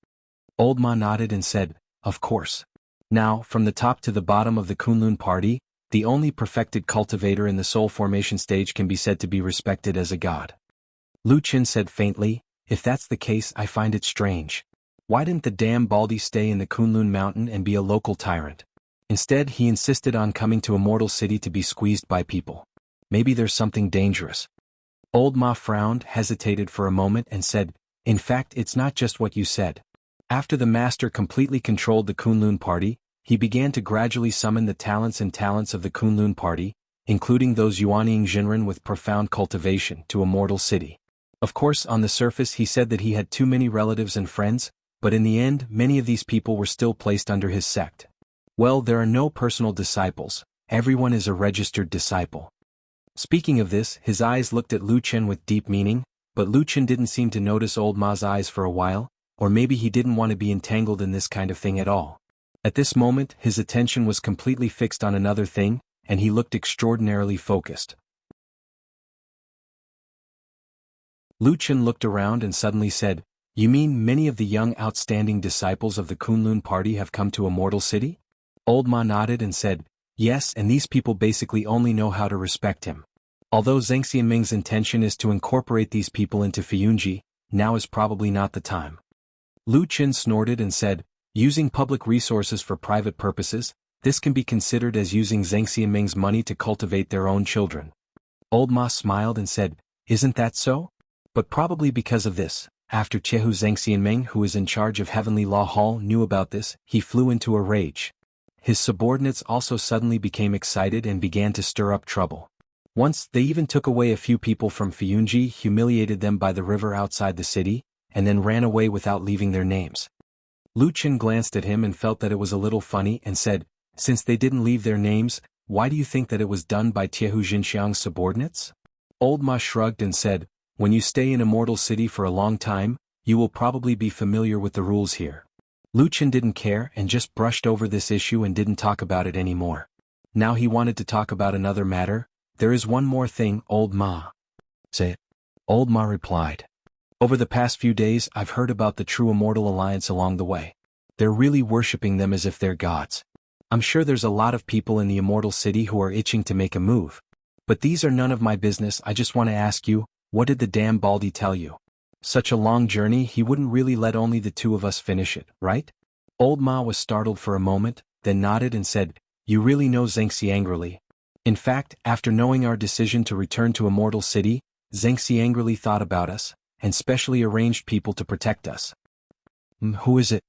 Speaker 1: Old Ma nodded and said, of course. Now, from the top to the bottom of the Kunlun Party, the only perfected cultivator in the soul formation stage can be said to be respected as a god. Lu Qin said faintly, if that's the case, I find it strange. Why didn't the damn Baldy stay in the Kunlun Mountain and be a local tyrant? Instead, he insisted on coming to Immortal City to be squeezed by people. Maybe there's something dangerous. Old Ma frowned, hesitated for a moment and said, in fact, it's not just what you said. After the master completely controlled the Kunlun Party, he began to gradually summon the talents of the Kunlun Party, including those Yuanying Jinren with profound cultivation, to Immortal City. Of course, on the surface he said that he had too many relatives and friends, but in the end, many of these people were still placed under his sect. Well, there are no personal disciples, everyone is a registered disciple. Speaking of this, his eyes looked at Lu Qin with deep meaning, but Lu Qin didn't seem to notice Old Ma's eyes for a while, or maybe he didn't want to be entangled in this kind of thing at all. At this moment, his attention was completely fixed on another thing, and he looked extraordinarily focused. Lu Chen looked around and suddenly said, "You mean many of the young outstanding disciples of the Kunlun party have come to Immortal City?" Old Ma nodded and said, "Yes, and these people basically only know how to respect him. Although Zheng Xianming's intention is to incorporate these people into Fiyunji, now is probably not the time." Lu Chen snorted and said, "Using public resources for private purposes, this can be considered as using Zheng Xianming's money to cultivate their own children." Old Ma smiled and said, "Isn't that so? But probably because of this, after Chehu Zheng Xianming, who is in charge of Heavenly Law Hall, knew about this, he flew into a rage. His subordinates also suddenly became excited and began to stir up trouble. Once, they even took away a few people from Fiyunji, humiliated them by the river outside the city, and then ran away without leaving their names." Lu Chen glanced at him and felt that it was a little funny and said, "Since they didn't leave their names, why do you think that it was done by Tiehu Jinxiang's subordinates?" Old Ma shrugged and said, "When you stay in Immortal City for a long time, you will probably be familiar with the rules here." Lu Chen didn't care and just brushed over this issue and didn't talk about it anymore. Now he wanted to talk about another matter. "There is one more thing, Old Ma." "Say it." Old Ma replied. "Over the past few days I've heard about the True Immortal Alliance along the way. They're really worshipping them as if they're gods. I'm sure there's a lot of people in the Immortal City who are itching to make a move. But these are none of my business. I just want to ask you, what did the damn Baldy tell you? Such a long journey, he wouldn't really let only the two of us finish it, right?" Old Ma was startled for a moment, then nodded and said, "You really know Zheng angrily. In fact, after knowing our decision to return to Immortal City, Zheng angrily thought about us, and specially arranged people to protect us." "Who is it?"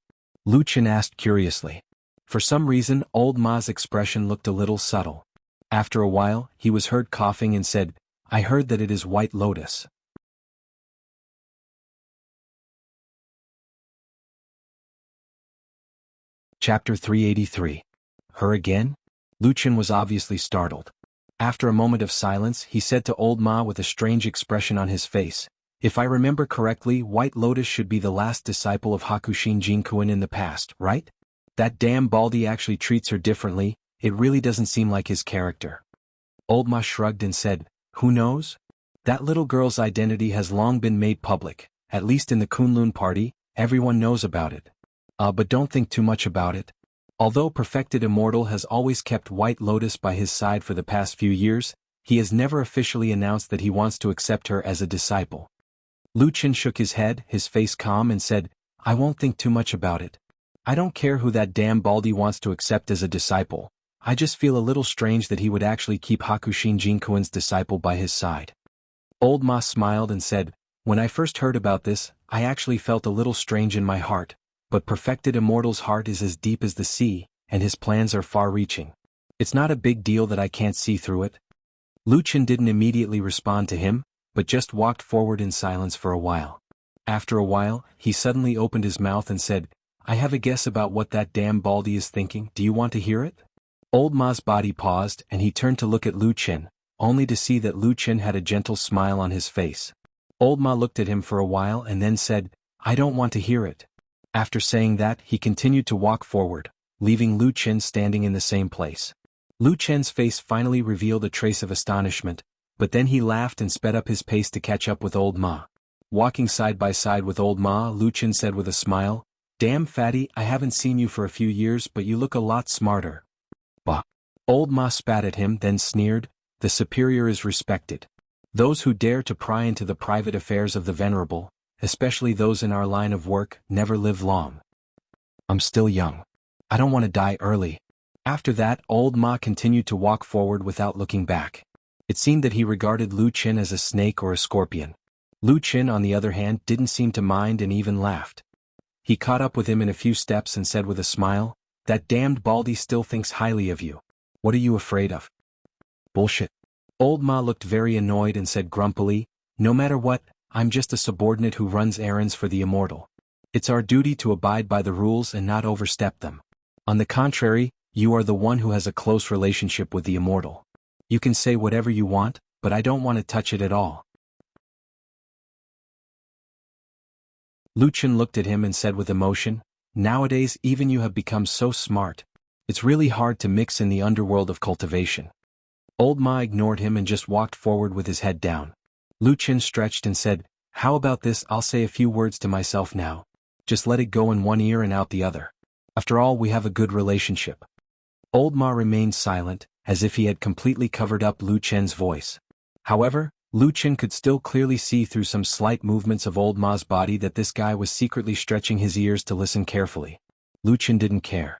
Speaker 1: Lu Chen asked curiously. For some reason, Old Ma's expression looked a little subtle. After a while, he was heard coughing and said, "I heard that it is White Lotus." Chapter 383. Her again? Lu Chen was obviously startled. After a moment of silence, he said to Old Ma with a strange expression on his face, "If I remember correctly, White Lotus should be the last disciple of Hakushin Jinkuin in the past, right? That damn Baldy actually treats her differently, it really doesn't seem like his character." Old Ma shrugged and said, "Who knows? That little girl's identity has long been made public, at least in the Kunlun party, everyone knows about it. But don't think too much about it. Although Perfected Immortal has always kept White Lotus by his side for the past few years, he has never officially announced that he wants to accept her as a disciple." Lu Chen shook his head, his face calm, and said, "I won't think too much about it. I don't care who that damn Baldy wants to accept as a disciple. I just feel a little strange that he would actually keep Hakushin Jinkuin's disciple by his side." Old Ma smiled and said, "When I first heard about this, I actually felt a little strange in my heart, but Perfected Immortal's heart is as deep as the sea, and his plans are far-reaching. It's not a big deal that I can't see through it." Lu Chen didn't immediately respond to him, but just walked forward in silence for a while. After a while, he suddenly opened his mouth and said, "I have a guess about what that damn Baldy is thinking. Do you want to hear it?" Old Ma's body paused and he turned to look at Lu Chen, only to see that Lu Chen had a gentle smile on his face. Old Ma looked at him for a while and then said, "I don't want to hear it." After saying that, he continued to walk forward, leaving Lu Chen standing in the same place. Lu Chen's face finally revealed a trace of astonishment, but then he laughed and sped up his pace to catch up with Old Ma. Walking side by side with Old Ma, Lu Chen said with a smile, "Damn fatty, I haven't seen you for a few years but you look a lot smarter." "Bah." Old Ma spat at him then sneered, "The superior is respected. Those who dare to pry into the private affairs of the venerable, especially those in our line of work, never live long. I'm still young. I don't want to die early." After that, Old Ma continued to walk forward without looking back. It seemed that he regarded Lu Chen as a snake or a scorpion. Lu Chen, on the other hand, didn't seem to mind and even laughed. He caught up with him in a few steps and said with a smile, "That damned Baldy still thinks highly of you. What are you afraid of?" "Bullshit." Old Ma looked very annoyed and said grumpily, "No matter what, I'm just a subordinate who runs errands for the immortal. It's our duty to abide by the rules and not overstep them. On the contrary, you are the one who has a close relationship with the immortal. You can say whatever you want, but I don't want to touch it at all." Lu Chen looked at him and said with emotion, "Nowadays even you have become so smart. It's really hard to mix in the underworld of cultivation." Old Ma ignored him and just walked forward with his head down. Lu Chen stretched and said, How about this? I'll say a few words to myself now. Just let it go in one ear and out the other. After all, we have a good relationship. Old Ma remained silent, as if he had completely covered up Lu Chen's voice. However, Lu Chen could still clearly see through some slight movements of Old Ma's body that this guy was secretly stretching his ears to listen carefully. Lu Chen didn't care.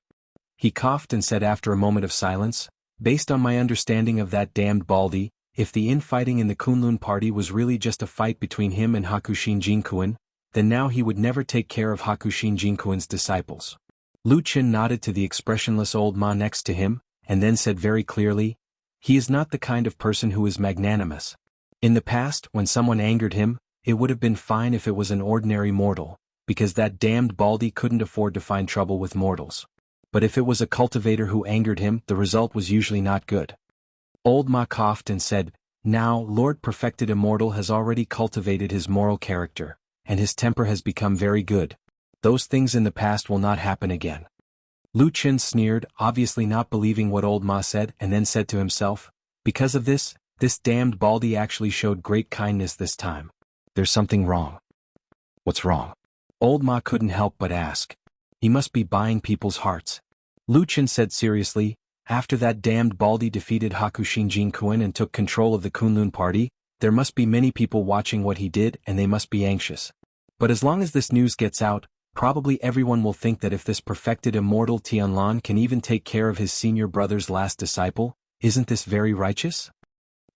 Speaker 1: He coughed and said after a moment of silence, "Based on my understanding of that damned Baldy, if the infighting in the Kunlun party was really just a fight between him and Hakushin Jinkuin, then now he would never take care of Hakushin Jinkuin's disciples." Lu Chen nodded to the expressionless Old Ma next to him, and then said very clearly, "He is not the kind of person who is magnanimous. In the past, when someone angered him, it would have been fine if it was an ordinary mortal, because that damned Baldy couldn't afford to find trouble with mortals. But if it was a cultivator who angered him, the result was usually not good." Old Ma coughed and said, "Now, Lord Perfected Immortal has already cultivated his moral character, and his temper has become very good. Those things in the past will not happen again." Lu Chen sneered, obviously not believing what Old Ma said, and then said to himself, "Because of this damned Baldy actually showed great kindness this time. There's something wrong." "What's wrong?" Old Ma couldn't help but ask. "He must be buying people's hearts." Lu Chen said seriously, "After that damned Baldy defeated Hakushin Jinkuin and took control of the Kunlun party, there must be many people watching what he did and they must be anxious. But as long as this news gets out, probably everyone will think that if this perfected immortal Tianlan can even take care of his senior brother's last disciple, isn't this very righteous?"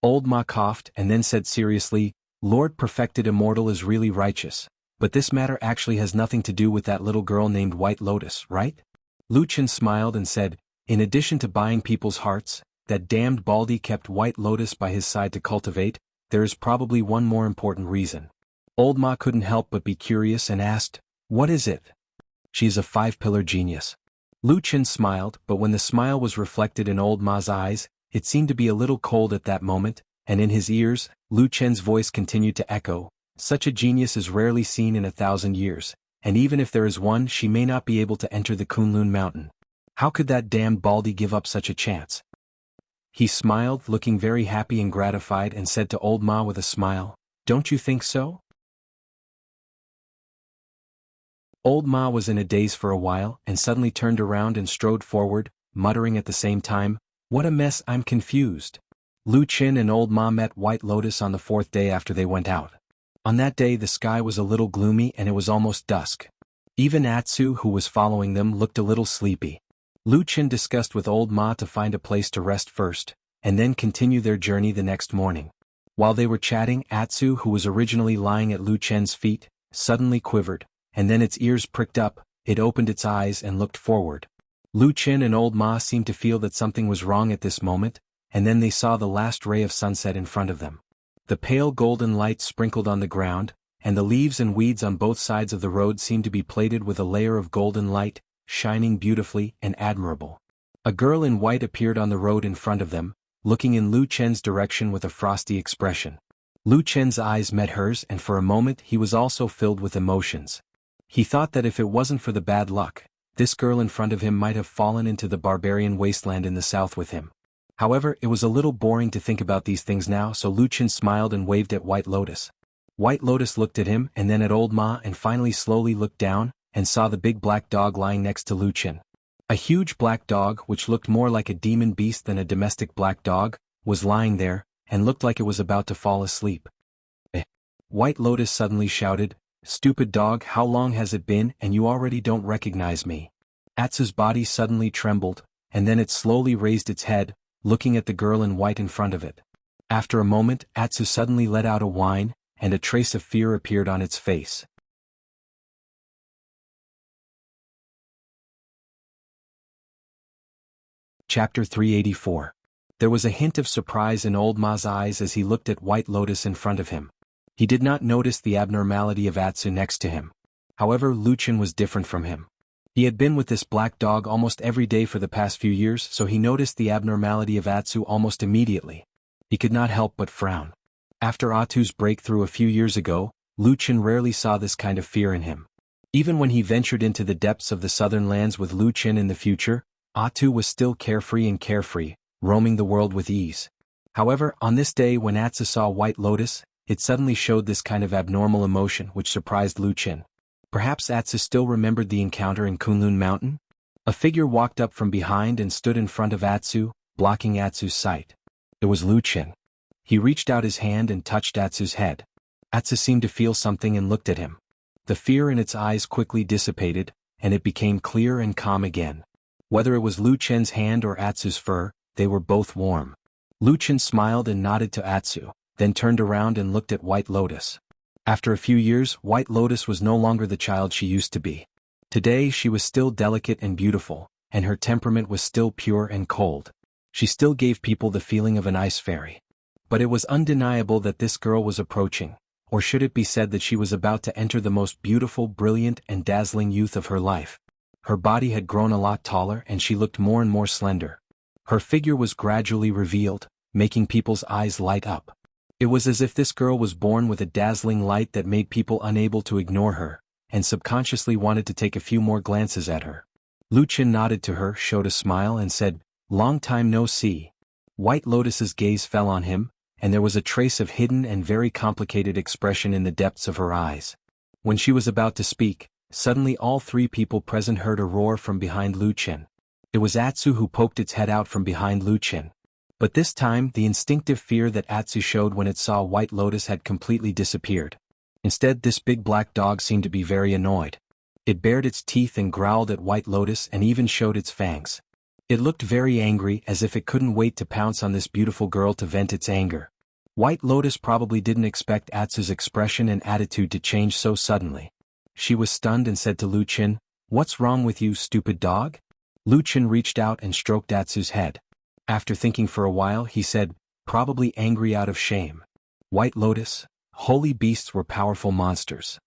Speaker 1: Old Ma coughed and then said seriously, "Lord Perfected Immortal is really righteous, but this matter actually has nothing to do with that little girl named White Lotus, right?" Lu Chen smiled and said, "In addition to buying people's hearts, that damned Baldy kept White Lotus by his side to cultivate, there is probably one more important reason." Old Ma couldn't help but be curious and asked, "What is it?" "She's a five-pillar genius." Lu Chen smiled, but when the smile was reflected in Old Ma's eyes, it seemed to be a little cold at that moment, and in his ears, Lu Chen's voice continued to echo, "Such a genius is rarely seen in 1,000 years, and even if there is one, she may not be able to enter the Kunlun mountain. How could that damned Baldy give up such a chance?" He smiled, looking very happy and gratified, and said to Old Ma with a smile, "Don't you think so?" Old Ma was in a daze for a while and suddenly turned around and strode forward, muttering at the same time, "What a mess, I'm confused." Lu Chen and Old Ma met White Lotus on the fourth day after they went out. On that day the sky was a little gloomy and it was almost dusk. Even Atsu, who was following them, looked a little sleepy. Lu Chen discussed with Old Ma to find a place to rest first, and then continue their journey the next morning. While they were chatting, Atsu, who was originally lying at Lu Chen's feet, suddenly quivered, and then its ears pricked up, it opened its eyes and looked forward. Lu Chen and Old Ma seemed to feel that something was wrong at this moment, and then they saw the last ray of sunset in front of them. The pale golden light sprinkled on the ground, and the leaves and weeds on both sides of the road seemed to be plated with a layer of golden light, shining beautifully and admirable. A girl in white appeared on the road in front of them, looking in Lu Chen's direction with a frosty expression. Lu Chen's eyes met hers, and for a moment he was also filled with emotions. He thought that if it wasn't for the bad luck, this girl in front of him might have fallen into the barbarian wasteland in the south with him. However, it was a little boring to think about these things now, so Lu Chen smiled and waved at White Lotus. White Lotus looked at him and then at Old Ma and finally slowly looked down, and saw the big black dog lying next to Lu Chen. A huge black dog, which looked more like a demon beast than a domestic black dog, was lying there, and looked like it was about to fall asleep. White Lotus suddenly shouted, "Stupid dog, how long has it been and you already don't recognize me?" Atsu's body suddenly trembled, and then it slowly raised its head, looking at the girl in white in front of it. After a moment, Atsu suddenly let out a whine, and a trace of fear appeared on its face. Chapter 384. There was a hint of surprise in Old Ma's eyes as he looked at White Lotus in front of him. He did not notice the abnormality of Atsu next to him. However, Lu Chen was different from him. He had been with this black dog almost every day for the past few years, so he noticed the abnormality of Atsu almost immediately. He could not help but frown. After Atsu's breakthrough a few years ago, Lu Chen rarely saw this kind of fear in him. Even when he ventured into the depths of the southern lands with Lu Chen in the future, Atsu was still carefree, roaming the world with ease. However, on this day when Atsu saw White Lotus, it suddenly showed this kind of abnormal emotion which surprised Lu Qin. Perhaps Atsu still remembered the encounter in Kunlun Mountain? A figure walked up from behind and stood in front of Atsu, blocking Atsu's sight. It was Lu Qin. He reached out his hand and touched Atsu's head. Atsu seemed to feel something and looked at him. The fear in its eyes quickly dissipated, and it became clear and calm again. Whether it was Lu Qin's hand or Atsu's fur, they were both warm. Lu Qin smiled and nodded to Atsu, then turned around and looked at White Lotus. After a few years, White Lotus was no longer the child she used to be. Today she was still delicate and beautiful, and her temperament was still pure and cold. She still gave people the feeling of an ice fairy. But it was undeniable that this girl was approaching, or should it be said that she was about to enter the most beautiful, brilliant, and dazzling youth of her life. Her body had grown a lot taller and she looked more and more slender. Her figure was gradually revealed, making people's eyes light up. It was as if this girl was born with a dazzling light that made people unable to ignore her, and subconsciously wanted to take a few more glances at her. Lu Qin nodded to her, showed a smile and said, "Long time no see." White Lotus's gaze fell on him, and there was a trace of hidden and very complicated expression in the depths of her eyes. When she was about to speak, suddenly all three people present heard a roar from behind Lu Qin. It was Atsu who poked its head out from behind Lu Qin. But this time the instinctive fear that Atsu showed when it saw White Lotus had completely disappeared. Instead, this big black dog seemed to be very annoyed. It bared its teeth and growled at White Lotus and even showed its fangs. It looked very angry, as if it couldn't wait to pounce on this beautiful girl to vent its anger. White Lotus probably didn't expect Atsu's expression and attitude to change so suddenly. She was stunned and said to Lu Qin, "What's wrong with you, stupid dog?" Lu Qin reached out and stroked Atsu's head. After thinking for a while, he said, probably angry out of shame, "White Lotus, holy beasts were powerful monsters.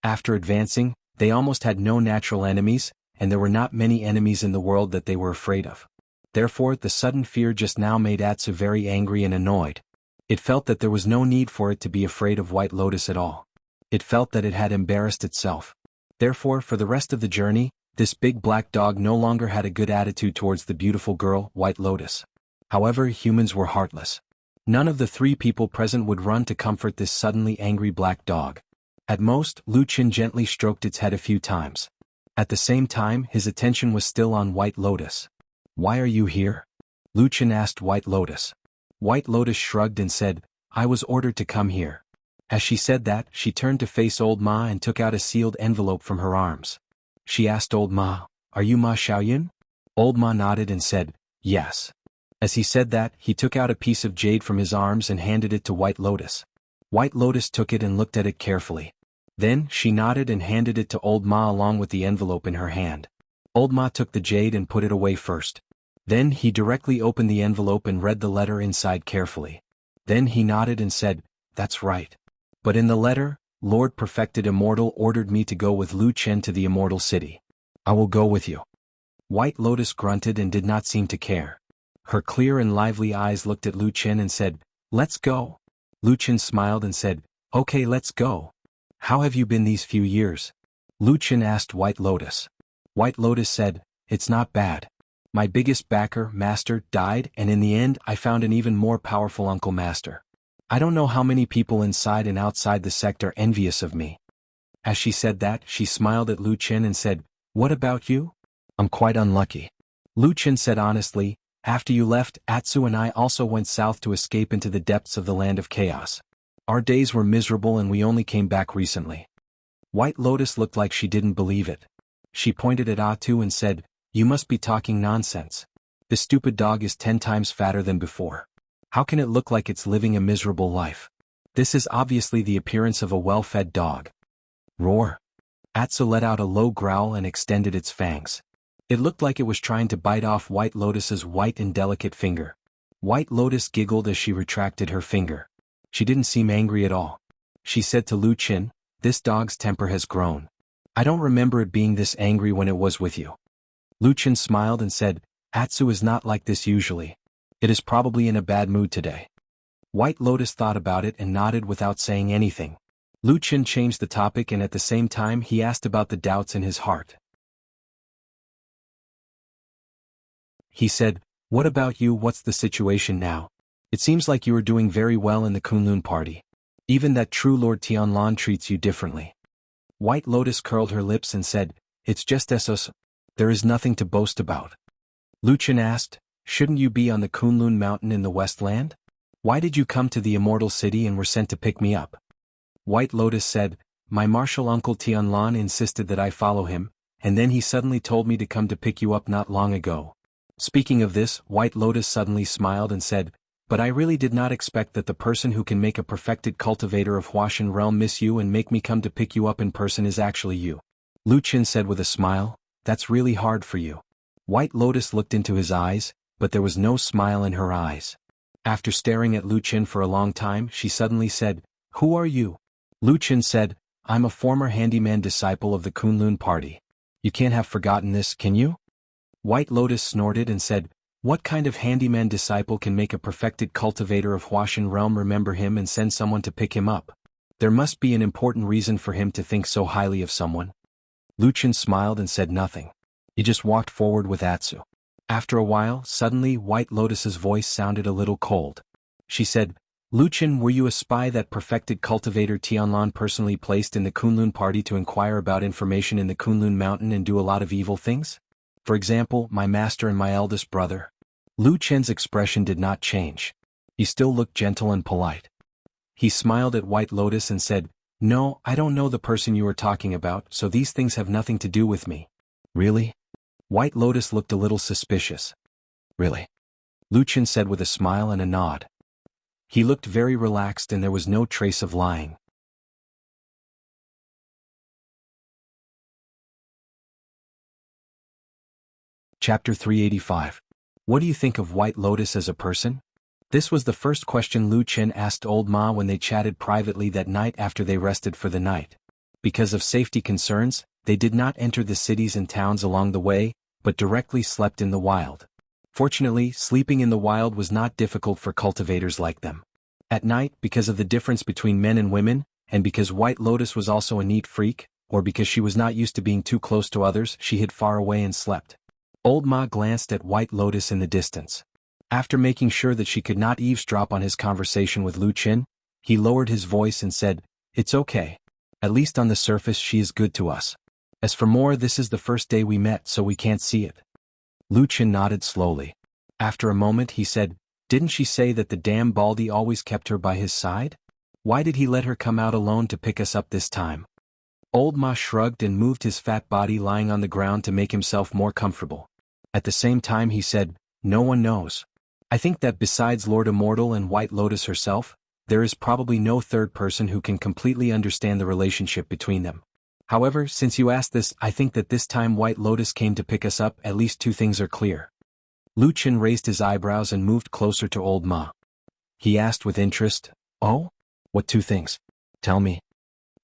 Speaker 1: After advancing, they almost had no natural enemies, and there were not many enemies in the world that they were afraid of. Therefore, the sudden fear just now made Atsu very angry and annoyed. It felt that there was no need for it to be afraid of White Lotus at all. It felt that it had embarrassed itself. Therefore, for the rest of the journey, this big black dog no longer had a good attitude towards the beautiful girl, White Lotus. However, humans were heartless. None of the three people present would run to comfort this suddenly angry black dog. At most, Lu Qin gently stroked its head a few times. At the same time, his attention was still on White Lotus. "Why are you here?" Lu Qin asked White Lotus. White Lotus shrugged and said, "I was ordered to come here." As she said that, she turned to face Old Ma and took out a sealed envelope from her arms. She asked Old Ma, "Are you Ma Xiaoyan?" Old Ma nodded and said, "Yes." As he said that, he took out a piece of jade from his arms and handed it to White Lotus. White Lotus took it and looked at it carefully. Then, she nodded and handed it to Old Ma along with the envelope in her hand. Old Ma took the jade and put it away first. Then he directly opened the envelope and read the letter inside carefully. Then he nodded and said, "That's right. But in the letter, Lord Perfected Immortal ordered me to go with Lu Qin to the Immortal City. I will go with you." White Lotus grunted and did not seem to care. Her clear and lively eyes looked at Lu Qin and said, "Let's go." Lu Qin smiled and said, "Okay, let's go. How have you been these few years?" Lu Qin asked White Lotus. White Lotus said, "It's not bad. My biggest backer, Master, died, and in the end I found an even more powerful Uncle Master. I don't know how many people inside and outside the sect are envious of me." As she said that, she smiled at Lu Qin and said, "What about you?" "I'm quite unlucky." Lu Qin said honestly, "After you left, Atsu and I also went south to escape into the depths of the land of chaos. Our days were miserable and we only came back recently." White Lotus looked like she didn't believe it. She pointed at Atsu and said, "You must be talking nonsense. This stupid dog is 10 times fatter than before. How can it look like it's living a miserable life? This is obviously the appearance of a well-fed dog." Roar. Atsu let out a low growl and extended its fangs. It looked like it was trying to bite off White Lotus's white and delicate finger. White Lotus giggled as she retracted her finger. She didn't seem angry at all. She said to Lu Qin, "This dog's temper has grown. I don't remember it being this angry when it was with you." Lu Qin smiled and said, "Atsu is not like this usually. It is probably in a bad mood today." White Lotus thought about it and nodded without saying anything. Lu Qin changed the topic and at the same time he asked about the doubts in his heart. He said, "What about you? What's the situation now? It seems like you are doing very well in the Kunlun party. Even that true Lord Tianlan treats you differently. White Lotus curled her lips and said, "It's just Essos. There is nothing to boast about." Lu Chen asked, "Shouldn't you be on the Kunlun mountain in the Westland? Why did you come to the Immortal City and were sent to pick me up?" White Lotus said, "My martial uncle Tianlan insisted that I follow him, and then he suddenly told me to come to pick you up not long ago." Speaking of this, White Lotus suddenly smiled and said, "But I really did not expect that the person who can make a perfected cultivator of Huashan realm miss you and make me come to pick you up in person is actually you." Lu Chen said with a smile, "That's really hard for you." White Lotus looked into his eyes, but there was no smile in her eyes. After staring at Lu Chen for a long time, she suddenly said, "Who are you?" Lu Chen said, "I'm a former handyman disciple of the Kunlun party. You can't have forgotten this, can you?" White Lotus snorted and said, "What kind of handyman disciple can make a perfected cultivator of Huashan realm remember him and send someone to pick him up? There must be an important reason for him to think so highly of someone." Lu Chen smiled and said nothing. He just walked forward with Atsu. After a while, suddenly White Lotus's voice sounded a little cold. She said, "Lu Chen, were you a spy that perfected cultivator Tianlan personally placed in the Kunlun party to inquire about information in the Kunlun mountain and do a lot of evil things? For example, my master and my eldest brother?" Lu Chen's expression did not change. He still looked gentle and polite. He smiled at White Lotus and said, "No, I don't know the person you are talking about, so these things have nothing to do with me." "Really?" White Lotus looked a little suspicious. "Really?" Lu Chen said with a smile and a nod. He looked very relaxed and there was no trace of lying. Chapter 385. What do you think of White Lotus as a person? This was the first question Lu Chen asked Old Ma when they chatted privately that night after they rested for the night. Because of safety concerns, they did not enter the cities and towns along the way, but directly slept in the wild. Fortunately, sleeping in the wild was not difficult for cultivators like them. At night, because of the difference between men and women, and because White Lotus was also a neat freak, or because she was not used to being too close to others, she hid far away and slept. Old Ma glanced at White Lotus in the distance. After making sure that she could not eavesdrop on his conversation with Lu Chen, he lowered his voice and said, "It's okay. At least on the surface she is good to us. As for more, this is the first day we met so we can't see it." Lu Chen nodded slowly. After a moment he said, "Didn't she say that the damn Baldy always kept her by his side? Why did he let her come out alone to pick us up this time?" Old Ma shrugged and moved his fat body lying on the ground to make himself more comfortable. At the same time he said, "No one knows. I think that besides Lord Immortal and White Lotus herself, there is probably no third person who can completely understand the relationship between them. However, since you asked this, I think that this time White Lotus came to pick us up, at least two things are clear." Lu Chen raised his eyebrows and moved closer to Old Ma. He asked with interest, "Oh? What two things? Tell me."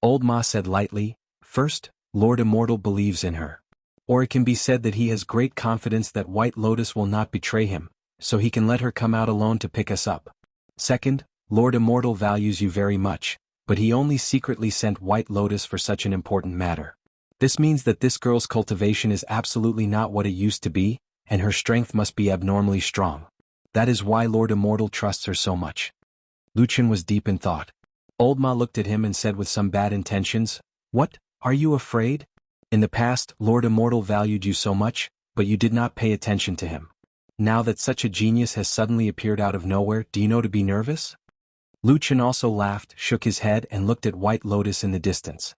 Speaker 1: Old Ma said lightly, "First, Lord Immortal believes in her. Or it can be said that he has great confidence that White Lotus will not betray him, so he can let her come out alone to pick us up. Second, Lord Immortal values you very much, but he only secretly sent White Lotus for such an important matter. This means that this girl's cultivation is absolutely not what it used to be, and her strength must be abnormally strong. That is why Lord Immortal trusts her so much." Lu Chen was deep in thought. Old Ma looked at him and said with some bad intentions, "What, are you afraid? In the past, Lord Immortal valued you so much, but you did not pay attention to him. Now that such a genius has suddenly appeared out of nowhere, do you know to be nervous?" Lu Chen also laughed, shook his head and looked at White Lotus in the distance.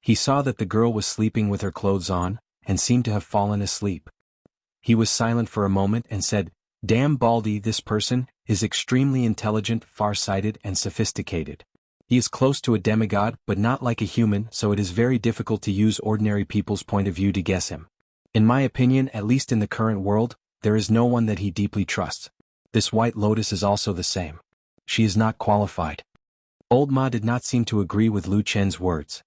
Speaker 1: He saw that the girl was sleeping with her clothes on, and seemed to have fallen asleep. He was silent for a moment and said, "Damn Baldy, this person is extremely intelligent, far-sighted and sophisticated. He is close to a demigod but not like a human, so it is very difficult to use ordinary people's point of view to guess him. In my opinion, at least in the current world, there is no one that he deeply trusts. This White Lotus is also the same. She is not qualified." Old Ma did not seem to agree with Lu Chen's words.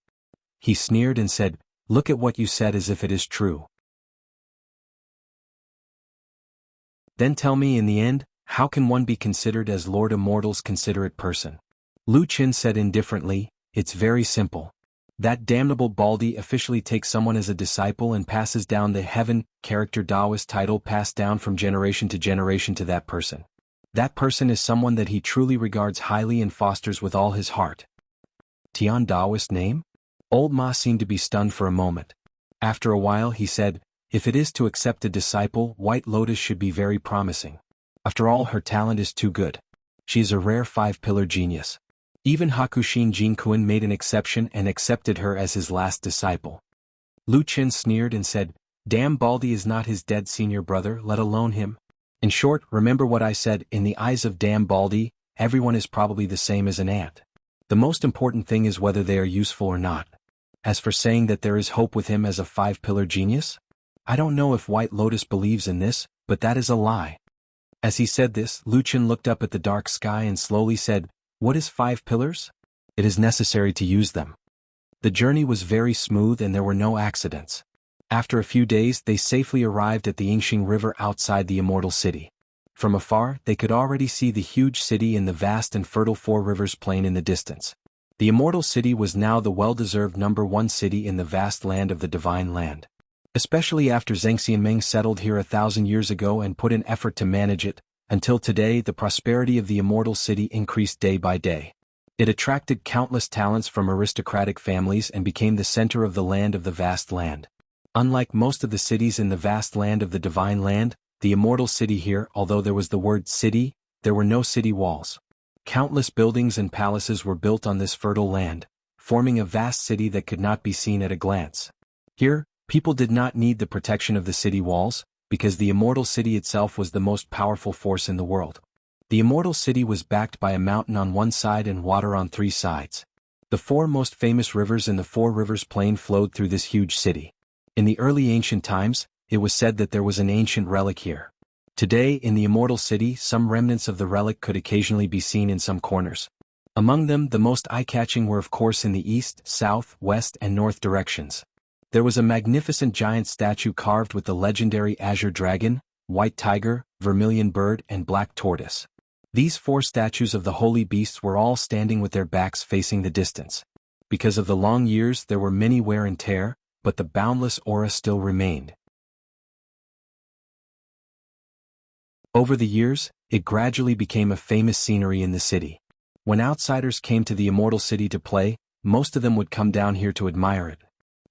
Speaker 1: He sneered and said, "Look at what you said as if it is true. Then tell me in the end, how can one be considered as Lord Immortal's considerate person?" Lu Chen said indifferently, "It's very simple. That damnable Baldy officially takes someone as a disciple and passes down the heaven, character Taoist title passed down from generation to that person. That person is someone that he truly regards highly and fosters with all his heart. Tian Daoist name? Old Ma seemed to be stunned for a moment. After a while he said, if it is to accept a disciple, White Lotus should be very promising. After all, her talent is too good. She is a rare five-pillar genius. Even Hakushin Jinkuin made an exception and accepted her as his last disciple. Lu Chen sneered and said, damn, Baldy is not his dead senior brother, let alone him. In short, remember what I said, in the eyes of damn Baldy, everyone is probably the same as an ant. The most important thing is whether they are useful or not. As for saying that there is hope with him as a five-pillar genius, I don't know if White Lotus believes in this, but that is a lie. As he said this, Lu Chen looked up at the dark sky and slowly said, what is 5 pillars? It is necessary to use them. The journey was very smooth and there were no accidents. After a few days they safely arrived at the Yingxing River outside the Immortal City. From afar they could already see the huge city and the vast and fertile Four Rivers plain in the distance. The Immortal City was now the well-deserved #1 city in the vast land of the Divine Land. Especially after Zheng Xianmeng settled here 1,000 years ago and put in effort to manage it, until today the prosperity of the Immortal City increased day by day. It attracted countless talents from aristocratic families and became the center of the land of the vast land. Unlike most of the cities in the vast land of the Divine Land, the Immortal City here, although there was the word city, there were no city walls. Countless buildings and palaces were built on this fertile land, forming a vast city that could not be seen at a glance. Here, people did not need the protection of the city walls, because the Immortal City itself was the most powerful force in the world. The Immortal City was backed by a mountain on one side and water on 3 sides. The 4 most famous rivers in the Four Rivers plain flowed through this huge city. In the early ancient times, it was said that there was an ancient relic here. Today, in the Immortal City, some remnants of the relic could occasionally be seen in some corners. Among them, the most eye-catching were of course in the east, south, west, and north directions. There was a magnificent giant statue carved with the legendary Azure Dragon, White Tiger, Vermilion Bird, and Black Tortoise. These 4 statues of the holy beasts were all standing with their backs facing the distance. Because of the long years there were many wear and tear, but the boundless aura still remained. Over the years, it gradually became a famous scenery in the city. When outsiders came to the Immortal City to play, most of them would come down here to admire it.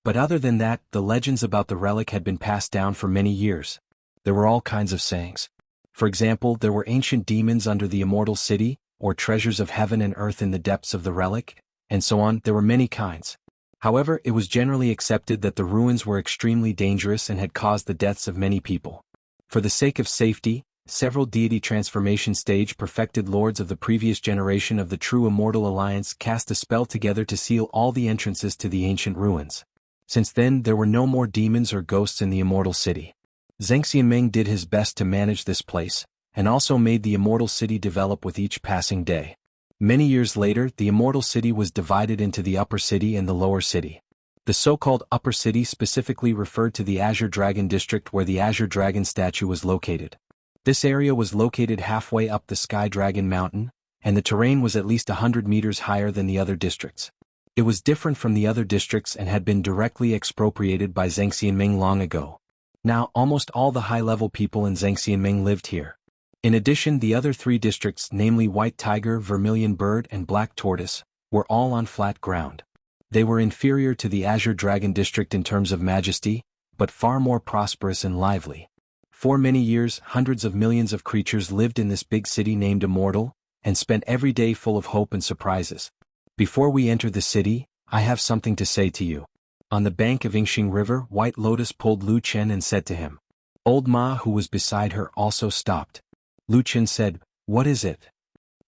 Speaker 1: But other than that, the legends about the relic had been passed down for many years. There were all kinds of sayings. For example, there were ancient demons under the Immortal City, or treasures of heaven and earth in the depths of the relic, and so on. There were many kinds. However, it was generally accepted that the ruins were extremely dangerous and had caused the deaths of many people. For the sake of safety, several deity transformation stage perfected lords of the previous generation of the true Immortal Alliance cast a spell together to seal all the entrances to the ancient ruins. Since then, there were no more demons or ghosts in the Immortal City. Zheng Xianmeng did his best to manage this place, and also made the Immortal City develop with each passing day. Many years later, the Immortal City was divided into the Upper City and the Lower City. The so-called Upper City specifically referred to the Azure Dragon district where the Azure Dragon statue was located. This area was located halfway up the Sky Dragon Mountain, and the terrain was at least 100 meters higher than the other districts. It was different from the other districts and had been directly expropriated by Zheng Xianmeng long ago. Now, almost all the high-level people in Zheng Xianmeng lived here. In addition, the other 3 districts, namely White Tiger, Vermilion Bird, and Black Tortoise, were all on flat ground. They were inferior to the Azure Dragon district in terms of majesty, but far more prosperous and lively. For many years, hundreds of millions of creatures lived in this big city named Immortal, and spent every day full of hope and surprises. Before we enter the city, I have something to say to you. On the bank of Yingxing River, White Lotus pulled Lu Chen and said to him. Old Ma, who was beside her, also stopped. Lu Chen said, what is it?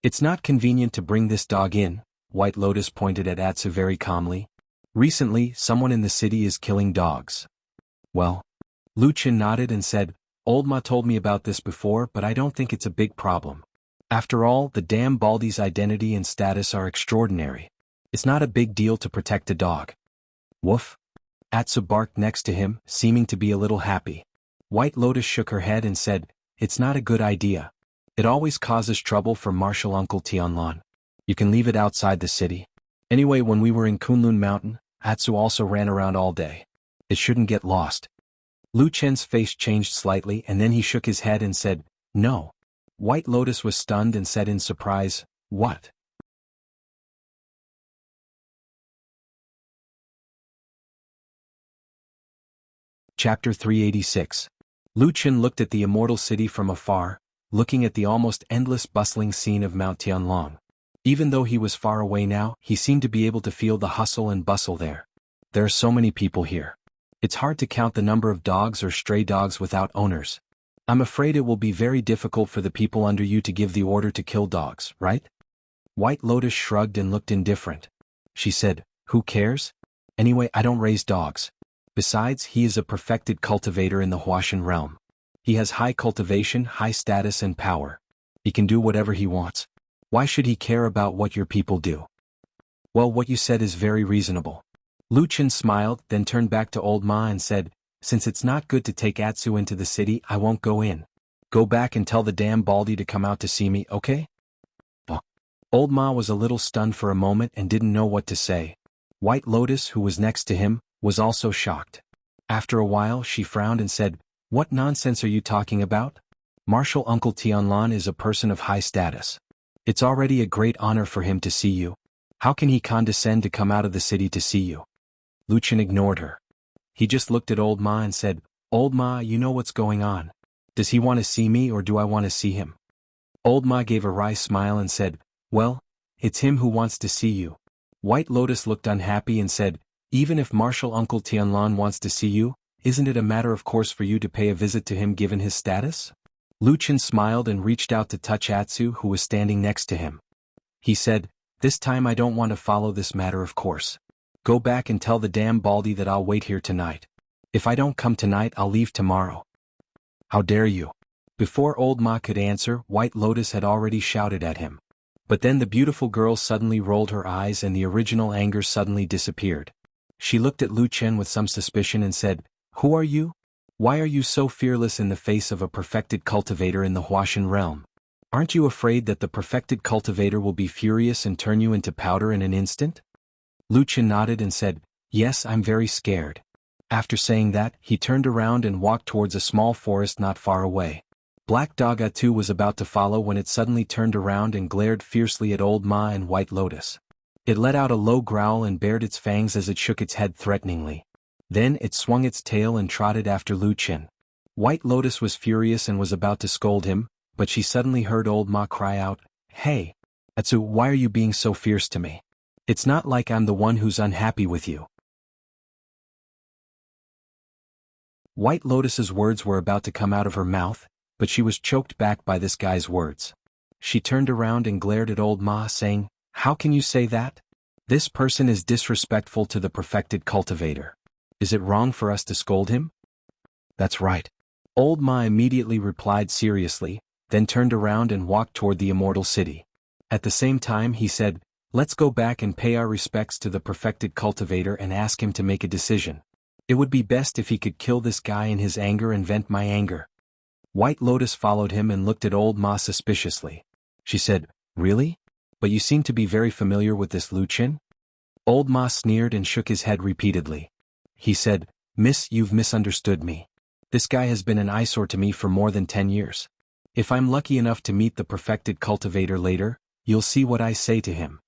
Speaker 1: It's not convenient to bring this dog in, White Lotus pointed at Atsu very calmly. Recently, someone in the city is killing dogs. Well? Lu Chen nodded and said, Old Ma told me about this before, but I don't think it's a big problem. After all, the damn Baldy's identity and status are extraordinary. It's not a big deal to protect a dog. Woof. Atsu barked next to him, seeming to be a little happy. White Lotus shook her head and said, it's not a good idea. It always causes trouble for Martial Uncle Tianlan. You can leave it outside the city. Anyway, when we were in Kunlun Mountain, Atsu also ran around all day. It shouldn't get lost. Lu Chen's face changed slightly and then he shook his head and said, no. White Lotus was stunned and said in surprise, "What?" Chapter 386. Lu Qin looked at the immortal city from afar, looking at the almost endless bustling scene of Mount Tianlong. Even though he was far away now, he seemed to be able to feel the hustle and bustle there. There are so many people here. It's hard to count the number of dogs or stray dogs without owners. I'm afraid it will be very difficult for the people under you to give the order to kill dogs, right? White Lotus shrugged and looked indifferent. She said, "Who cares? Anyway, I don't raise dogs. Besides, he is a perfected cultivator in the Huashan realm. He has high cultivation, high status and power. He can do whatever he wants. Why should he care about what your people do?" "Well, what you said is very reasonable." Lu Qin smiled, then turned back to old Ma and said, "Since it's not good to take Atsu into the city, I won't go in. Go back and tell the damn Baldy to come out to see me, okay?" Old Ma was a little stunned for a moment and didn't know what to say. White Lotus, who was next to him, was also shocked. After a while she frowned and said, "What nonsense are you talking about? Martial Uncle Tianlan is a person of high status. It's already a great honor for him to see you. How can he condescend to come out of the city to see you?" Lu Qin ignored her. He just looked at Old Ma and said, "Old Ma, you know what's going on. Does he want to see me or do I want to see him?" Old Ma gave a wry smile and said, "Well, it's him who wants to see you." White Lotus looked unhappy and said, "Even if Martial Uncle Tianlan wants to see you, isn't it a matter of course for you to pay a visit to him given his status?" Lu Qin smiled and reached out to touch Atsu, who was standing next to him. He said, "This time I don't want to follow this matter of course. Go back and tell the damn Baldy that I'll wait here tonight. If I don't come tonight, I'll leave tomorrow." "How dare you?" Before Old Ma could answer, White Lotus had already shouted at him. But then the beautiful girl suddenly rolled her eyes and the original anger suddenly disappeared. She looked at Lu Qin with some suspicion and said, "Who are you? Why are you so fearless in the face of a perfected cultivator in the Huashan realm? Aren't you afraid that the perfected cultivator will be furious and turn you into powder in an instant?" Lu Qin nodded and said, "Yes, I'm very scared." After saying that, he turned around and walked towards a small forest not far away. Black Dog Atu was about to follow when it suddenly turned around and glared fiercely at Old Ma and White Lotus. It let out a low growl and bared its fangs as it shook its head threateningly. Then it swung its tail and trotted after Lu Qin. White Lotus was furious and was about to scold him, but she suddenly heard Old Ma cry out, "Hey, Atsu, why are you being so fierce to me? It's not like I'm the one who's unhappy with you." White Lotus's words were about to come out of her mouth, but she was choked back by this guy's words. She turned around and glared at Old Ma saying, "How can you say that? This person is disrespectful to the perfected cultivator. Is it wrong for us to scold him?" "That's right." Old Ma immediately replied seriously, then turned around and walked toward the immortal city. At the same time he said, "Let's go back and pay our respects to the perfected cultivator and ask him to make a decision. It would be best if he could kill this guy in his anger and vent my anger." White Lotus followed him and looked at Old Ma suspiciously. She said, "Really? But you seem to be very familiar with this Lu Qin?" Old Ma sneered and shook his head repeatedly. He said, "Miss, you've misunderstood me. This guy has been an eyesore to me for more than 10 years. If I'm lucky enough to meet the perfected cultivator later, you'll see what I say to him."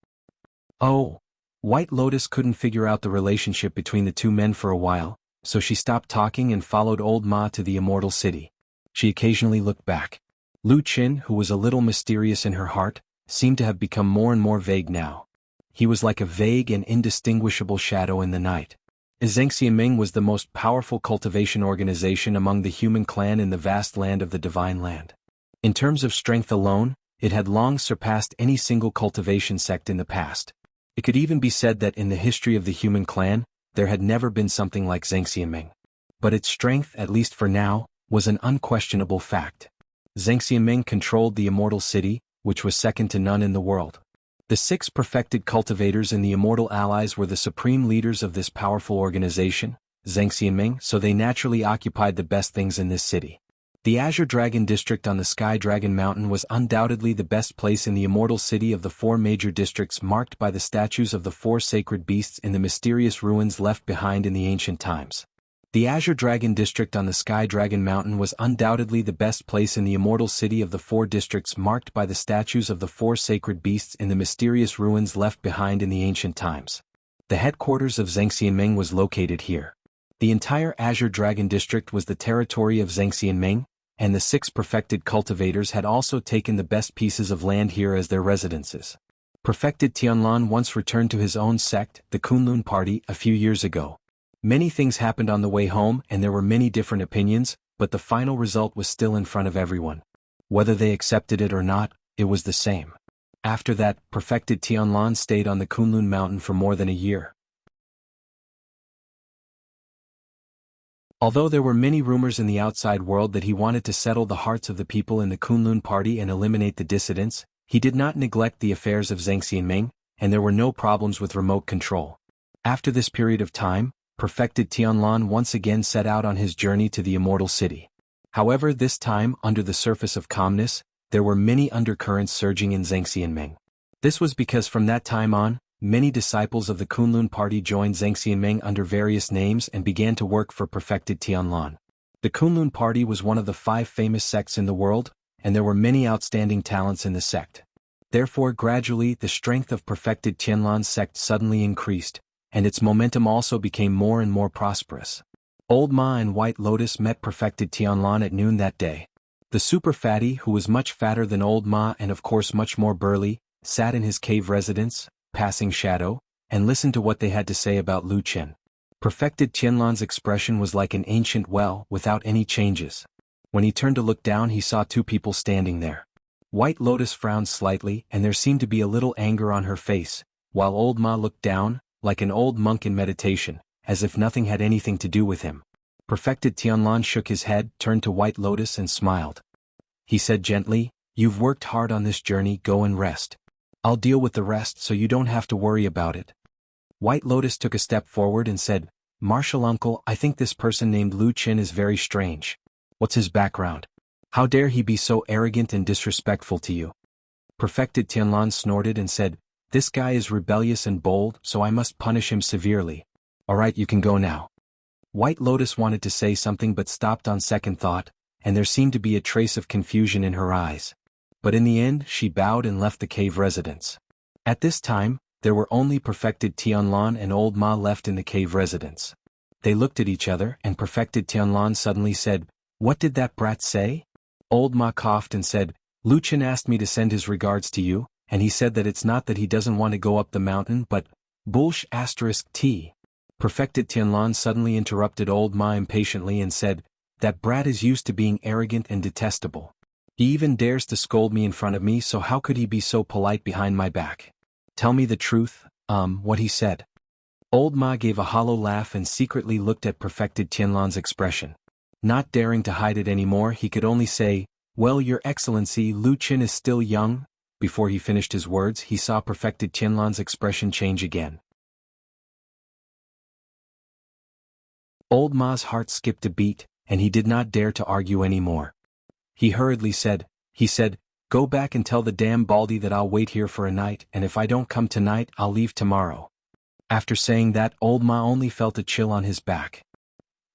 Speaker 1: "Oh." White Lotus couldn't figure out the relationship between the two men for a while, so she stopped talking and followed Old Ma to the immortal city. She occasionally looked back. Lu Qin, who was a little mysterious in her heart, seemed to have become more and more vague now. He was like a vague and indistinguishable shadow in the night. Zhengxianming was the most powerful cultivation organization among the human clan in the vast land of the Divine Land. In terms of strength alone, it had long surpassed any single cultivation sect in the past. It could even be said that in the history of the human clan, there had never been something like Zhengxianming. But its strength, at least for now, was an unquestionable fact. Zhengxianming controlled the immortal city, which was second to none in the world. The 6 perfected cultivators and the immortal allies were the supreme leaders of this powerful organization, Zhengxianming, so they naturally occupied the best things in this city. The Azure Dragon district on the Sky Dragon Mountain was undoubtedly the best place in the immortal city of the 4 major districts, marked by the statues of the 4 sacred beasts in the mysterious ruins left behind in the ancient times. The Azure Dragon district on the Sky Dragon Mountain was undoubtedly the best place in the immortal city of the 4 districts, marked by the statues of the 4 sacred beasts in the mysterious ruins left behind in the ancient times. The headquarters of Zhangxianmeng was located here. The entire Azure Dragon district was the territory of Zhangxianmeng, and the 6 perfected cultivators had also taken the best pieces of land here as their residences. Perfected Tianlan once returned to his own sect, the Kunlun Party, a few years ago. Many things happened on the way home and there were many different opinions, but the final result was still in front of everyone. Whether they accepted it or not, it was the same. After that, Perfected Tianlan stayed on the Kunlun Mountain for more than a year. Although there were many rumors in the outside world that he wanted to settle the hearts of the people in the Kunlun Party and eliminate the dissidents, he did not neglect the affairs of Zhangxianmeng, and there were no problems with remote control. After this period of time, Perfected Tianlan once again set out on his journey to the immortal city. However, this time, under the surface of calmness, there were many undercurrents surging in Zhangxianmeng. This was because from that time on, many disciples of the Kunlun Party joined Zhangxianmeng under various names and began to work for Perfected Tianlan. The Kunlun Party was one of the 5 famous sects in the world, and there were many outstanding talents in the sect. Therefore, gradually, the strength of Perfected Tianlan's sect suddenly increased, and its momentum also became more and more prosperous. Old Ma and White Lotus met Perfected Tianlan at noon that day. The super fatty, who was much fatter than Old Ma and of course much more burly, sat in his cave residence, passing shadow, and listened to what they had to say about Lu Chen. Perfected Tianlan's expression was like an ancient well, without any changes. When he turned to look down, he saw 2 people standing there. White Lotus frowned slightly and there seemed to be a little anger on her face, while Old Ma looked down, like an old monk in meditation, as if nothing had anything to do with him. Perfected Tianlan shook his head, turned to White Lotus and smiled. He said gently, "You've worked hard on this journey, go and rest. I'll deal with the rest so you don't have to worry about it." White Lotus took a step forward and said, "Martial uncle, I think this person named Lu Chen is very strange. What's his background? How dare he be so arrogant and disrespectful to you?" Perfected Tianlan snorted and said, "This guy is rebellious and bold, so I must punish him severely. Alright, you can go now." White Lotus wanted to say something but stopped on second thought, and there seemed to be a trace of confusion in her eyes. But in the end, she bowed and left the cave residence. At this time, there were only Perfected Tianlan and Old Ma left in the cave residence. They looked at each other and Perfected Tianlan suddenly said, "What did that brat say?" Old Ma coughed and said, "Lu Chen asked me to send his regards to you, and he said that it's not that he doesn't want to go up the mountain but, **T. Perfected Tianlan suddenly interrupted Old Ma impatiently and said, "That brat is used to being arrogant and detestable. He even dares to scold me in front of me, so how could he be so polite behind my back? Tell me the truth, what he said." Old Ma gave a hollow laugh and secretly looked at Perfected Tianlan's expression. Not daring to hide it anymore, he could only say, "Well, Your Excellency, Lu Chen is still young." Before he finished his words, he saw Perfected Tianlan's expression change again. Old Ma's heart skipped a beat, and he did not dare to argue any more. He hurriedly said, "Go back and tell the damn baldy that I'll wait here for a night, and if I don't come tonight, I'll leave tomorrow." After saying that, Old Ma only felt a chill on his back.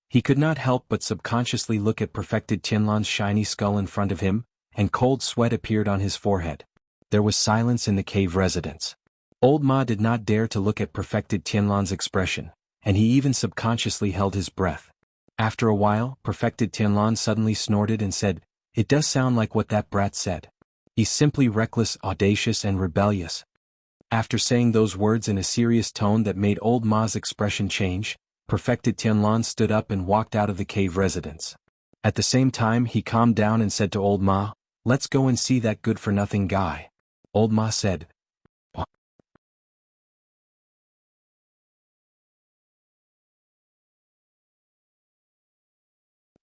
Speaker 1: He could not help but subconsciously look at Perfected Tianlan's shiny skull in front of him, and cold sweat appeared on his forehead. There was silence in the cave residence. Old Ma did not dare to look at Perfected Tianlan's expression, and he even subconsciously held his breath. After a while, Perfected Tianlan suddenly snorted and said, "It does sound like what that brat said. He's simply reckless, audacious and rebellious." After saying those words in a serious tone that made Old Ma's expression change, Perfected Tianlan stood up and walked out of the cave residence. At the same time, he calmed down and said to Old Ma, "Let's go and see that good-for-nothing guy." Old Ma said, "What?"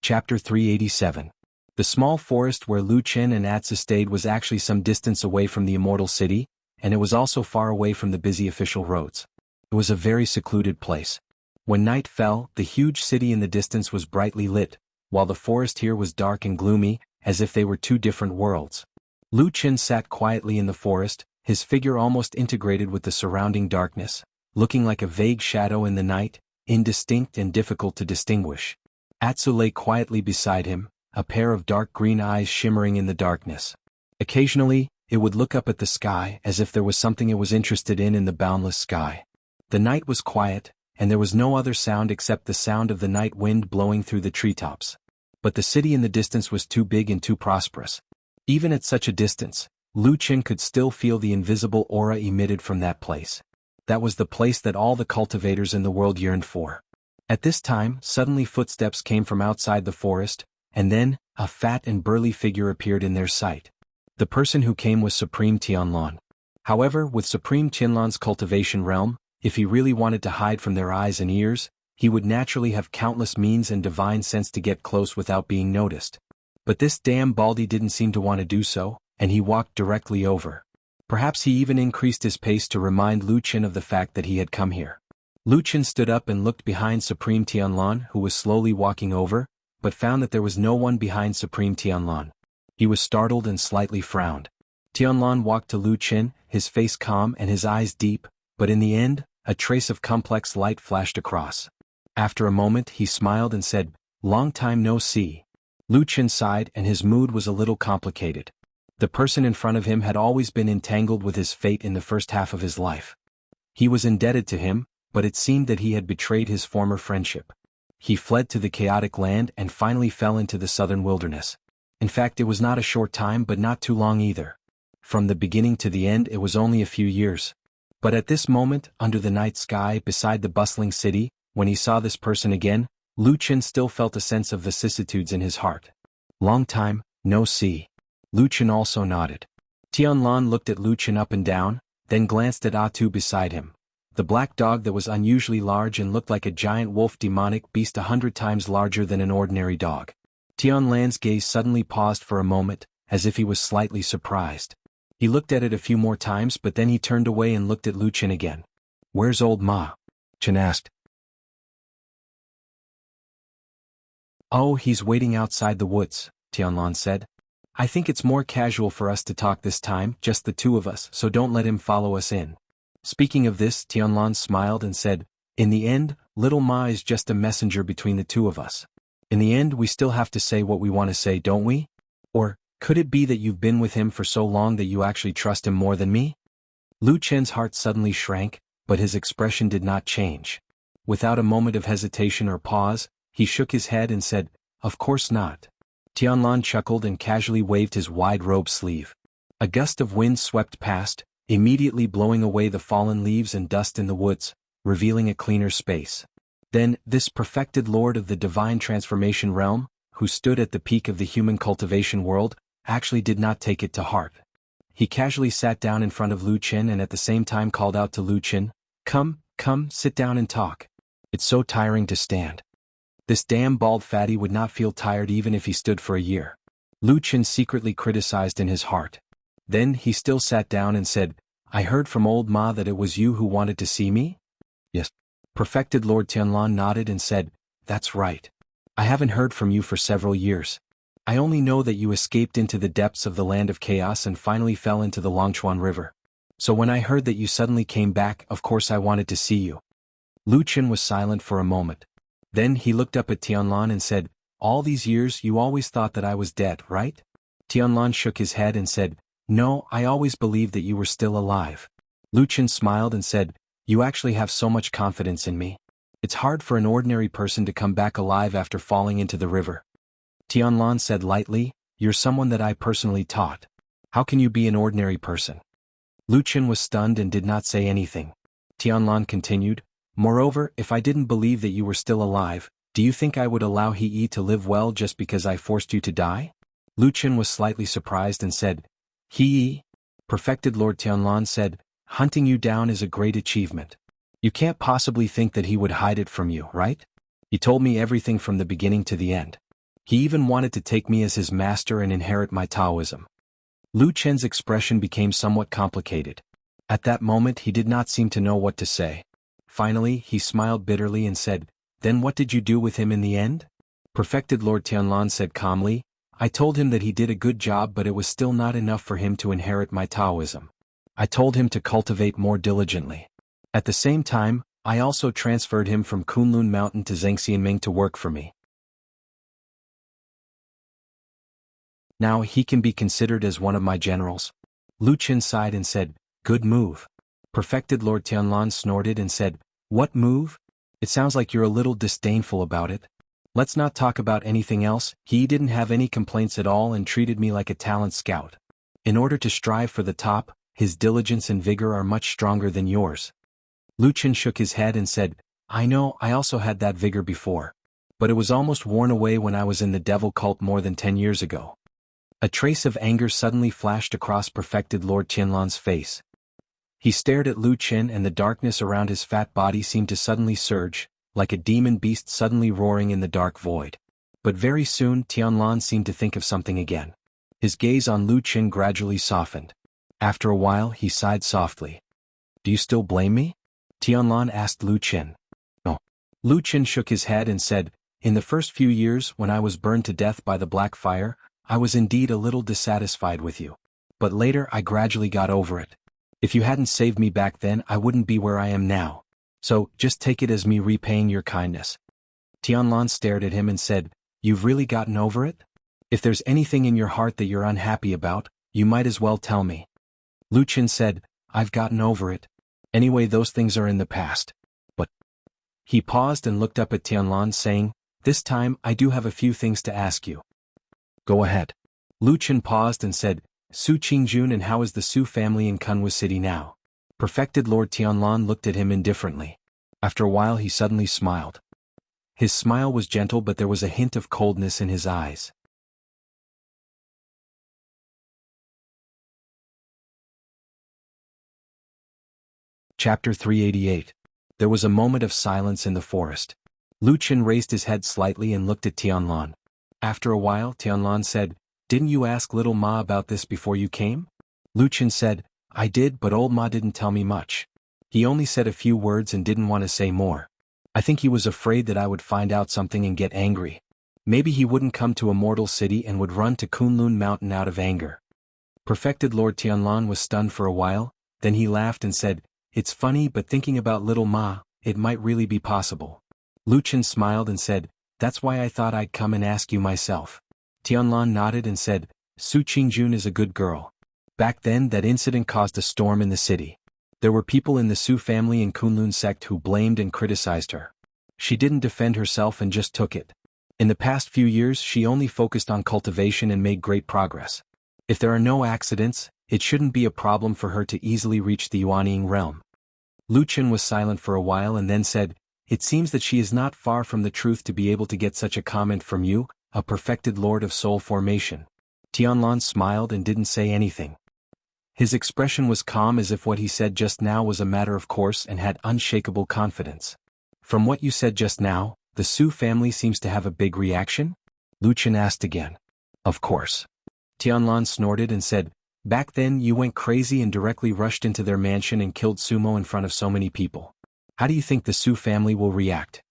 Speaker 1: Chapter 387. The small forest where Lu Chen and Atsa stayed was actually some distance away from the immortal city, and it was also far away from the busy official roads. It was a very secluded place. When night fell, the huge city in the distance was brightly lit, while the forest here was dark and gloomy, as if they were 2 different worlds. Lu Chen sat quietly in the forest, his figure almost integrated with the surrounding darkness, looking like a vague shadow in the night, indistinct and difficult to distinguish. Atsu lay quietly beside him, a pair of dark green eyes shimmering in the darkness. Occasionally, it would look up at the sky as if there was something it was interested in the boundless sky. The night was quiet, and there was no other sound except the sound of the night wind blowing through the treetops. But the city in the distance was too big and too prosperous. Even at such a distance, Lu Qin could still feel the invisible aura emitted from that place. That was the place that all the cultivators in the world yearned for. At this time, suddenly footsteps came from outside the forest, and then, a fat and burly figure appeared in their sight. The person who came was Supreme Tianlan. However, with Supreme Tianlan's cultivation realm, if he really wanted to hide from their eyes and ears, he would naturally have countless means and divine sense to get close without being noticed. But this damn Baldy didn't seem to want to do so, and he walked directly over. Perhaps he even increased his pace to remind Lu Qin of the fact that he had come here. Lu Qin stood up and looked behind Supreme Tianlan, who was slowly walking over, but found that there was no one behind Supreme Tianlan. He was startled and slightly frowned. Tianlan walked to Lu Qin, his face calm and his eyes deep, but in the end, a trace of complex light flashed across. After a moment he smiled and said, "Long time no see." Lu Qin sighed and his mood was a little complicated. The person in front of him had always been entangled with his fate in the first half of his life. He was indebted to him, but it seemed that he had betrayed his former friendship. He fled to the chaotic land and finally fell into the southern wilderness. In fact, it was not a short time but not too long either. From the beginning to the end it was only a few years. But at this moment, under the night sky beside the bustling city, when he saw this person again, Lu Qin still felt a sense of vicissitudes in his heart. "Long time, no see." Lu Qin also nodded. Tianlan looked at Lu Qin up and down, then glanced at Atu beside him. The black dog that was unusually large and looked like a giant wolf demonic beast 100 times larger than an ordinary dog. Tianlan's gaze suddenly paused for a moment, as if he was slightly surprised. He looked at it a few more times but then he turned away and looked at Lu Qin again. "Where's old Ma?" Qin asked. "Oh, he's waiting outside the woods," Tianlan said. "I think it's more casual for us to talk this time, just the two of us, so don't let him follow us in." Speaking of this, Tianlan smiled and said, "In the end, little Ma is just a messenger between the two of us. In the end we still have to say what we want to say, don't we? Or, could it be that you've been with him for so long that you actually trust him more than me?" Lu Qin's heart suddenly shrank, but his expression did not change. Without a moment of hesitation or pause, he shook his head and said, "Of course not." Tianlan chuckled and casually waved his wide robe sleeve. A gust of wind swept past, immediately blowing away the fallen leaves and dust in the woods, revealing a cleaner space. Then, this perfected lord of the divine transformation realm, who stood at the peak of the human cultivation world, actually did not take it to heart. He casually sat down in front of Lu Qin and at the same time called out to Lu Qin, Come, sit down and talk. It's so tiring to stand." This damn bald fatty would not feel tired even if he stood for a year. Lu Qin secretly criticized in his heart. Then he still sat down and said, "I heard from old Ma that it was you who wanted to see me?" "Yes." Perfected Lord Tianlan nodded and said, "That's right. I haven't heard from you for several years. I only know that you escaped into the depths of the land of chaos and finally fell into the Longchuan River. So when I heard that you suddenly came back, of course I wanted to see you." Lu Qin was silent for a moment. Then he looked up at Tianlan and said, "All these years you always thought that I was dead, right?" Tianlan shook his head and said, "No, I always believed that you were still alive." Lu Qin smiled and said, "You actually have so much confidence in me. It's hard for an ordinary person to come back alive after falling into the river." Tianlan said lightly, "You're someone that I personally taught. How can you be an ordinary person?" Lu Qin was stunned and did not say anything. Tianlan continued, "Moreover, if I didn't believe that you were still alive, do you think I would allow He to live well just because I forced you to die?" Lu Qin was slightly surprised and said, "He?" Perfected Lord Tianlan said, "Hunting you down is a great achievement. You can't possibly think that he would hide it from you, right? He told me everything from the beginning to the end. He even wanted to take me as his master and inherit my Taoism." Lu Qin's expression became somewhat complicated. At that moment he did not seem to know what to say. Finally, he smiled bitterly and said, "Then what did you do with him in the end?" Perfected Lord Tianlan said calmly, "I told him that he did a good job but it was still not enough for him to inherit my Taoism. I told him to cultivate more diligently. At the same time, I also transferred him from Kunlun Mountain to Zhangxianming to work for me. Now he can be considered as one of my generals. Lu Qin sighed and said, good move. Perfected Lord Tianlan snorted and said, what move? It sounds like you're a little disdainful about it. Let's not talk about anything else. He didn't have any complaints at all and treated me like a talent scout. In order to strive for the top, his diligence and vigor are much stronger than yours. Lu Qin shook his head and said, I know, I also had that vigor before. But it was almost worn away when I was in the devil cult more than 10 years ago. A trace of anger suddenly flashed across Perfected Lord Tianlan's face. He stared at Lu Qin and the darkness around his fat body seemed to suddenly surge, like a demon beast suddenly roaring in the dark void. But very soon Tianlan seemed to think of something again. His gaze on Lu Qin gradually softened. After a while he sighed softly. Do you still blame me? Tianlan asked Lu Qin. No. Lu Qin shook his head and said, in the first few years when I was burned to death by the black fire, I was indeed a little dissatisfied with you. But later I gradually got over it. If you hadn't saved me back then I wouldn't be where I am now. So, just take it as me repaying your kindness. Tianlan stared at him and said, you've really gotten over it? If there's anything in your heart that you're unhappy about, you might as well tell me. Lu Qin said, I've gotten over it. Anyway, those things are in the past. But... He paused and looked up at Tianlan saying, this time I do have a few things to ask you. Go ahead. Lu Qin paused and said, Su Qingjun, and how is the Su family in Kunwu City now? Perfected Lord Tianlan looked at him indifferently. After a while he suddenly smiled. His smile was gentle but there was a hint of coldness in his eyes. Chapter 388. There was a moment of silence in the forest. Lu Qin raised his head slightly and looked at Tianlan. After a while Tianlan said, didn't you ask little Ma about this before you came? Lu Qin said, I did, but old Ma didn't tell me much. He only said a few words and didn't want to say more. I think he was afraid that I would find out something and get angry. Maybe he wouldn't come to Immortal City and would run to Kunlun Mountain out of anger. Perfected Lord Tianlan was stunned for a while, then he laughed and said, it's funny, but thinking about little Ma, it might really be possible. Lu Qin smiled and said, that's why I thought I'd come and ask you myself. Tianlan nodded and said, Su Qingjun is a good girl. Back then that incident caused a storm in the city. There were people in the Su family and Kunlun sect who blamed and criticized her. She didn't defend herself and just took it. In the past few years she only focused on cultivation and made great progress. If there are no accidents, it shouldn't be a problem for her to easily reach the Yuanying realm. Lu Qin was silent for a while and then said, it seems that she is not far from the truth to be able to get such a comment from you, a perfected lord of soul formation. Tianlan smiled and didn't say anything. His expression was calm as if what he said just now was a matter of course and had unshakable confidence. From what you said just now, the Su family seems to have a big reaction? Lu Qin asked again. Of course. Tianlan snorted and said, back then you went crazy and directly rushed into their mansion and killed Sumo in front of so many people. How do you think the Su family will react?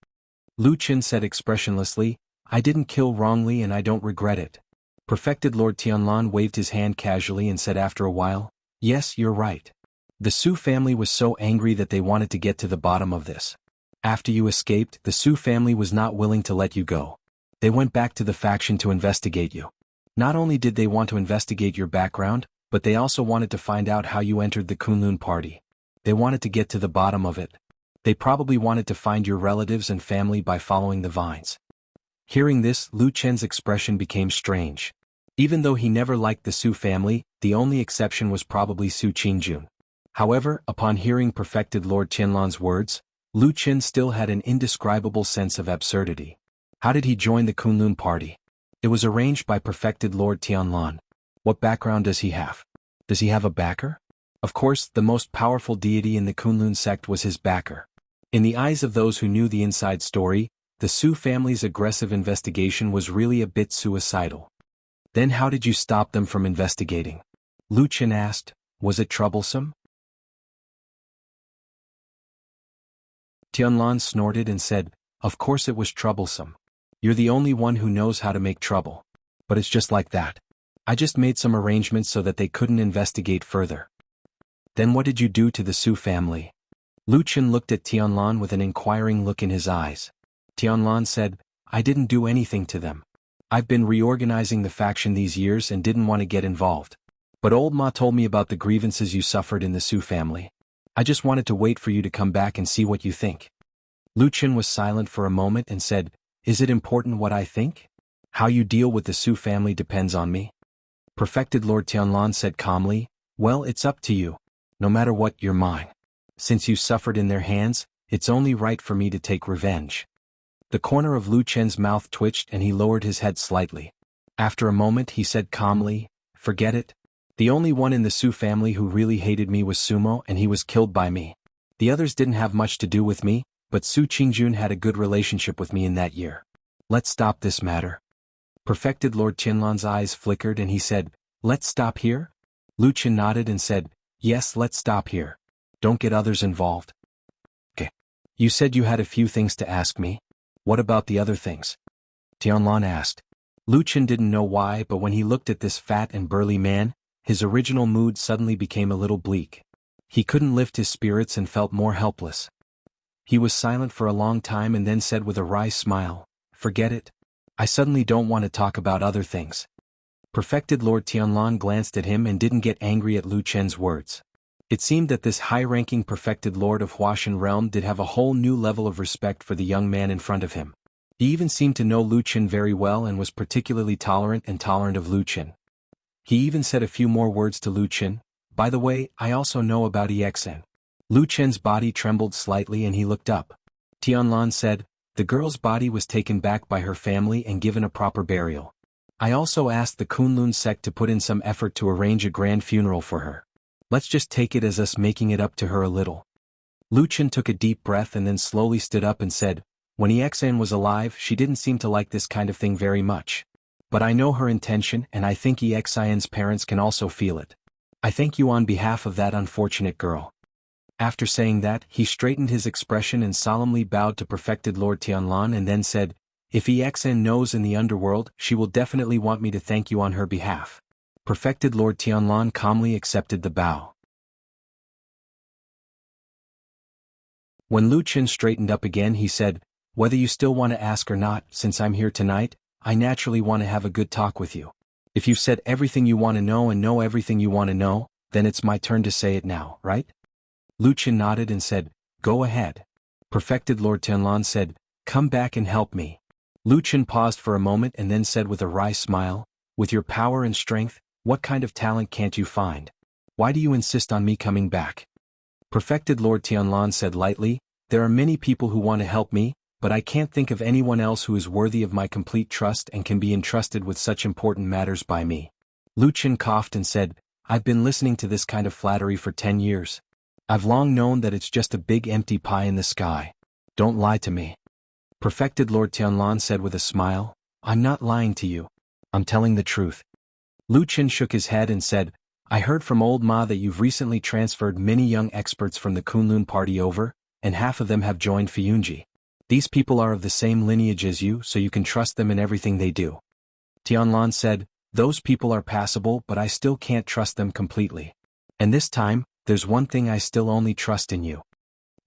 Speaker 1: Lu Qin said expressionlessly, I didn't kill wrongly and I don't regret it. Perfected Lord Tianlan waved his hand casually and said after a while, yes, you're right. The Su family was so angry that they wanted to get to the bottom of this. After you escaped, the Su family was not willing to let you go. They went back to the faction to investigate you. Not only did they want to investigate your background, but they also wanted to find out how you entered the Kunlun party. They wanted to get to the bottom of it. They probably wanted to find your relatives and family by following the vines. Hearing this, Lu Qin's expression became strange. Even though he never liked the Su family, the only exception was probably Su Qingjun. However, upon hearing Perfected Lord Tianlan's words, Lu Qin still had an indescribable sense of absurdity. How did he join the Kunlun party? It was arranged by Perfected Lord Tianlan. What background does he have? Does he have a backer? Of course, the most powerful deity in the Kunlun sect was his backer. In the eyes of those who knew the inside story, the Su family's aggressive investigation was really a bit suicidal. Then how did you stop them from investigating? Lu Qin asked, was it troublesome? Tianlan snorted and said, of course it was troublesome. You're the only one who knows how to make trouble. But it's just like that. I just made some arrangements so that they couldn't investigate further. Then what did you do to the Su family? Lu Chen looked at Tianlan with an inquiring look in his eyes. Tianlan said, I didn't do anything to them. I've been reorganizing the faction these years and didn't want to get involved. But old Ma told me about the grievances you suffered in the Su family. I just wanted to wait for you to come back and see what you think. Lu Chen was silent for a moment and said, Is it important what I think? How you deal with the Su family depends on me. Perfected Lord Tianlan said calmly, Well, it's up to you. No matter what, you're mine. Since you suffered in their hands, it's only right for me to take revenge. The corner of Lu Chen's mouth twitched and he lowered his head slightly. After a moment he said calmly, Forget it. The only one in the Su family who really hated me was Sumo and he was killed by me. The others didn't have much to do with me, but Su Qingjun had a good relationship with me in that year. Let's stop this matter. Perfected Lord Tianlan's eyes flickered and he said, Let's stop here? Lu Chen nodded and said, Yes, let's stop here. Don't get others involved. Okay. You said you had a few things to ask me. What about the other things? Tianlan asked. Lu Chen didn't know why, but when he looked at this fat and burly man, his original mood suddenly became a little bleak. He couldn't lift his spirits and felt more helpless. He was silent for a long time and then said with a wry smile, Forget it. I suddenly don't want to talk about other things. Perfected Lord Tianlan glanced at him and didn't get angry at Lu Chen's words. It seemed that this high-ranking perfected lord of Huashan realm did have a whole new level of respect for the young man in front of him. He even seemed to know Lu Chen very well and was particularly tolerant of Lu Chen. He even said a few more words to Lu Chen, By the way, I also know about EXN. Lu Chen's body trembled slightly and he looked up. Tianlan said, The girl's body was taken back by her family and given a proper burial. I also asked the Kunlun sect to put in some effort to arrange a grand funeral for her. Let's just take it as us making it up to her a little. Lu Chen took a deep breath and then slowly stood up and said, When EXN was alive, she didn't seem to like this kind of thing very much. But I know her intention and I think EXIN's parents can also feel it. I thank you on behalf of that unfortunate girl. After saying that, he straightened his expression and solemnly bowed to perfected Lord Tianlan and then said, If EXN knows in the underworld, she will definitely want me to thank you on her behalf. Perfected Lord Tianlan calmly accepted the bow. When Lu Chen straightened up again he said, Whether you still want to ask or not, since I'm here tonight, I naturally want to have a good talk with you. If you've said everything you want to know and know everything you want to know, then it's my turn to say it now, right? Lu Chen nodded and said, Go ahead. Perfected Lord Tianlan said, Come back and help me. Lu Chen paused for a moment and then said with a wry smile, With your power and strength, what kind of talent can't you find? Why do you insist on me coming back? Perfected Lord Tianlan said lightly, There are many people who want to help me, but I can't think of anyone else who is worthy of my complete trust and can be entrusted with such important matters by me. Lu Chen coughed and said, I've been listening to this kind of flattery for 10 years. I've long known that it's just a big empty pie in the sky. Don't lie to me. Perfected Lord Tianlan said with a smile, I'm not lying to you. I'm telling the truth. Lu Chen shook his head and said, I heard from old Ma that you've recently transferred many young experts from the Kunlun party over, and half of them have joined Fiyunji. These people are of the same lineage as you, so you can trust them in everything they do. Tianlan said, Those people are passable, but I still can't trust them completely. And this time, there's one thing I still only trust in you.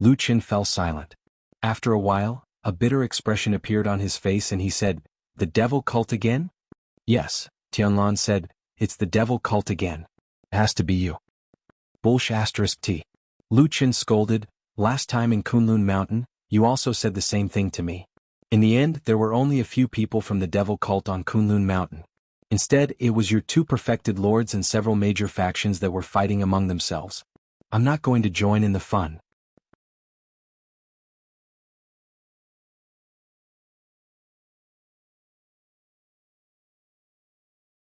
Speaker 1: Lu Chen fell silent. After a while, a bitter expression appeared on his face and he said, The devil cult again? Yes, Tianlan said, It's the devil cult again. It has to be you. Bullsh*T. Lu Chen scolded, Last time in Kunlun Mountain, you also said the same thing to me. In the end, there were only a few people from the devil cult on Kunlun Mountain. Instead, it was your two perfected lords and several major factions that were fighting among themselves. I'm not going to join in the fun.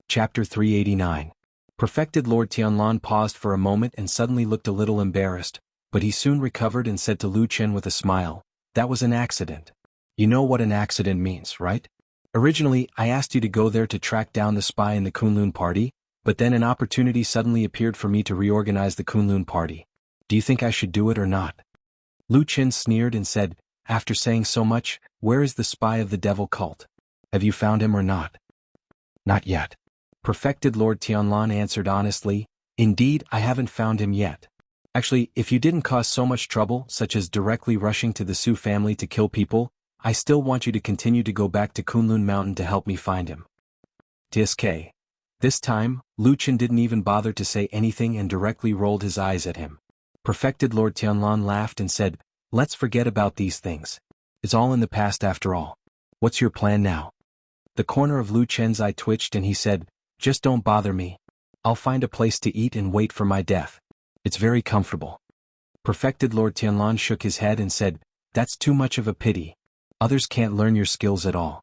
Speaker 1: Chapter 389. Perfected Lord Tianlan paused for a moment and suddenly looked a little embarrassed, but he soon recovered and said to Lu Chen with a smile, That was an accident. You know what an accident means, right? Originally, I asked you to go there to track down the spy in the Kunlun party, but then an opportunity suddenly appeared for me to reorganize the Kunlun party. Do you think I should do it or not? Lu Chen sneered and said, After saying so much, where is the spy of the devil cult? Have you found him or not? Not yet. Perfected Lord Tianlan answered honestly, Indeed, I haven't found him yet. Actually, if you didn't cause so much trouble, such as directly rushing to the Su family to kill people, I still want you to continue to go back to Kunlun Mountain to help me find him. TSK. This time, Lu Chen didn't even bother to say anything and directly rolled his eyes at him. Perfected Lord Tianlan laughed and said, let's forget about these things. It's all in the past after all. What's your plan now? The corner of Lu Chen's eye twitched and he said, just don't bother me. I'll find a place to eat and wait for my death. It's very comfortable. Perfected Lord Tianlan shook his head and said, that's too much of a pity. Others can't learn your skills at all.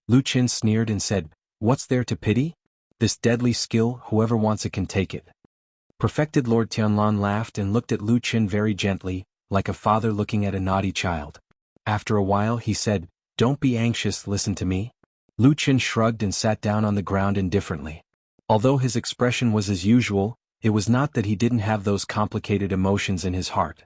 Speaker 1: Lu Chen sneered and said, what's there to pity? This deadly skill, whoever wants it can take it. Perfected Lord Tianlan laughed and looked at Lu Chen very gently, like a father looking at a naughty child. After a while he said, don't be anxious, listen to me. Lu Chen shrugged and sat down on the ground indifferently. Although his expression was as usual, it was not that he didn't have those complicated emotions in his heart.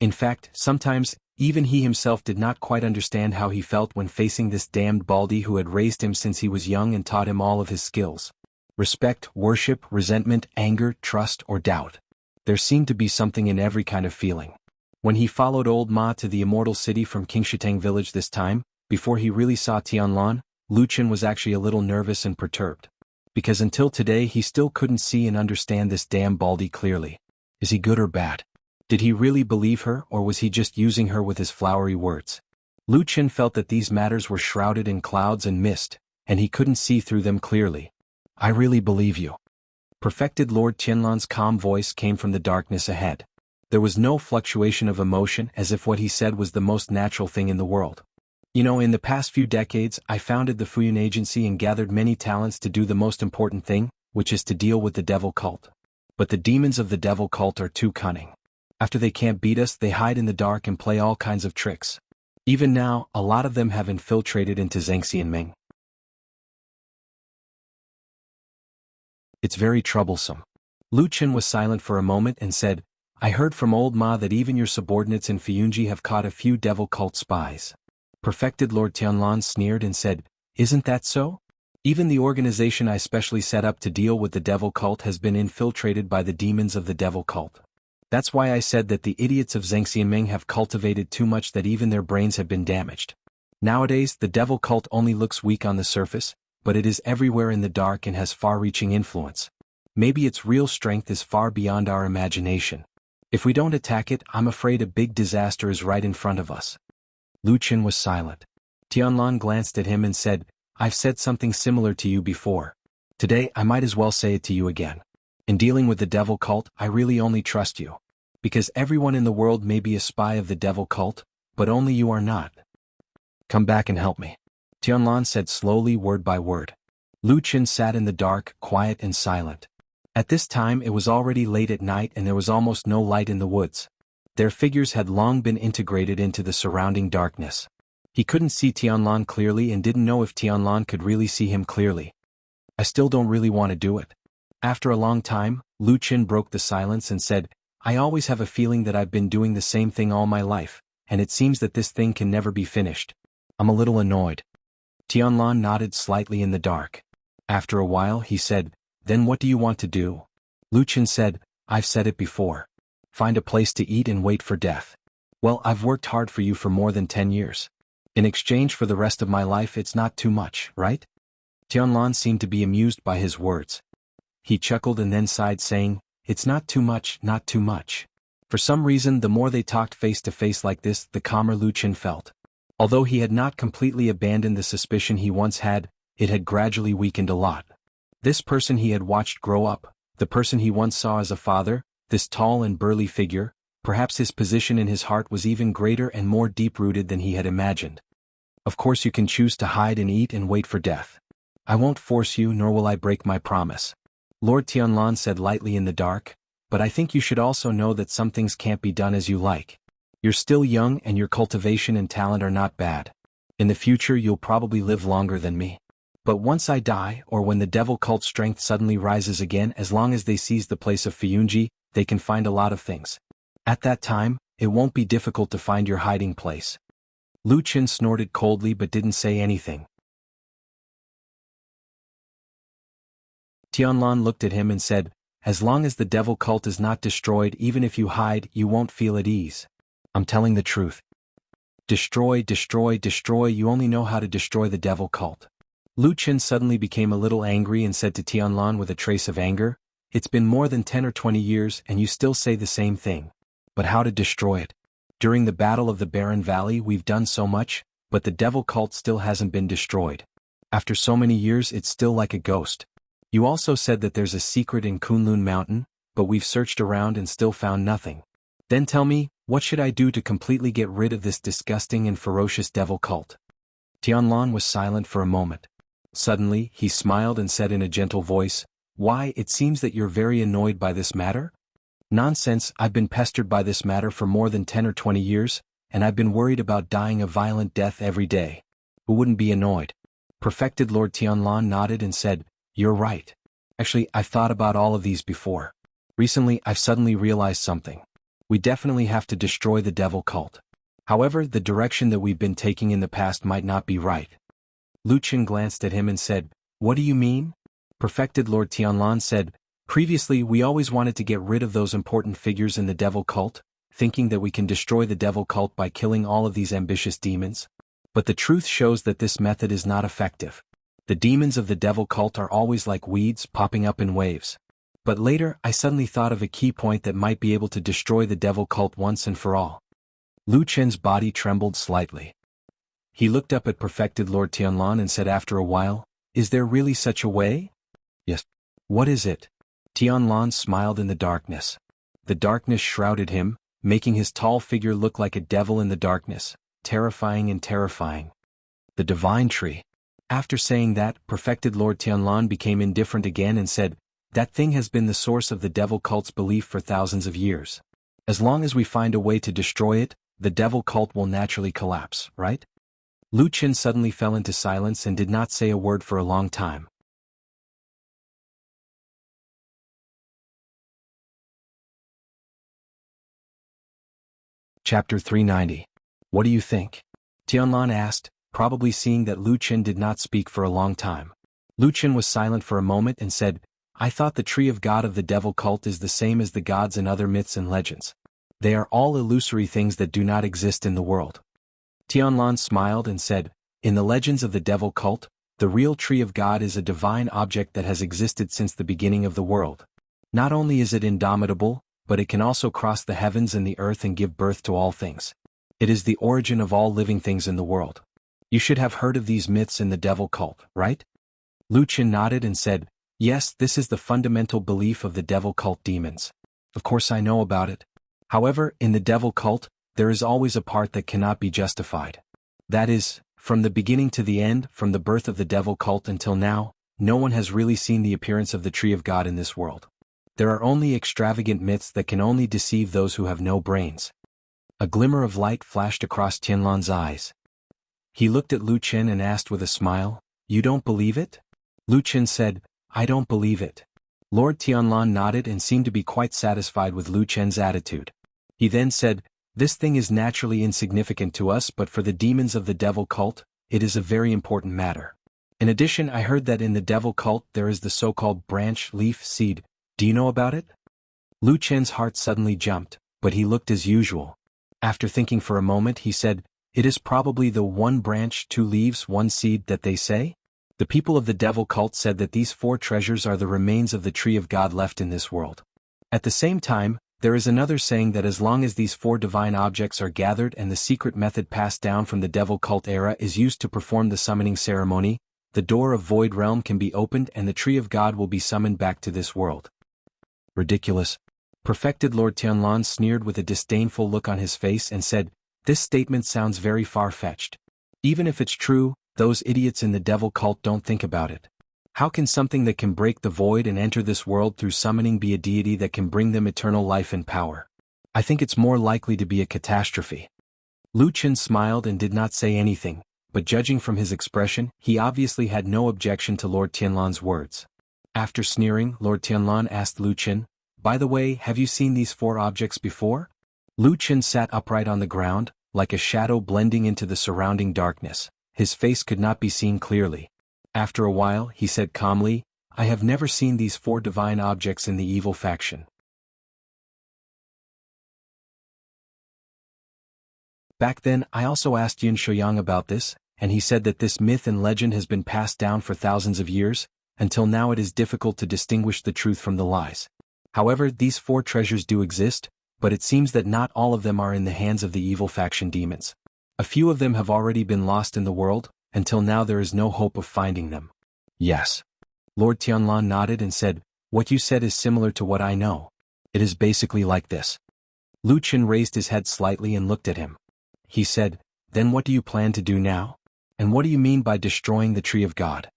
Speaker 1: In fact, sometimes, even he himself did not quite understand how he felt when facing this damned baldy who had raised him since he was young and taught him all of his skills. Respect, worship, resentment, anger, trust, or doubt. There seemed to be something in every kind of feeling. When he followed old Ma to the Immortal City from Qingshitang village this time, before he really saw Tianlan, Lu Chen was actually a little nervous and perturbed. Because until today he still couldn't see and understand this damn baldy clearly. Is he good or bad? Did he really believe her or was he just using her with his flowery words? Lu Chen felt that these matters were shrouded in clouds and mist, and he couldn't see through them clearly. I really believe you. Perfected Lord Tianlan's calm voice came from the darkness ahead. There was no fluctuation of emotion, as if what he said was the most natural thing in the world. You know, in the past few decades, I founded the Fuyun Agency and gathered many talents to do the most important thing, which is to deal with the devil cult. But the demons of the devil cult are too cunning. After they can't beat us, they hide in the dark and play all kinds of tricks. Even now, a lot of them have infiltrated into Zhangxianming. It's very troublesome. Lu Chen was silent for a moment and said, I heard from old Ma that even your subordinates in Fuyunji have caught a few devil cult spies. Perfected Lord Tianlan sneered and said, isn't that so? Even the organization I specially set up to deal with the devil cult has been infiltrated by the demons of the devil cult. That's why I said that the idiots of Zhangxianming have cultivated too much that even their brains have been damaged. Nowadays, the devil cult only looks weak on the surface, but it is everywhere in the dark and has far-reaching influence. Maybe its real strength is far beyond our imagination. If we don't attack it, I'm afraid a big disaster is right in front of us. Lu Chen was silent. Tianlan glanced at him and said, I've said something similar to you before. Today, I might as well say it to you again. In dealing with the devil cult, I really only trust you. Because everyone in the world may be a spy of the devil cult, but only you are not. Come back and help me. Tianlan said slowly, word by word. Lu Chen sat in the dark, quiet and silent. At this time it was already late at night and there was almost no light in the woods. Their figures had long been integrated into the surrounding darkness. He couldn't see Tianlan clearly and didn't know if Tianlan could really see him clearly. I still don't really want to do it. After a long time, Lu Chen broke the silence and said, I always have a feeling that I've been doing the same thing all my life, and it seems that this thing can never be finished. I'm a little annoyed. Tianlan nodded slightly in the dark. After a while he said, then what do you want to do? Lu Chen said, I've said it before. Find a place to eat and wait for death. Well, I've worked hard for you for more than 10 years. In exchange for the rest of my life it's not too much, right? Tianlan seemed to be amused by his words. He chuckled and then sighed saying, it's not too much, not too much. For some reason the more they talked face to face like this, the calmer Lu Chen felt. Although he had not completely abandoned the suspicion he once had, it had gradually weakened a lot. This person he had watched grow up, the person he once saw as a father, this tall and burly figure, perhaps his position in his heart was even greater and more deep-rooted than he had imagined. Of course you can choose to hide and eat and wait for death. I won't force you nor will I break my promise. Lord Tianlan said lightly in the dark, but I think you should also know that some things can't be done as you like. You're still young and your cultivation and talent are not bad. In the future you'll probably live longer than me. But once I die or when the devil cult strength suddenly rises again, as long as they seize the place of Fuyunji, they can find a lot of things. At that time, it won't be difficult to find your hiding place. Lu Chen snorted coldly but didn't say anything. Tianlan looked at him and said, as long as the devil cult is not destroyed, even if you hide, you won't feel at ease. I'm telling the truth. Destroy, destroy, destroy, you only know how to destroy the devil cult. Lu Qin suddenly became a little angry and said to Tianlan with a trace of anger, "It's been more than 10 or 20 years and you still say the same thing. But how to destroy it? During the Battle of the Barren Valley we've done so much, but the devil cult still hasn't been destroyed. After so many years it's still like a ghost. You also said that there's a secret in Kunlun Mountain, but we've searched around and still found nothing. Then tell me, what should I do to completely get rid of this disgusting and ferocious devil cult?" Tianlan was silent for a moment. Suddenly, he smiled and said in a gentle voice, "Why, it seems that you're very annoyed by this matter?" "Nonsense, I've been pestered by this matter for more than 10 or 20 years, and I've been worried about dying a violent death every day. Who wouldn't be annoyed?" Perfected Lord Tianlan nodded and said, "You're right. Actually, I've thought about all of these before. Recently, I've suddenly realized something. We definitely have to destroy the devil cult. However, the direction that we've been taking in the past might not be right." Lu Qin glanced at him and said, "What do you mean?" Perfected Lord Tianlan said, "Previously we always wanted to get rid of those important figures in the devil cult, thinking that we can destroy the devil cult by killing all of these ambitious demons. But the truth shows that this method is not effective. The demons of the devil cult are always like weeds popping up in waves. But later I suddenly thought of a key point that might be able to destroy the devil cult once and for all." Lu Qin's body trembled slightly. He looked up at Perfected Lord Tianlan and said after a while, "Is there really such a way?" "Yes." "What is it?" Tianlan smiled in the darkness. The darkness shrouded him, making his tall figure look like a devil in the darkness, terrifying and terrifying. "The divine tree." After saying that, Perfected Lord Tianlan became indifferent again and said, "That thing has been the source of the devil cult's belief for thousands of years. As long as we find a way to destroy it, the devil cult will naturally collapse, right?" Lu Qin suddenly fell into silence and did not say a word for a long time. Chapter 390. "What do you think?" Tianlan asked, probably seeing that Lu Qin did not speak for a long time. Lu Qin was silent for a moment and said, "I thought the tree of God of the devil cult is the same as the gods in other myths and legends. They are all illusory things that do not exist in the world." Tianlan smiled and said, "In the legends of the devil cult, the real tree of God is a divine object that has existed since the beginning of the world. Not only is it indomitable, but it can also cross the heavens and the earth and give birth to all things. It is the origin of all living things in the world. You should have heard of these myths in the devil cult, right?" Lu Qin nodded and said, "Yes, this is the fundamental belief of the devil cult demons. Of course I know about it. However, in the devil cult, there is always a part that cannot be justified. That is, from the beginning to the end, from the birth of the devil cult until now, no one has really seen the appearance of the tree of God in this world. There are only extravagant myths that can only deceive those who have no brains." A glimmer of light flashed across Tianlan's eyes. He looked at Lu Qin and asked with a smile, "You don't believe it?" Lu Qin said, "I don't believe it." Lord Tianlan nodded and seemed to be quite satisfied with Lu Qin's attitude. He then said, "This thing is naturally insignificant to us, but for the demons of the devil cult, it is a very important matter. In addition, I heard that in the devil cult there is the so-called branch, leaf, seed. Do you know about it?" Lu Qin's heart suddenly jumped, but he looked as usual. After thinking for a moment he said, "It is probably the one branch, two leaves, one seed that they say? The people of the devil cult said that these four treasures are the remains of the tree of God left in this world. At the same time, there is another saying that as long as these four divine objects are gathered and the secret method passed down from the devil cult era is used to perform the summoning ceremony, the door of Void Realm can be opened and the tree of God will be summoned back to this world." "Ridiculous." Perfected Lord Tianlan sneered with a disdainful look on his face and said, "This statement sounds very far-fetched. Even if it's true, those idiots in the devil cult don't think about it. How can something that can break the void and enter this world through summoning be a deity that can bring them eternal life and power? I think it's more likely to be a catastrophe." Lu Qin smiled and did not say anything, but judging from his expression, he obviously had no objection to Lord Tianlan's words. After sneering, Lord Tianlan asked Lu Qin, "By the way, have you seen these four objects before?" Lu Qin sat upright on the ground, like a shadow blending into the surrounding darkness. His face could not be seen clearly. After a while, he said calmly, I have never seen these 4 divine objects in the evil faction. Back then, I also asked Yin Shouyang about this, and he said that this myth and legend has been passed down for thousands of years, until now it is difficult to distinguish the truth from the lies. However, these 4 treasures do exist, but it seems that not all of them are in the hands of the evil faction demons. A few of them have already been lost in the world, until now there is no hope of finding them. Yes. Lord Tianlan nodded and said, what you said is similar to what I know. It is basically like this. Lu Qin raised his head slightly and looked at him. He said, then what do you plan to do now? And what do you mean by destroying the Tree of God?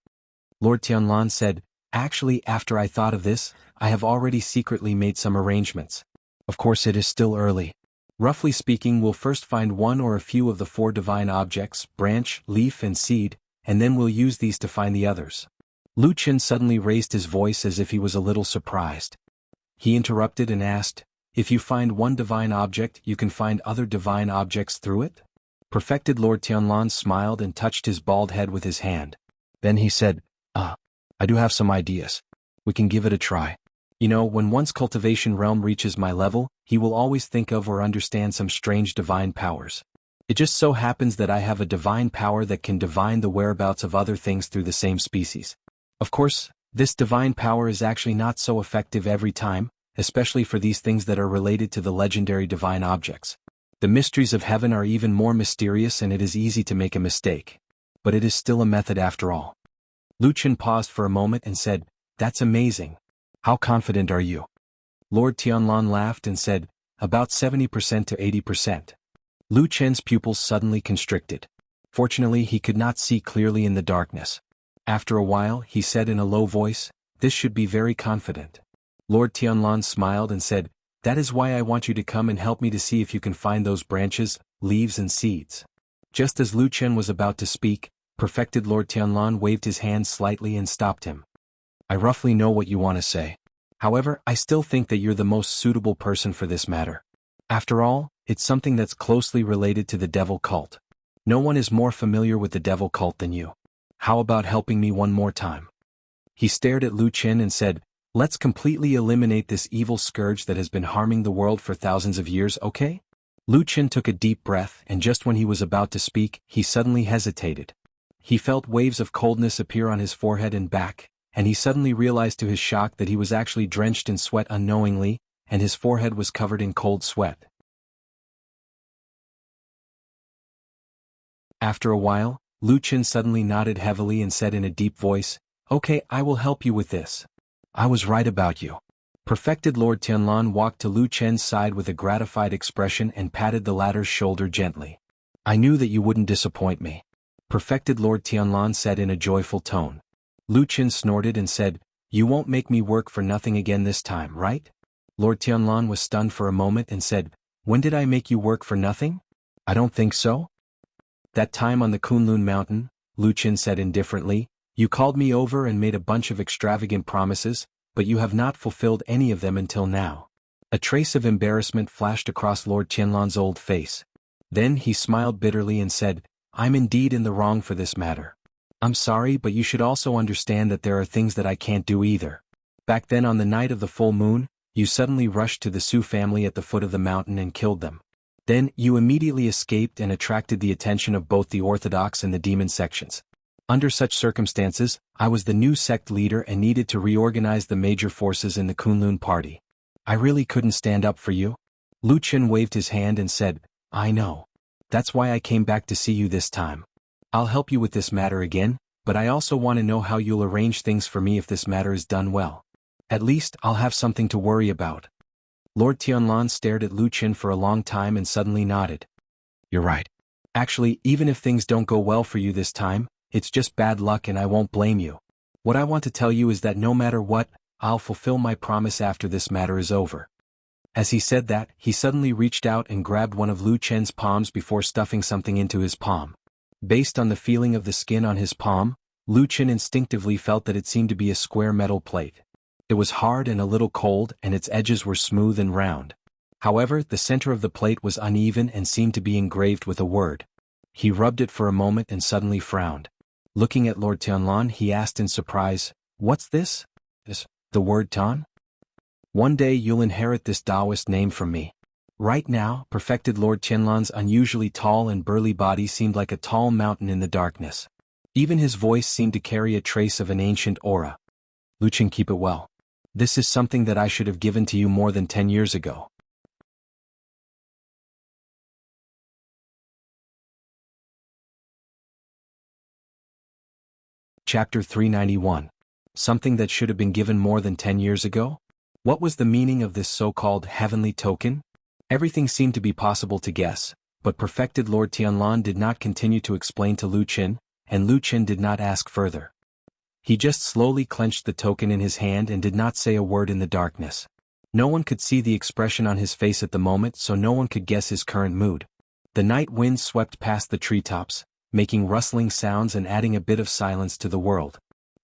Speaker 1: Lord Tianlan said, actually after I thought of this, I have already secretly made some arrangements. Of course it is still early. Roughly speaking, we'll first find one or a few of the 4 divine objects, branch, leaf and seed, and then we'll use these to find the others. Lu Qin suddenly raised his voice as if he was a little surprised. He interrupted and asked, if you find one divine object, you can find other divine objects through it? Perfected Lord Tianlan smiled and touched his bald head with his hand. Then he said, I do have some ideas. We can give it a try. You know, when one's cultivation realm reaches my level, he will always think of or understand some strange divine powers. It just so happens that I have a divine power that can divine the whereabouts of other things through the same species. Of course, this divine power is actually not so effective every time, especially for these things that are related to the legendary divine objects. The mysteries of heaven are even more mysterious and it is easy to make a mistake. But it is still a method after all. Lu Qin paused for a moment and said, that's amazing. How confident are you? Lord Tianlan laughed and said, about 70% to 80%. Lu Qin's pupils suddenly constricted. Fortunately, he could not see clearly in the darkness. After a while, he said in a low voice, this should be very confident. Lord Tianlan smiled and said, that is why I want you to come and help me to see if you can find those branches, leaves and seeds. Just as Lu Qin was about to speak, perfected Lord Tianlan waved his hand slightly and stopped him. I roughly know what you want to say. However, I still think that you're the most suitable person for this matter. After all, it's something that's closely related to the devil cult. No one is more familiar with the devil cult than you. How about helping me one more time? He stared at Lu Qin and said, let's completely eliminate this evil scourge that has been harming the world for thousands of years, okay? Lu Qin took a deep breath and just when he was about to speak, he suddenly hesitated. He felt waves of coldness appear on his forehead and back, and he suddenly realized to his shock that he was actually drenched in sweat unknowingly, and his forehead was covered in cold sweat. After a while, Lu Qin suddenly nodded heavily and said in a deep voice, okay, I will help you with this. I was right about you. Perfected Lord Tianlan walked to Lu Qin's side with a gratified expression and patted the latter's shoulder gently. I knew that you wouldn't disappoint me. Perfected Lord Tianlan said in a joyful tone. Lu Qin snorted and said, you won't make me work for nothing again this time, right? Lord Tianlan was stunned for a moment and said, when did I make you work for nothing? I don't think so. That time on the Kunlun mountain, Lu Qin said indifferently, you called me over and made a bunch of extravagant promises, but you have not fulfilled any of them until now. A trace of embarrassment flashed across Lord Tianlan's old face. Then he smiled bitterly and said, I'm indeed in the wrong for this matter. I'm sorry, but you should also understand that there are things that I can't do either. Back then on the night of the full moon, you suddenly rushed to the Su family at the foot of the mountain and killed them. Then, you immediately escaped and attracted the attention of both the Orthodox and the demon sections. Under such circumstances, I was the new sect leader and needed to reorganize the major forces in the Kunlun party. I really couldn't stand up for you. Lu Qin waved his hand and said, I know. That's why I came back to see you this time. I'll help you with this matter again, but I also want to know how you'll arrange things for me if this matter is done well. At least, I'll have something to worry about. Lord Tianlan stared at Lu Qin for a long time and suddenly nodded. You're right. Actually, even if things don't go well for you this time, it's just bad luck and I won't blame you. What I want to tell you is that no matter what, I'll fulfill my promise after this matter is over. As he said that, he suddenly reached out and grabbed one of Lu Qin's palms before stuffing something into his palm. Based on the feeling of the skin on his palm, Lu Qin instinctively felt that it seemed to be a square metal plate. It was hard and a little cold and its edges were smooth and round. However, the center of the plate was uneven and seemed to be engraved with a word. He rubbed it for a moment and suddenly frowned. Looking at Lord Tianlan, he asked in surprise, What's this? The word Tan? One day you'll inherit this Taoist name from me. Right now, perfected Lord Tianlan's unusually tall and burly body seemed like a tall mountain in the darkness. Even his voice seemed to carry a trace of an ancient aura. Lu Chen, keep it well. This is something that I should have given to you more than 10 years ago. Chapter 391. Something that should have been given more than 10 years ago? What was the meaning of this so-called heavenly token? Everything seemed to be possible to guess, but perfected Lord Tianlan did not continue to explain to Lu Chen, and Lu Chen did not ask further. He just slowly clenched the token in his hand and did not say a word in the darkness. No one could see the expression on his face at the moment, so no one could guess his current mood. The night wind swept past the treetops, making rustling sounds and adding a bit of silence to the world.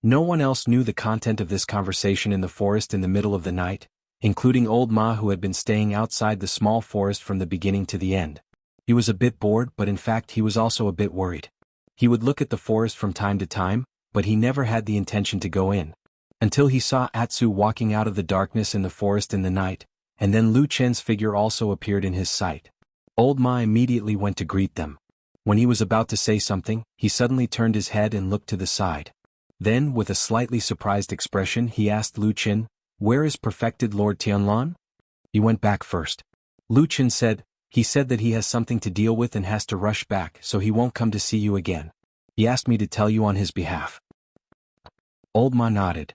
Speaker 1: No one else knew the content of this conversation in the forest in the middle of the night, including old Ma, who had been staying outside the small forest from the beginning to the end. He was a bit bored, but in fact he was also a bit worried. He would look at the forest from time to time, but he never had the intention to go in. Until he saw Atsu walking out of the darkness in the forest in the night, and then Lu Chen's figure also appeared in his sight. Old Ma immediately went to greet them. When he was about to say something, he suddenly turned his head and looked to the side. Then, with a slightly surprised expression, he asked Lu Chen, "Where is perfected Lord Tianlan?" "He went back first." Lu Chen said, "He said that he has something to deal with and has to rush back, so he won't come to see you again. He asked me to tell you on his behalf." Old Ma nodded.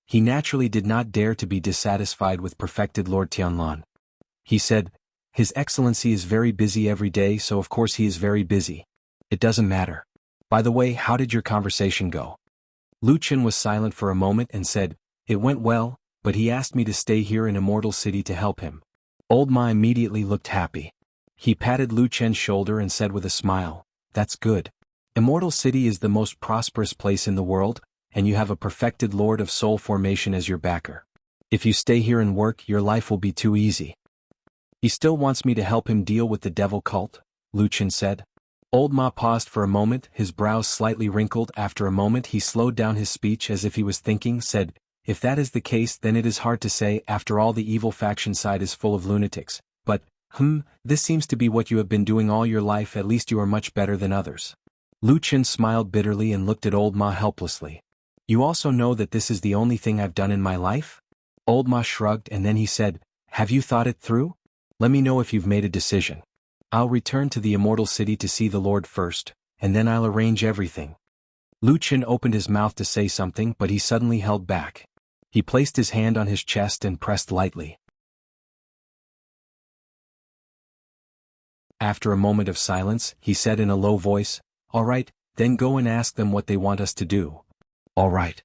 Speaker 1: He naturally did not dare to be dissatisfied with perfected Lord Tianlan. He said, "His Excellency is very busy every day, so of course he is very busy. It doesn't matter. By the way, how did your conversation go?" Lu Chen was silent for a moment and said, "It went well, but he asked me to stay here in Immortal City to help him." Old Ma immediately looked happy. He patted Lu Chen's shoulder and said with a smile, "That's good. Immortal City is the most prosperous place in the world, and you have a perfected Lord of Soul Formation as your backer. If you stay here and work, your life will be too easy." "He still wants me to help him deal with the devil cult," Lu Chen said. Old Ma paused for a moment, his brows slightly wrinkled. After a moment he slowed down his speech as if he was thinking, said, "If that is the case, then it is hard to say. After all, the evil faction side is full of lunatics. But, this seems to be what you have been doing all your life. At least you are much better than others." Lu Chen smiled bitterly and looked at Old Ma helplessly. "You also know that this is the only thing I've done in my life?" Old Ma shrugged and then he said, "Have you thought it through? Let me know if you've made a decision. I'll return to the Immortal City to see the Lord first, and then I'll arrange everything." Lu Chen opened his mouth to say something, but he suddenly held back. He placed his hand on his chest and pressed lightly. After a moment of silence, he said in a low voice, "All right, then go and ask them what they want us to do." "All right."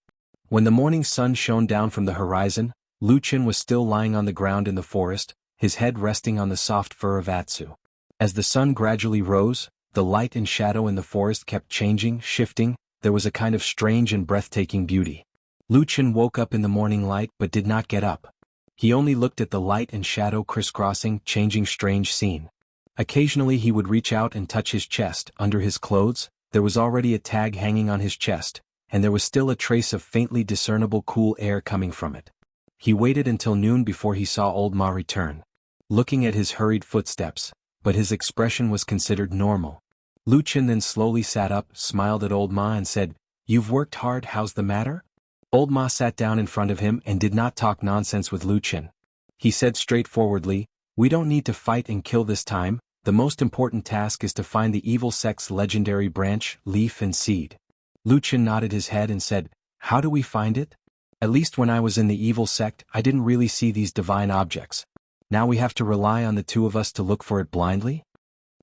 Speaker 1: When the morning sun shone down from the horizon, Lu Chen was still lying on the ground in the forest, his head resting on the soft fur of Atsu. As the sun gradually rose, the light and shadow in the forest kept changing, shifting. There was a kind of strange and breathtaking beauty. Lu Chen woke up in the morning light but did not get up. He only looked at the light and shadow crisscrossing, changing strange scene. Occasionally he would reach out and touch his chest. Under his clothes, there was already a tag hanging on his chest, and there was still a trace of faintly discernible cool air coming from it. He waited until noon before he saw Old Ma return. Looking at his hurried footsteps, but his expression was considered normal. Lu Chen then slowly sat up, smiled at Old Ma and said, "You've worked hard, how's the matter?" Old Ma sat down in front of him and did not talk nonsense with Lu Chen. He said straightforwardly, "We don't need to fight and kill this time. The most important task is to find the evil sect's legendary branch, leaf and seed." Lu Chen nodded his head and said, "How do we find it? At least when I was in the evil sect, I didn't really see these divine objects. Now we have to rely on the two of us to look for it blindly?"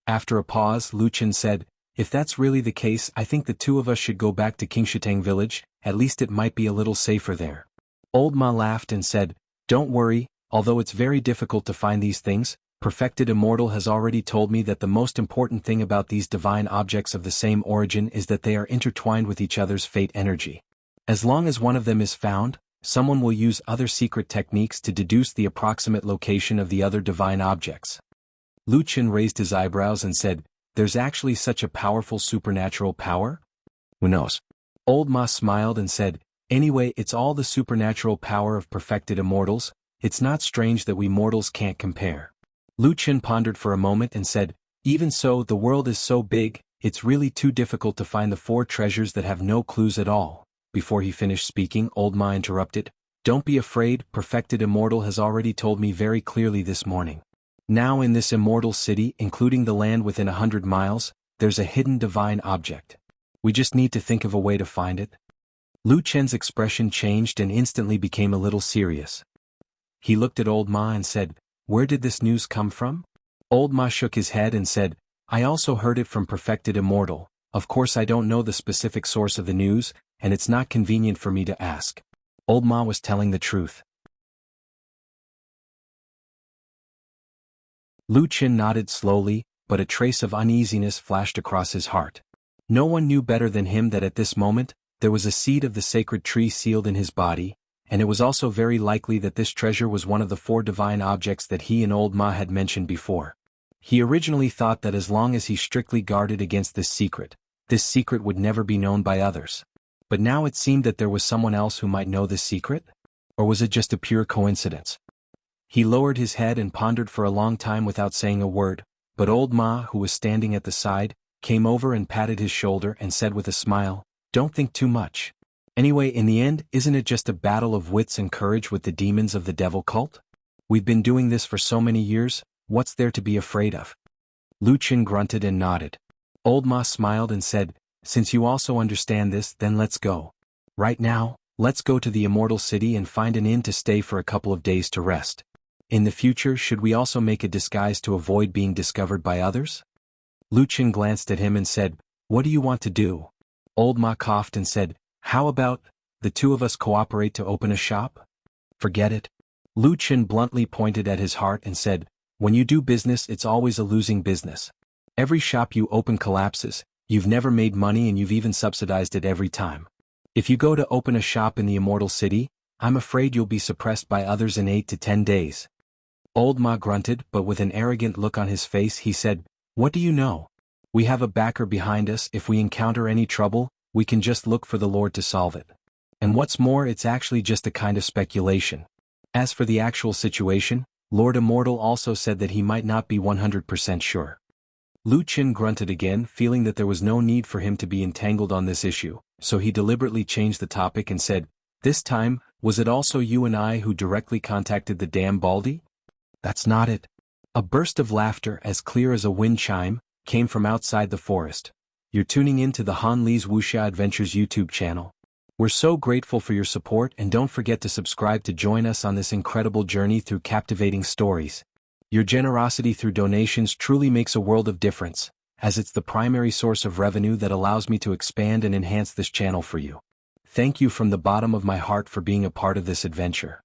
Speaker 1: After a pause, Lu Chen said, "If that's really the case, I think the two of us should go back to Qingshitang village. At least it might be a little safer there." Old Ma laughed and said, "Don't worry, although it's very difficult to find these things, Perfected Immortal has already told me that the most important thing about these divine objects of the same origin is that they are intertwined with each other's fate energy. As long as one of them is found, someone will use other secret techniques to deduce the approximate location of the other divine objects." Lu Chen raised his eyebrows and said, "There's actually such a powerful supernatural power? Who knows?" Old Ma smiled and said, Anyway, it's all the supernatural power of perfected immortals. It's not strange that we mortals can't compare. Lu Qin pondered for a moment and said, even so, the world is so big, it's really too difficult to find the 4 treasures that have no clues at all. Before he finished speaking, Old Ma interrupted, don't be afraid, perfected immortal has already told me very clearly this morning. Now in this immortal city, including the land within 100 miles, there's a hidden divine object. We just need to think of a way to find it. Lu Chen's expression changed and instantly became a little serious. He looked at Old Ma and said, where did this news come from? Old Ma shook his head and said, I also heard it from perfected immortal. Of course I don't know the specific source of the news, and it's not convenient for me to ask. Old Ma was telling the truth. Lu Qin nodded slowly, but a trace of uneasiness flashed across his heart. No one knew better than him that at this moment, there was a seed of the sacred tree sealed in his body, and it was also very likely that this treasure was one of the 4 divine objects that he and Old Ma had mentioned before. He originally thought that as long as he strictly guarded against this secret would never be known by others. But now it seemed that there was someone else who might know this secret? Or was it just a pure coincidence? He lowered his head and pondered for a long time without saying a word, but Old Ma, who was standing at the side, came over and patted his shoulder and said with a smile, don't think too much. Anyway, in the end, isn't it just a battle of wits and courage with the demons of the devil cult? We've been doing this for so many years, what's there to be afraid of? Lu Qin grunted and nodded. Old Ma smiled and said, since you also understand this, then let's go. Right now, let's go to the immortal city and find an inn to stay for a couple of days to rest. In the future, should we also make a disguise to avoid being discovered by others? Lu Qin glanced at him and said, what do you want to do? Old Ma coughed and said, how about the 2 of us cooperate to open a shop? Forget it. Lu Qin bluntly pointed at his heart and said, when you do business, it's always a losing business. Every shop you open collapses, you've never made money and you've even subsidized it every time. If you go to open a shop in the immortal city, I'm afraid you'll be suppressed by others in 8 to 10 days. Old Ma grunted, but with an arrogant look on his face he said, what do you know? We have a backer behind us. If we encounter any trouble, we can just look for the Lord to solve it. And what's more, it's actually just a kind of speculation. As for the actual situation, Lord Immortal also said that he might not be 100% sure. Lu Qin grunted again, feeling that there was no need for him to be entangled on this issue, so he deliberately changed the topic and said, this time, was it also you and I who directly contacted the damn Baldy? That's not it. A burst of laughter, as clear as a wind chime, came from outside the forest. You're tuning in to the Han Li's Wuxia Adventures YouTube channel. We're so grateful for your support, and don't forget to subscribe to join us on this incredible journey through captivating stories. Your generosity through donations truly makes a world of difference, as it's the primary source of revenue that allows me to expand and enhance this channel for you. Thank you from the bottom of my heart for being a part of this adventure.